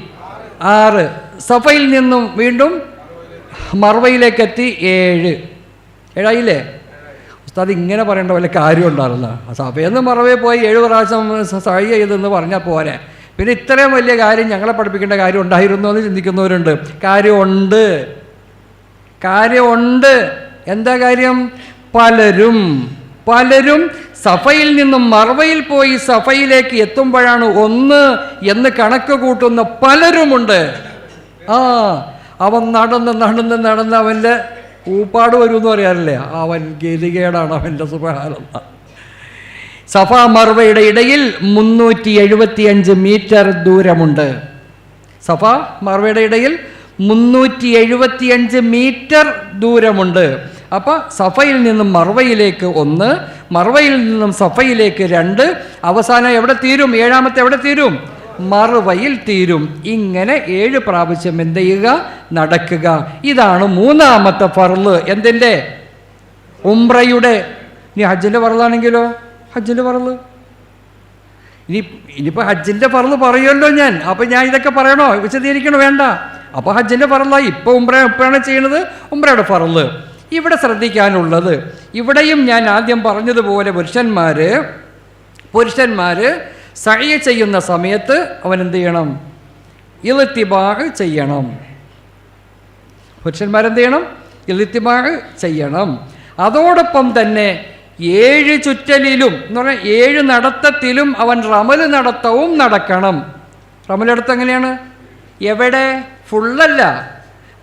6, സഫയിൽ നിന്നും വീണ്ടും മർവയിലേക്ക് എത്തി 7. 7ആയില്ലേ? ഉസ്താദ് ഇങ്ങനെ പറയേണ്ട വല്ല കാര്യം ഉണ്ടായിരുന്ന, സഫയിൽ നിന്ന് മർവയിൽ പോയി 7 പ്രാവശ്യം സഅയ് ചെയ്തെന്ന് പറഞ്ഞാൽ പോരെ, പിന്നെ ഇത്രയും വലിയ കാര്യം ഞങ്ങളെ പഠിപ്പിക്കേണ്ട കാര്യം ഉണ്ടായിരുന്നു എന്ന് ചിന്തിക്കുന്നവരുണ്ട്. കാര്യമുണ്ട്. എന്താ കാര്യം? പലരും സഫയിൽ നിന്നും മർവയിൽ പോയി സഫയിലേക്ക് എത്തുമ്പോഴാണ് 1 എന്ന് കണക്ക് കൂട്ടുന്ന പലരുമുണ്ട്. അവൻ നടന്ന് അവൻ്റെ ഊപ്പാട് വരുമെന്ന് പറയാറില്ലേ, അവൻ ഗതികേടാണ് അവൻ്റെ സുബ്ഹാനല്ലാഹ്. സഫാ മർവയുടെ ഇടയിൽ 375 മീറ്റർ ദൂരമുണ്ട്. സഫാ മർവയുടെ ഇടയിൽ 375 മീറ്റർ ദൂരമുണ്ട്. അപ്പോൾ സഫയിൽ നിന്നും മർവയിലേക്ക് 1, മർവയിൽ നിന്നും സഫയിലേക്ക് 2, അവസാനം എവിടെ തീരും? 7ാമത്തെ എവിടെ തീരും? മർവയിൽ തീരും. ഇങ്ങനെ 7 പ്രാവശ്യം എന്ത് ചെയ്യുക? നടക്കുക. ഇതാണ് 3ാമത്തെ ഫർള്. എന്തിൻ്റെ? ഉംറയുടെ. ഇനി ഹജ്ജിൻ്റെ ഫർളാണെങ്കിലോ, ഹജ്ജിൻ്റെ ഫർള് ഇനിയിപ്പോൾ ഹജ്ജിൻ്റെ ഫർള് പറയുമല്ലോ ഞാൻ. അപ്പം ഞാൻ ഇതൊക്കെ പറയണോ, വിശദീകരിക്കണോ? വേണ്ട. അപ്പോൾ ഹജ്ജിൻ്റെ ഫർളായി. ഇപ്പോൾ ഉംറയാണ് ചെയ്യുന്നത്, ഉംറയുടെ ഫർള്. ഇവിടെ ശ്രദ്ധിക്കാനുള്ളത്, ഇവിടെയും ഞാൻ ആദ്യം പറഞ്ഞതുപോലെ പുരുഷന്മാർ സഅയ് ചെയ്യുന്ന സമയത്ത് അവൻ എന്ത് ചെയ്യണം? ഇൽത്തിബാഅ് ചെയ്യണം. പുരുഷന്മാരെന്ത് ചെയ്യണം? ഇൽത്തിബാഅ് ചെയ്യണം. അതോടൊപ്പം തന്നെ 7 ചുറ്റലിലും എന്ന് പറഞ്ഞാൽ 7 നടത്തത്തിലും അവൻ റമൽ നടത്തവും നടക്കണം. റമൽ നടത്തം എങ്ങനെയാണ്? എവിടെ? ഫുള്ളല്ല,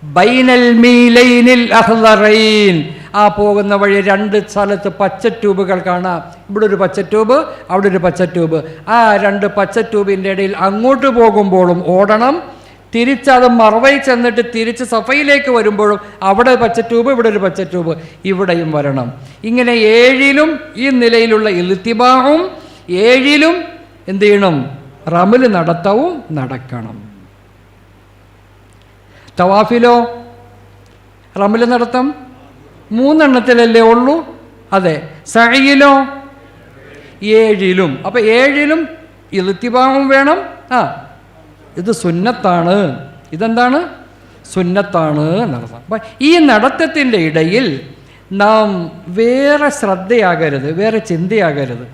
ബൈനൽ മീലൈനിൽ അഖ്ളറൈൻ. ആ പോകുന്ന വഴി 2 സ്ഥലത്ത് പച്ച ട്യൂബുകൾ കാണാം. ഇവിടെ ഒരു പച്ച ട്യൂബ്, അവിടെ ഒരു പച്ച ട്യൂബ്. ആ 2 പച്ച ട്യൂബിൻ്റെ ഇടയിൽ അങ്ങോട്ട് പോകുമ്പോഴും ഓടണം, തിരിച്ചത് മർവയിൽ ചെന്നിട്ട് തിരിച്ച് സഫയിലേക്ക് വരുമ്പോഴും അവിടെ പച്ച ട്യൂബ്, ഇവിടെ ഒരു പച്ച ട്യൂബ്, ഇവിടെയും വരണം. ഇങ്ങനെ 7ലും ഈ നിലയിലുള്ള ഇൽത്തിബാഉം 7ലും എന്ത് ചെയ്യണം? റമൽ നടത്തവും നടക്കണം. തവാഫിലോ റമൽ നടത്തം 3 എണ്ണത്തിലല്ലേ ഉള്ളൂ? അതെ. സഅയിലോ 7-ലും. അപ്പം 7-ലും ഇൽത്തിബാഉം വേണം. ഇത് സുന്നത്താണ്. ഇതെന്താണ്? സുന്നത്താണ് നടത്തം. അപ്പം ഈ നടത്തത്തിൻ്റെ ഇടയിൽ നാം വേറെ ശ്രദ്ധയാകരുത്, വേറെ ചിന്തയാകരുത്.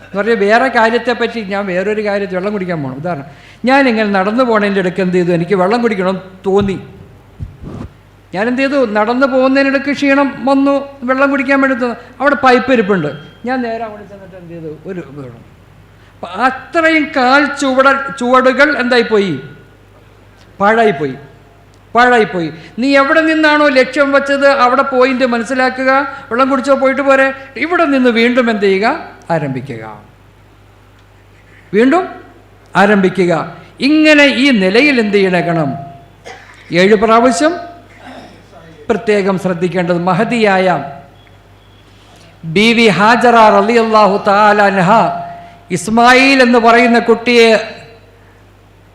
എന്ന് പറഞ്ഞാൽ വേറെ കാര്യത്തെപ്പറ്റി ഞാൻ വേറൊരു കാര്യത്തിൽ വെള്ളം കുടിക്കാൻ പോകണം. ഉദാഹരണം, ഞാനിങ്ങനെ നടന്നു പോണതിൻ്റെ ഇടയ്ക്ക് എന്ത് ചെയ്തു, എനിക്ക് വെള്ളം കുടിക്കണം തോന്നി. ഞാൻ എന്ത് ചെയ്തു, നടന്നു പോകുന്നതിനിടയ്ക്ക് ക്ഷീണം വന്നു, വെള്ളം കുടിക്കാൻ വേണ്ടി അവിടെ പൈപ്പ് ഇരിപ്പുണ്ട്. ഞാൻ നേരെ അവിടെ ചെന്നിട്ട് എന്ത് ചെയ്തു, ഒരു വേണം. അപ്പം അത്രയും കാൽ ചുവടുകൾ എന്തായിപ്പോയി? പാഴായിപ്പോയി. നീ എവിടെ നിന്നാണോ ലക്ഷ്യം വെച്ചത് അവിടെ പോയിന്റ് മനസ്സിലാക്കുക. വെള്ളം കുടിച്ചോ, പോയിട്ട് പോരെ. ഇവിടെ നിന്ന് വീണ്ടും എന്ത് ചെയ്യുക? ആരംഭിക്കുക. ഇങ്ങനെ ഈ നിലയിൽ എന്ത് ചെയ്യണം? 7 പ്രാവശ്യം പ്രത്യേകം ശ്രദ്ധിക്കേണ്ടത്. മഹദിയായ ബീവി ഹാജറ റളിയല്ലാഹു തആല അൻഹ ഇസ്മായിൽ എന്ന് പറയുന്ന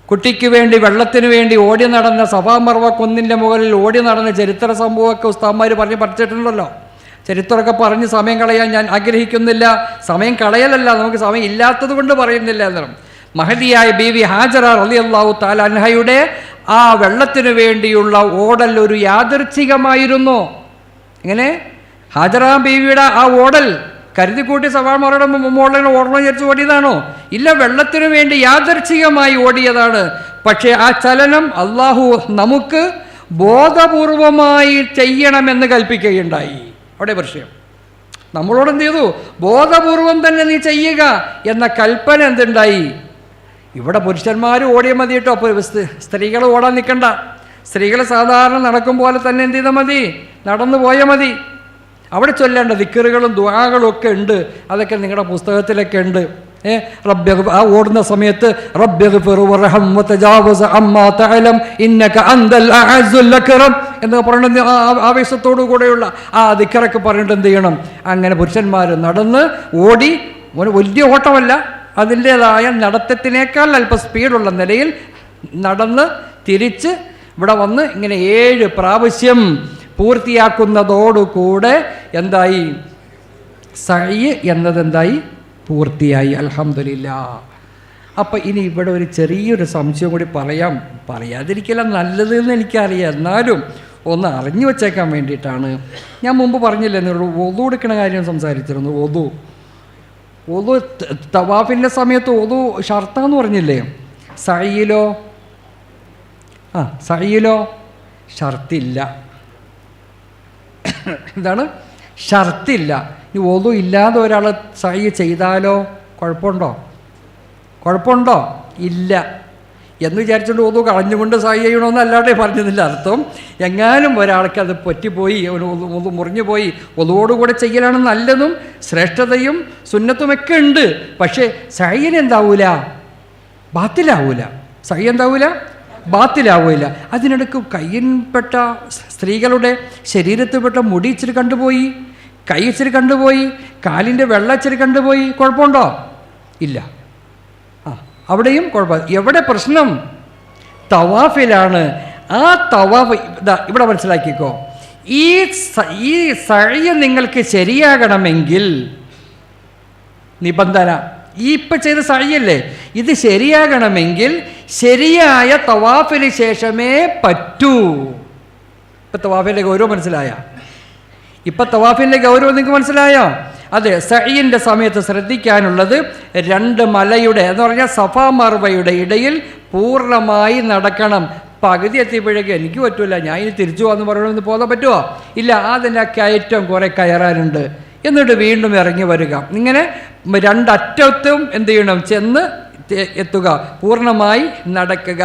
കുട്ടിക്ക് വേണ്ടി വെള്ളത്തിന് വേണ്ടി ഓടി നടന്ന സഫാ മർവ കുന്നിൻ്റെ മുകളിൽ ഓടി നടന്ന ചരിത്ര സംഭവമൊക്കെ ഉസ്താദ്മാർ പഠിച്ചിട്ടുണ്ടല്ലോ. ചരിത്രമൊക്കെ പറഞ്ഞ് സമയം കളയാൻ ഞാൻ ആഗ്രഹിക്കുന്നില്ല. സമയം കളയലല്ല, നമുക്ക് സമയം ഇല്ലാത്തത് കൊണ്ട് പറയുന്നില്ല എന്നാണ്. മഹദിയായ ബീവി ഹാജറ റളിയല്ലാഹു തആല അൻഹയുടെ ആ വെള്ളത്തിന് വേണ്ടിയുള്ള ഓടൽ ഒരു യാദൃച്ഛികമായിരുന്നു. എങ്ങനെ? ഹാജറ ബീവിയുടെ ആ ഓടൽ കരുതിക്കൂട്ടി സവാമറുടെ മുകളിൽ ഓർമ്മ വിചാരിച്ച് ഓടിയതാണോ? ഇല്ല, വെള്ളത്തിനു വേണ്ടി യാദൃച്ഛികമായി ഓടിയതാണ്. പക്ഷേ ആ ചലനം അള്ളാഹു നമുക്ക് ബോധപൂർവമായി ചെയ്യണമെന്ന് കൽപ്പിക്കുകയുണ്ടായി. അവിടെ വിഷയം നമ്മളോട് എന്ത് ചെയ്തു? ബോധപൂർവം തന്നെ നീ ചെയ്യുക എന്ന കൽപ്പന എന്തുണ്ടായി? ഇവിടെ പുരുഷന്മാർ ഓടിയാൽ മതി കേട്ടോ. അപ്പോൾ സ്ത്രീകൾ ഓടാൻ നിൽക്കണ്ട. സ്ത്രീകൾ സാധാരണ നടക്കും പോലെ തന്നെ എന്ത് ചെയ്താൽ മതി? നടന്നു പോയാൽ മതി. അവിടെ ചൊല്ലേണ്ട ദിക്റുകളും ദുആകളും ഒക്കെ ഉണ്ട്. അതൊക്കെ നിങ്ങളുടെ പുസ്തകത്തിലൊക്കെ ഉണ്ട്. ആ ഓടുന്ന സമയത്ത് എന്നൊക്കെ പറഞ്ഞിട്ട് ആവേശത്തോടു കൂടെയുള്ള ആ ദിക്റൊക്കെ പറഞ്ഞിട്ട് എന്ത് ചെയ്യണം? അങ്ങനെ പുരുഷന്മാർ നടന്ന് ഓടി, വലിയ ഓട്ടമല്ല, അതിൻ്റേതായ നടത്തത്തിനേക്കാൾ അല്പം സ്പീഡുള്ള നിലയിൽ നടന്ന് തിരിച്ച് ഇവിടെ വന്ന് ഇങ്ങനെ 7 പ്രാവശ്യം പൂർത്തിയാക്കുന്നതോടുകൂടെ എന്തായി? സഅയ് എന്നതെന്തായി? പൂർത്തിയായി. അൽഹംദുലില്ലാഹ്. അപ്പം ഇനി ഇവിടെ ഒരു ചെറിയൊരു സംശയം കൂടി പറയാതിരിക്കില്ല നല്ലത് എന്ന് എനിക്കറിയാം, എന്നാലും ഒന്ന് അറിഞ്ഞു വച്ചേക്കാൻ വേണ്ടിയിട്ടാണ്. ഞാൻ മുമ്പ് പറഞ്ഞില്ലേ, നിങ്ങൾ ഒതു എടുക്കുന്ന കാര്യം സംസാരിച്ചിരുന്നു. ഒതു തവാഫിൻ്റെ സമയത്ത് ഒതു ഷർത്താന്ന് പറഞ്ഞില്ലേ? സഅയിലോ ഷർത്തില്ല. എന്താണ്? ഷർത്തില്ല. ഈ ഒതു ഇല്ലാതെ ഒരാൾ സഅയ് ചെയ്താലോ കുഴപ്പമുണ്ടോ? ഇല്ല എന്ന് വിചാരിച്ചുകൊണ്ട് ഒതു കളഞ്ഞുകൊണ്ട് സഅയ് ചെയ്യണമെന്ന് അല്ലാതെ പറഞ്ഞതില്ല അർത്ഥം. എങ്ങാനും ഒരാൾക്ക് അത് പറ്റിപ്പോയി, ഒതു മുറിഞ്ഞു പോയി, ഒതുവോടുകൂടെ ചെയ്യലാണ് നല്ലതും ശ്രേഷ്ഠതയും സുന്നത്തുമൊക്കെ ഉണ്ട്. പക്ഷേ സഅയിന് എന്താവൂല? ബാത്തിലാവൂല. അതിനിടയ്ക്ക് കയ്യിൽപ്പെട്ട സ്ത്രീകളുടെ ശരീരത്തിൽപ്പെട്ട മുടി ഇച്ചിരി കണ്ടുപോയി, കൈ ഇച്ചിരി കണ്ടുപോയി, കാലിൻ്റെ വെള്ളം ഇച്ചിരി കണ്ടുപോയി, കുഴപ്പമുണ്ടോ? ഇല്ല. അവിടെയും കുഴപ്പമില്ല. എവിടെ പ്രശ്നം? തവാഫിലാണ്. ആ തവാഫ് ഇവിടെ മനസ്സിലാക്കിക്കോ. ഈ സഅയ് നിങ്ങൾക്ക് ശരിയാകണമെങ്കിൽ നിബന്ധന, ഈ ഇപ്പം ചെയ്ത സഅയല്ലേ, ഇത് ശരിയാകണമെങ്കിൽ ശരിയായ തവാഫിന് ശേഷമേ പറ്റൂ. ഇപ്പം തവാഫിൻ്റെ ഗൗരവം മനസ്സിലായോ? നിങ്ങൾക്ക് മനസ്സിലായോ? അതെ. സഅയിൻ്റെ സമയത്ത് ശ്രദ്ധിക്കാനുള്ളത് 2 മലയുടെ എന്ന് പറഞ്ഞാൽ സഫാ മർവയുടെ ഇടയിൽ പൂർണ്ണമായി നടക്കണം. പകുതി എത്തിയപ്പോഴേക്കും എനിക്ക് പറ്റൂല, ഞാൻ ഇനി തിരിച്ചു പോകാമെന്ന് പറയണമെന്ന് പോകാൻ പറ്റുമോ? ഇല്ല, അതിൻ്റെ കയറ്റം കുറേ കയറാനുണ്ട്. എന്നിട്ട് വീണ്ടും ഇറങ്ങി വരിക. ഇങ്ങനെ 2 അറ്റത്തും എന്ത് ചെയ്യണം? ചെന്ന് എത്തുക, പൂർണ്ണമായി നടക്കുക.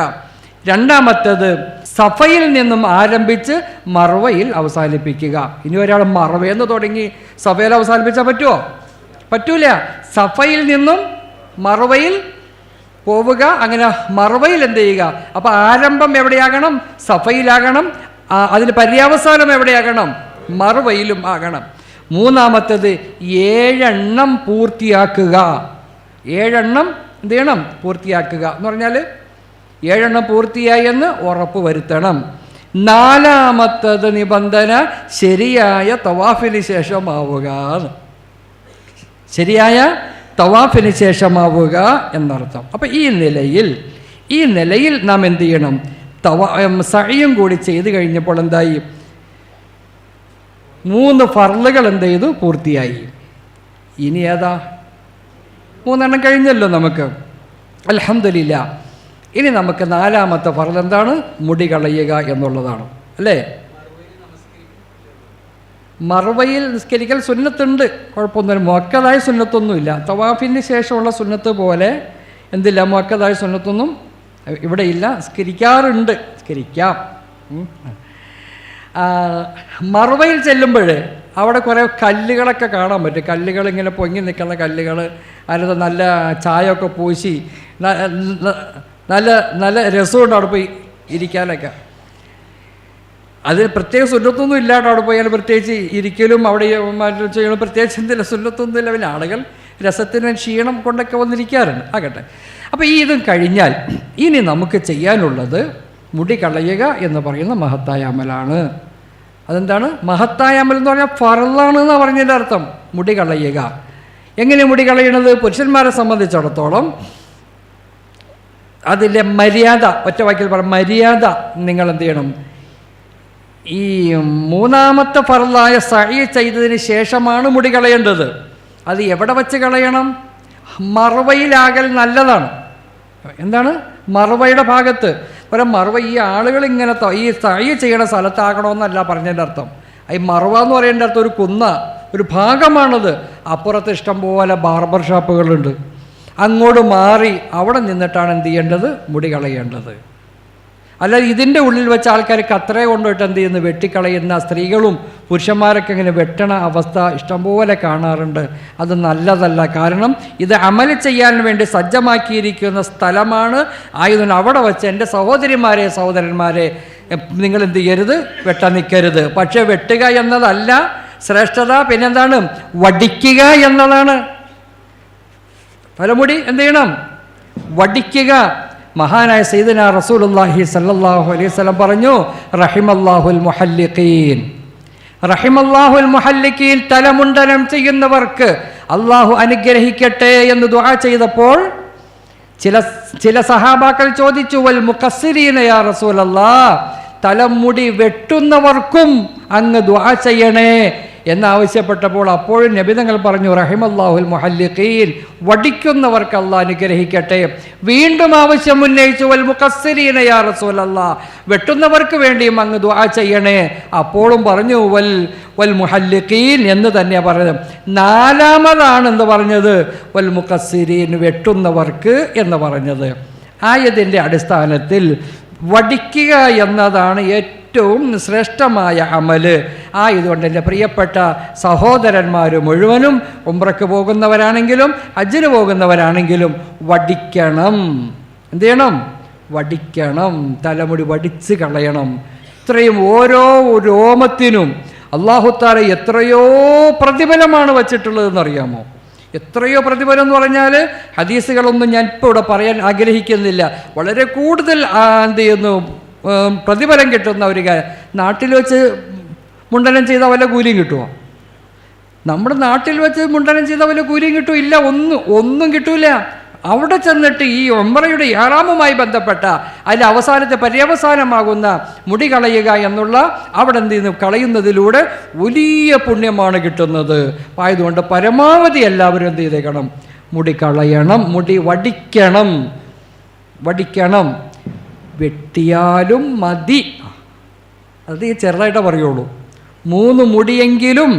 രണ്ടാമത്തേത് സഫയിൽ നിന്നും ആരംഭിച്ച് മർവയിൽ അവസാനിപ്പിക്കുക. ഇനി ഒരാൾ മർവയെന്ന് തുടങ്ങി സഫയിൽ അവസാനിപ്പിച്ചാൽ പറ്റുമോ? പറ്റൂല. സഫയിൽ നിന്നും മർവയിൽ പോവുക, അങ്ങനെ മർവയിൽ എന്ത് ചെയ്യുക? അപ്പോൾ ആരംഭം എവിടെയാകണം? സഫയിലാകണം. അതിന് പര്യാവസാനം എവിടെയാകണം? മർവയിലും ആകണം. മൂന്നാമത്തേത് 7 എണ്ണം പൂർത്തിയാക്കുക. 7 എണ്ണം എന്ത് ചെയ്യണം? പൂർത്തിയാക്കുക എന്ന് പറഞ്ഞാൽ 7 എണ്ണം പൂർത്തിയായി എന്ന് ഉറപ്പ് വരുത്തണം. നാലാമത്തത് നിബന്ധന ശരിയായ തവാഫിന് ശേഷമാവുക. ശരിയായ തവാഫിന് ശേഷമാവുക എന്നർത്ഥം. അപ്പം ഈ നിലയിൽ നാം എന്ത് ചെയ്യണം? സഅയും കൂടി ചെയ്ത് കഴിഞ്ഞപ്പോൾ എന്തായി? 3 ഫർളുകൾ എന്ത് ചെയ്തു? പൂർത്തിയായി. ഇനി ഏതാ? 3 കഴിഞ്ഞല്ലോ നമുക്ക്, അൽഹംദുലില്ലാ. ഇനി നമുക്ക് 4ാമത്തെ ഫർൾ എന്താണ്? മുടി കളയുക എന്നുള്ളതാണ്, അല്ലേ? മർവയിൽ നിസ്കരിക്കൽ സുന്നത്തുണ്ട്, കുഴപ്പമൊന്നുമില്ല. മുഅക്കദായ സുന്നത്തൊന്നുമില്ല. തവാഫിന് ശേഷമുള്ള സുന്നത്ത് പോലെ എന്തില്ല, മുഅക്കദായ സുന്നത്തൊന്നും ഇവിടെ ഇല്ല. സ്കരിക്കാറുണ്ട്, സ്കരിക്കാം. മർവയിൽ ചെല്ലുമ്പോൾ അവിടെ കുറേ കല്ലുകളൊക്കെ കാണാൻ പറ്റും. കല്ലുകൾ ഇങ്ങനെ പൊങ്ങി നിൽക്കുന്ന കല്ലുകൾ, അതിനകത്ത് നല്ല ചായയൊക്കെ പൂശി നല്ല നല്ല രസമുണ്ട് അവിടെ പോയി ഇരിക്കാനൊക്കെ. അത് പ്രത്യേക സുന്നത്തൊന്നും ഇല്ലാണ്ട് അവിടെ പോയാൽ പ്രത്യേകിച്ച് ഇരിക്കലും അവിടെ ചെയ്യണം, പ്രത്യേകിച്ച് എന്തില്ല, സുന്നത്തൊന്നുമില്ല. പിന്നെ ആളുകൾ രസത്തിന് ക്ഷീണം കൊണ്ടൊക്കെ വന്നിരിക്കാറുണ്ട്. ആകട്ടെ, അപ്പോൾ ഇതും കഴിഞ്ഞാൽ ഇനി നമുക്ക് ചെയ്യാനുള്ളത് മുടി കളയുക എന്ന് പറയുന്ന മഹത്തായ അമലാണ്. അതെന്താണ് മഹത്തായ അമൽ എന്ന് പറഞ്ഞാൽ? ഫർളാണ് എന്നാണ് പറഞ്ഞതിൻ്റെ അർത്ഥം. മുടി കളയുക. എങ്ങനെ മുടി കളയണത്? പുരുഷന്മാരെ സംബന്ധിച്ചിടത്തോളം അതിലെ മര്യാദ, ഒറ്റ വാക്കിൽ പറയാം, മര്യാദ നിങ്ങൾ എന്ത് ചെയ്യണം? ഈ 3ാമത്തെ ഫർളായ സഅയ് ചെയ്തതിന് ശേഷമാണ് മുടി കളയേണ്ടത്. അത് എവിടെ വെച്ച് കളയണം? മർവയിലാകൽ നല്ലതാണ്. എന്താണ്? മർവയുടെ ഭാഗത്ത്. മർവ ഈ ആളുകൾ ഇങ്ങനെ ഈ സഅയ് ചെയ്യണ സ്ഥലത്താകണമെന്നല്ല പറഞ്ഞതിൻ്റെ അർത്ഥം. ഈ മർവ എന്ന് പറയേണ്ട അർത്ഥം ഒരു ഒരു ഭാഗമാണത്. അപ്പുറത്ത് ഇഷ്ടംപോലെ ബാർബർ ഷോപ്പുകളുണ്ട്. അങ്ങോട്ട് മാറി അവിടെ നിന്നിട്ടാണ് എന്ത് ചെയ്യേണ്ടത്? മുടി കളയേണ്ടത്. അല്ലാതെ ഇതിൻ്റെ ഉള്ളിൽ വെച്ച ആൾക്കാർ കത്രയെ കൊണ്ടുപോയിട്ട് എന്ത് ചെയ്യുന്നു? വെട്ടിക്കളയുന്ന സ്ത്രീകളും പുരുഷന്മാരൊക്കെ ഇങ്ങനെ വെട്ടണ അവസ്ഥ ഇഷ്ടംപോലെ കാണാറുണ്ട്. അത് നല്ലതല്ല. കാരണം ഇത് അമൽ ചെയ്യാൻ വേണ്ടി സജ്ജമാക്കിയിരിക്കുന്ന സ്ഥലമാണ്. ആയതുകൊണ്ട് അവിടെ വെച്ച് എൻ്റെ സഹോദരിമാരെ സഹോദരന്മാരെ നിങ്ങൾ എന്ത് ചെയ്യരുത്? വെട്ടാൻ നിൽക്കരുത്. പക്ഷേ വെട്ടുക എന്നതല്ല ശ്രേഷ്ഠത. പിന്നെന്താണ്? വടിക്കുക എന്നതാണ്. തലമുടി എന്ത് ചെയ്യണം? വടിക്കുക. മഹാനായ സയ്യിദുനാ റസൂലുള്ളാഹി സ്വല്ലല്ലാഹു അലൈഹി വസല്ലം പറഞ്ഞു, റഹിമല്ലാഹുൽ മുഹല്ലിഖീൻ, റഹിമല്ലാഹുൽ മുഹല്ലിഖീൻ, തലമുണ്ടനം ചെയ്യുന്നവർക്ക് അള്ളാഹു അനുഗ്രഹിക്കട്ടെ എന്ന് ദുആ ചെയ്തപ്പോൾ ചില സഹാബാക്കൾ ചോദിച്ചു, വൽ മുഖസ്സിരീന യാ റസൂലല്ലാഹ്, തലമുടി വെട്ടുന്നവർക്കും അങ്ങ് ദുആ ചെയ്യണേ എന്നാവശ്യപ്പെട്ടപ്പോൾ അപ്പോഴും നബി തങ്ങൾ പറഞ്ഞു, റഹിമല്ലാഹുൽ മുഹല്ലിഖീൻ, വടിക്കുന്നവർക്ക് അള്ളാഹ് അനുഗ്രഹിക്കട്ടെ. വീണ്ടും ആവശ്യം ഉന്നയിച്ചു, വൽ മുഖസ്സിരീന യാ റസൂലല്ലാഹ്, വെട്ടുന്നവർക്ക് വേണ്ടിയും അങ്ങ് ദുആ ചെയ്യണേ. അപ്പോഴും പറഞ്ഞു വൽ മുഹല്ലിഖീൻ എന്ന് തന്നെയാണ് പറഞ്ഞത്. 4ാമതാണെന്ന് പറഞ്ഞത് വൽ മുഖസ്സിരീൻ, വെട്ടുന്നവർക്ക് എന്ന് പറഞ്ഞത്. ആയതിൻ്റെ അടിസ്ഥാനത്തിൽ വടിക്കുക എന്നതാണ് ഏറ്റവും ശ്രേഷ്ഠമായ അമല്. ആയതുകൊണ്ട് എൻ്റെ പ്രിയപ്പെട്ട സഹോദരന്മാർ മുഴുവനും ഉംറയ്ക്ക് പോകുന്നവരാണെങ്കിലും ഹജ്ജിന് പോകുന്നവരാണെങ്കിലും വടിക്കണം. എന്ത് ചെയ്യണം? വടിക്കണം. തലമുടി വടിച്ച് കളയണം. ഇത്രയും ഓരോ രോമത്തിനും അല്ലാഹു തആല എത്രയോ പ്രതിഫലമാണ് വച്ചിട്ടുള്ളതെന്നറിയാമോ? എത്രയോ പ്രതിഫലം എന്ന് പറഞ്ഞാൽ ഹദീസുകളൊന്നും ഞാൻ ഇപ്പോൾ ഇവിടെ പറയാൻ ആഗ്രഹിക്കുന്നില്ല. വളരെ കൂടുതൽ എന്ത് ചെയ്യുന്നു പ്രതിഫലം കിട്ടുന്ന ഒരു കാര്യം. നാട്ടിൽ വെച്ച് മുണ്ടനം ചെയ്താൽ വല്ല കൂലിയും കിട്ടുമോ? നമ്മുടെ നാട്ടിൽ വെച്ച് മുണ്ടനം ചെയ്താൽ വല്ല കൂലിയും കിട്ടുമോ? ഇല്ല, ഒന്നും കിട്ടൂല. അവിടെ ചെന്നിട്ട് ഈ ഉംറയുടെ ഇഹ്റാമുമായി ബന്ധപ്പെട്ട അതിൻ്റെ അവസാനത്തെ പര്യവസാനമാകുന്ന മുടി കളയുക എന്നുള്ള അവിടെ എന്ത് ചെയ്യുന്നു? കളയുന്നതിലൂടെ വലിയ പുണ്യമാണ് കിട്ടുന്നത്. ആയതുകൊണ്ട് പരമാവധി എല്ലാവരും എന്ത് ചെയ്തേക്കണം? മുടി കളയണം, മുടി വടിക്കണം. വെട്ടിയാലും മതി. അത് ഈ ചെറുതായിട്ടേ പറയുള്ളൂ. 3 മുടിയെങ്കിലും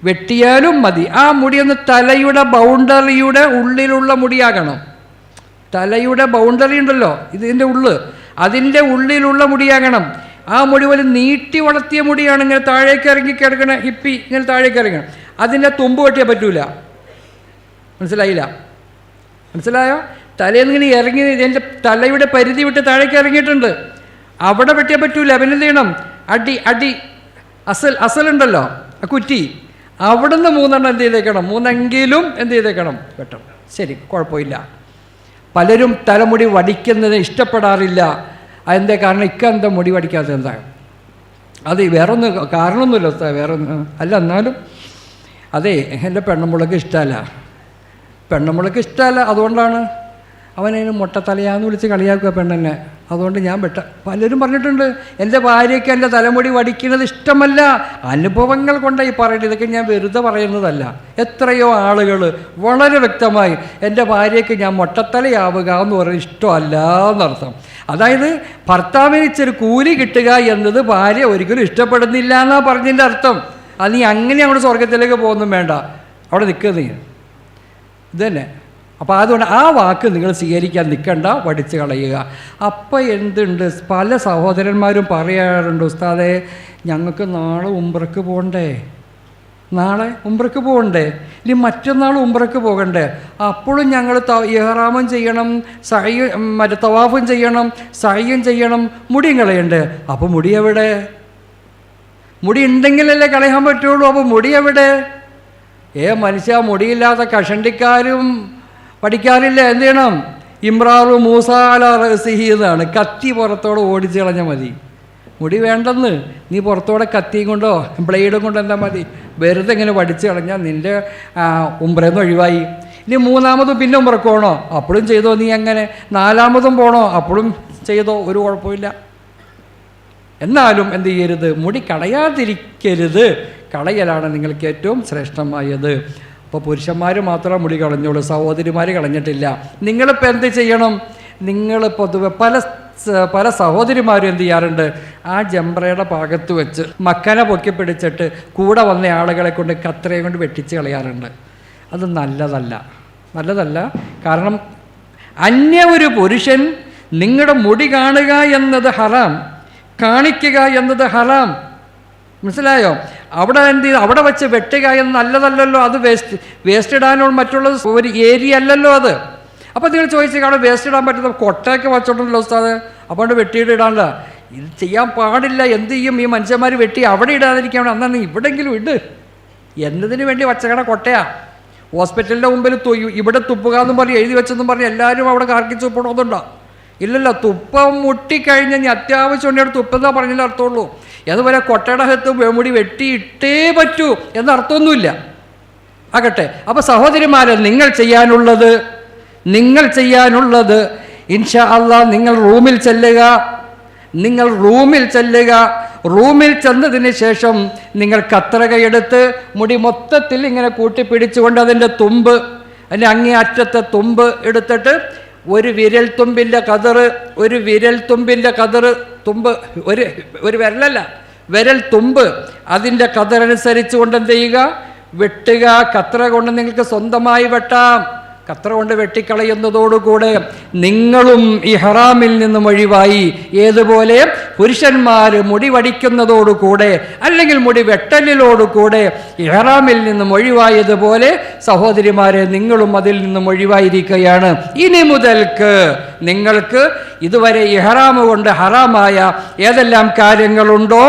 വെട്ടിയാലും മതി. ആ മുടിയൊന്ന് തലയുടെ ബൗണ്ടറിയുടെ ഉള്ളിലുള്ള മുടിയാകണം. തലയുടെ ബൗണ്ടറി ഉണ്ടല്ലോ, ഇതിൻ്റെ അതിൻ്റെ ഉള്ളിലുള്ള മുടിയാകണം. ആ മുടി പോലെ നീട്ടി വളർത്തിയ മുടിയാണ് ഇങ്ങനെ താഴേക്ക് ഇറങ്ങി കിടക്കണ, ഹിപ്പി ഇങ്ങനെ താഴേക്ക് ഇറങ്ങണം. അതിൻ്റെ തുമ്പ് വെട്ടിയാൽ പറ്റൂല. മനസ്സിലായോ? തലേന്ന് ഇങ്ങനെ ഇറങ്ങി എൻ്റെ തലയുടെ പരിധി വിട്ട് താഴേക്ക് ഇറങ്ങിയിട്ടുണ്ട്, അവിടെ വെട്ടിയാൽ പറ്റൂല. പിന്നെ എന്ത് ചെയ്യണം? അടി അസലുണ്ടല്ലോ, ആ കുറ്റി, അവിടുന്ന് 3 എന്ത് ചെയ്തേക്കണം? 3 എന്ത് ചെയ്തേക്കണം? വെട്ടണം. ശരി, കുഴപ്പമില്ല. പലരും തലമുടി വടിക്കുന്നതിന് ഇഷ്ടപ്പെടാറില്ല. അതെന്താ കാരണം? ഇക്കെന്താ മുടി വടിക്കാത്തത്? എന്താ അത് വേറൊന്ന് കാരണമൊന്നുമില്ല ഉസ്താദ്, വേറൊന്ന് അല്ല. എന്നാലും അതെ, എൻ്റെ പെണ്ണുമ്പുള്ളക്ക് ഇഷ്ടമല്ല. അതുകൊണ്ടാണ് അവനതിന് മുട്ടത്തലയാന്ന് വിളിച്ച് കളിയാക്കുക പെണ്ണെന്നെ. അതുകൊണ്ട് ഞാൻ പലരും പറഞ്ഞിട്ടുണ്ട്, എൻ്റെ ഭാര്യയ്ക്ക് എൻ്റെ തലമുടി വടിക്കുന്നത് ഇഷ്ടമല്ല. അനുഭവങ്ങൾ കൊണ്ടായി പറയുന്നത്. ഇതൊക്കെ ഞാൻ വെറുതെ പറയുന്നതല്ല. എത്രയോ ആളുകൾ വളരെ വ്യക്തമായി എൻ്റെ ഭാര്യയ്ക്ക് ഞാൻ മുട്ടത്തലയാവുക എന്ന് പറയുന്നത് ഇഷ്ടമല്ല എന്നർത്ഥം. അതായത് ഭർത്താവിന് ഇച്ചിരി കൂലി കിട്ടുക എന്നത് ഭാര്യ ഒരിക്കലും ഇഷ്ടപ്പെടുന്നില്ല എന്നാണ് പറഞ്ഞതിൻ്റെ അർത്ഥം. അത് നീ അങ്ങനെ അങ്ങോട്ട് സ്വർഗത്തിലേക്ക് പോകുന്നു വേണ്ട, അവിടെ നിൽക്കുക നീ. ഇത് തന്നെ. അപ്പോൾ അതുകൊണ്ട് ആ വാക്ക് നിങ്ങൾ സ്വീകരിക്കാൻ നിൽക്കണ്ട, പഠിച്ച് കളയുക. അപ്പം എന്തുണ്ട്, പല സഹോദരന്മാരും പറയാറുണ്ട്, ഉസ്താദേ ഞങ്ങൾക്ക് നാളെ ഉംറയ്ക്ക് പോകണ്ടേ, ഇനി മറ്റന്നാൾ ഉംറയ്ക്ക് പോകണ്ടേ, അപ്പോഴും ഞങ്ങൾ ഇഹ്റാമും ചെയ്യണം, തവാഫും ചെയ്യണം, സഅയും ചെയ്യണം, മുടിയും കളയണ്ടേ. അപ്പോൾ മുടി എവിടെ? മുടി ഉണ്ടെങ്കിലല്ലേ കളയാൻ പറ്റുള്ളൂ. അപ്പോൾ മുടി എവിടെ? മനുഷ്യ, മുടിയില്ലാത്ത കഷണ്ടിക്കാരും പഠിക്കാറില്ല. എന്ത് ചെയ്യണം? ഇമ്രാറു മൂസ അല റസിഹി എന്നാണ്. കത്തി പുറത്തോടെ ഓടിച്ച് കളഞ്ഞാൽ മതി. മുടി വേണ്ടെന്ന്, നീ പുറത്തോടെ കത്തിയും കൊണ്ടോ ബ്ലേഡും കൊണ്ടോ എന്താ മതി. വെറുതെ ഇങ്ങനെ പഠിച്ച് കളഞ്ഞാൽ നിൻ്റെ ഉംറയെന്ന് ഒഴിവായി. ഇനി മൂന്നാമതും പിന്നെ ഉംറക്ക് പോകണോ, അപ്പോഴും ചെയ്തോ നീ. അങ്ങനെ നാലാമതും പോകണോ, അപ്പോഴും ചെയ്തോ, ഒരു കുഴപ്പമില്ല. എന്നാലും എന്ത് ചെയ്യരുത്, മുടി കളയാതിരിക്കരുത്. കളയലാണ് നിങ്ങൾക്ക് ഏറ്റവും ശ്രേഷ്ഠമായത്. അപ്പോൾ പുരുഷന്മാർ മാത്രം മുടി കളഞ്ഞോളൂ, സഹോദരിമാർ കളഞ്ഞിട്ടില്ല. നിങ്ങളിപ്പോൾ എന്ത് ചെയ്യണം? നിങ്ങൾ പൊതുവെ പല സഹോദരിമാരും എന്ത് ചെയ്യാറുണ്ട്, ആ ജംറയുടെ ഭാഗത്ത് വെച്ച് മക്കനെ പൊക്കി പിടിച്ചിട്ട് കൂടെ വന്ന ആളുകളെ കൊണ്ട് കത്രയും കൊണ്ട് വെട്ടിച്ച് കളയാറുണ്ട്. അത് നല്ലതല്ല. കാരണം അന്യ ഒരു പുരുഷൻ നിങ്ങളുടെ മുടി കാണുക എന്നത് ഹറാം, കാണിക്കുക എന്നത് ഹറാം. മനസ്സിലായോ? അവിടെ എന്ത് ചെയ്തു, അവിടെ വെച്ച് വെട്ടുക എന്ന് നല്ലതല്ലല്ലോ. അത് വേസ്റ്റ് ഇടാനുള്ള മറ്റുള്ള ഒരു ഏരിയ അല്ലല്ലോ അത്. അപ്പോൾ നിങ്ങൾ ചോദിച്ചാൽ അവിടെ വേസ്റ്റ് ഇടാൻ പറ്റുന്ന കൊട്ടയൊക്കെ വച്ചോണ്ടല്ലോ ഉസ്താദ്, അപ്പോൾ വെട്ടിയിട്ട് ഇടാനല്ല. ഇത് ചെയ്യാൻ പാടില്ല. എന്ത് ചെയ്യും ഈ മനുഷ്യന്മാർ? വെട്ടി അവിടെ ഇടാതിരിക്കാൻ അന്നാണ് ഇവിടെങ്കിലും ഇട് എന്നതിന് വേണ്ടി വച്ചകട കൊട്ടയാ. ഹോസ്പിറ്റലിൻ്റെ മുമ്പിൽ ഇവിടെ തുപ്പുക എന്നും പറഞ്ഞ് എഴുതി വെച്ചെന്നും പറഞ്ഞ് എല്ലാവരും അവിടെ കാർക്കിച്ച് തുപ്പണമെന്നുണ്ടോ? ഇല്ലല്ലോ. തുപ്പം മുട്ടിക്കഴിഞ്ഞാൽ ഇനി അത്യാവശ്യം ഉണ്ടെങ്കിൽ തുപ്പെന്നാ പറഞ്ഞതിൻ്റെ അർത്ഥമുള്ളൂ. അതുപോലെ കൊട്ടയുടെ അകത്ത് മുടി വെട്ടിയിട്ടേ പറ്റൂ എന്നർത്ഥമൊന്നുമില്ല. ആകട്ടെ, അപ്പോൾ സഹോദരിമാരെ, നിങ്ങൾ ചെയ്യാനുള്ളത് ഇൻഷാ അല്ലാഹ് നിങ്ങൾ റൂമിൽ ചെല്ലുക. റൂമിൽ ചെന്നതിന് ശേഷം നിങ്ങൾ കത്രികയെടുത്ത് മുടി മൊത്തത്തിൽ ഇങ്ങനെ കൂട്ടിപ്പിടിച്ചുകൊണ്ട് അതിൻ്റെ അങ്ങേയറ്റത്തെ തുമ്പ് എടുത്തിട്ട് ഒരു വിരൽ തുമ്പിൻ്റെ കതറ് തുമ്പ്, ഒരു വിരലല്ല, വിരൽ തുമ്പ്, അതിൻ്റെ കതറനുസരിച്ച് കൊണ്ട് എന്ത് ചെയ്യുക, വെട്ടുക. കത്ര കൊണ്ട് നിങ്ങൾക്ക് സ്വന്തമായി വെട്ടാം. കത്ര കൊണ്ട് വെട്ടിക്കളയുന്നതോടുകൂടെ നിങ്ങളും ഇഹ്റാമിൽ നിന്നും ഒഴിവായി. ഏതുപോലെ പുരുഷന്മാർ മുടി വടിക്കുന്നതോടുകൂടെ അല്ലെങ്കിൽ മുടി വെട്ടലിലോടുകൂടെ ഇഹ്റാമിൽ നിന്നും ഒഴിവായതുപോലെ സഹോദരിമാരെ നിങ്ങളും അതിൽ നിന്നും ഒഴിവായിരിക്കുകയാണ്. ഇനി മുതൽക്ക് നിങ്ങൾക്ക് ഇതുവരെ ഇഹ്റാം കൊണ്ട് ഹറാമായ ഏതെല്ലാം കാര്യങ്ങളുണ്ടോ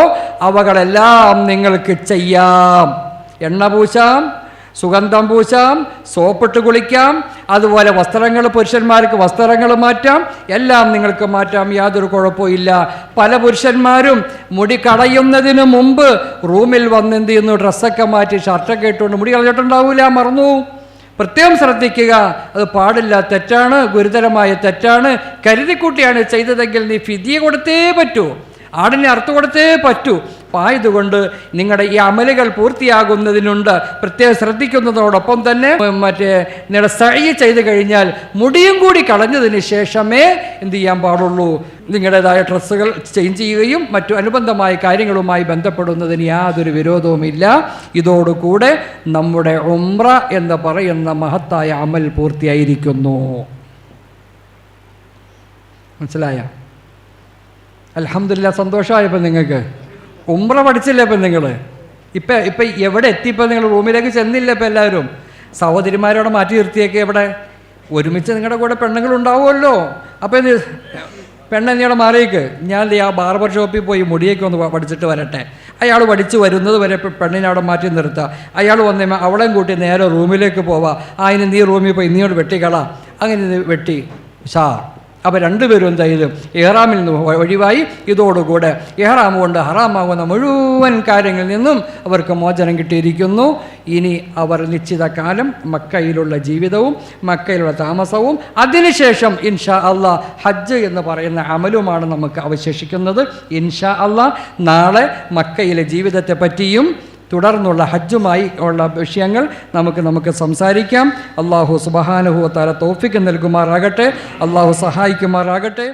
അവകളെല്ലാം നിങ്ങൾക്ക് ചെയ്യാം. എണ്ണ പൂശാം, സുഗന്ധം പൂശാം, സോപ്പിട്ട് കുളിക്കാം, അതുപോലെ വസ്ത്രങ്ങൾ, പുരുഷന്മാർക്ക് വസ്ത്രങ്ങൾ മാറ്റാം, എല്ലാം നിങ്ങൾക്ക് മാറ്റാം. യാതൊരു കുഴപ്പമില്ല. പല പുരുഷന്മാരും മുടി കളയുന്നതിന് മുമ്പ് റൂമിൽ വന്ന് എന്ത് ചെയ്യുന്നു, ഡ്രസ്സൊക്കെ മാറ്റി ഷർട്ടൊക്കെ ഇട്ടുകൊണ്ട് മുടി കളഞ്ഞിട്ടുണ്ടാവില്ല, മറന്നു. പ്രത്യേകം ശ്രദ്ധിക്കുക. അത് പാടില്ല, തെറ്റാണ്, ഗുരുതരമായ തെറ്റാണ്. കരുതിക്കൂട്ടിയാണ് ചെയ്തതെങ്കിൽ നീ ഫിദിയ കൊടുത്തേ പറ്റൂ, ആടിനെ അറുത്തു കൊടുത്തേ പറ്റൂ. ആയതുകൊണ്ട് നിങ്ങളുടെ ഈ അമലുകൾ പൂർത്തിയാകുന്നതിനുണ്ട് പ്രത്യേകം ശ്രദ്ധിക്കുന്നതോടൊപ്പം തന്നെ നിങ്ങളുടെ സഅയ് ചെയ്ത് കഴിഞ്ഞാൽ മുടിയും കൂടി കളഞ്ഞതിന് ശേഷമേ എന്ത് ചെയ്യാൻ പാടുള്ളൂ, നിങ്ങളുടേതായ ഡ്രസ്സുകൾ ചേഞ്ച് ചെയ്യുകയും മറ്റു അനുബന്ധമായ കാര്യങ്ങളുമായി ബന്ധപ്പെടുന്നതിന് യാതൊരു വിരോധവുമില്ല. ഇതോടുകൂടെ നമ്മുടെ ഉംറ എന്ന് പറയുന്ന മഹത്തായ അമൽ പൂർത്തിയായിരിക്കുന്നു. മനസ്സിലായ? അൽഹംദുലില്ലാ, സന്തോഷമായപ്പോൾ നിങ്ങൾക്ക് ഉംറ പഠിച്ചില്ല. ഇപ്പം നിങ്ങൾ ഇപ്പം എവിടെ എത്തിയപ്പോൾ നിങ്ങൾ റൂമിലേക്ക് ചെന്നില്ല. ഇപ്പം എല്ലാവരും സഹോദരിമാരോടെ മാറ്റി നിർത്തിയൊക്കെ എവിടെ ഒരുമിച്ച് നിങ്ങളുടെ കൂടെ പെണ്ണുങ്ങളുണ്ടാവുമല്ലോ. അപ്പോൾ ഇത് പെണ്ണെന്നിയോടെ മാറിയേക്ക്, ഞാൻ ആ ബാർബർ ഷോപ്പിൽ പോയി മുടിയൊക്കെ ഒന്ന് പഠിച്ചിട്ട് വരട്ടെ. അയാൾ പഠിച്ച് വരുന്നത് വരെ പെണ്ണിനെ അവിടെ മാറ്റി നിർത്തുക. അയാൾ വന്നേ അവളെയും കൂട്ടി നേരെ റൂമിലേക്ക് പോവാം. അതിന് നീ റൂമിൽ പോയി നീയോട് വെട്ടിക്കളാം. അങ്ങനെ വെട്ടി അവർ രണ്ടുപേരും എന്ത് ചെയ്തു? ഇഹ്റാമിൽ നിന്ന് ഒഴിവായി. ഇതോടുകൂടെ ഇഹ്റാം കൊണ്ട് ഹറാമാകുന്ന മുഴുവൻ കാര്യങ്ങളിൽ നിന്നും അവർക്ക് മോചനം കിട്ടിയിരിക്കുന്നു. ഇനി അവർ നിശ്ചിത കാലം മക്കയിലുള്ള ജീവിതവും മക്കയിലുള്ള താമസവും അതിനുശേഷം ഇൻഷാ അള്ളാഹ് ഹജ്ജ് എന്ന് പറയുന്ന അമലുമാണ് നമുക്ക് അവശേഷിക്കുന്നത്. ഇൻഷാ അള്ളാഹ് നാളെ മക്കയിലെ ജീവിതത്തെ പറ്റിയും തുടർന്നുള്ള ഹജ്ജുമായി ഉള്ള വിഷയങ്ങൾ നമുക്ക് സംസാരിക്കാം. അള്ളാഹു സുബ്ഹാനഹു വ തആല തൗഫീഖ് നൽകുമാറാകട്ടെ. അള്ളാഹു സഹായിക്കുമാറാകട്ടെ.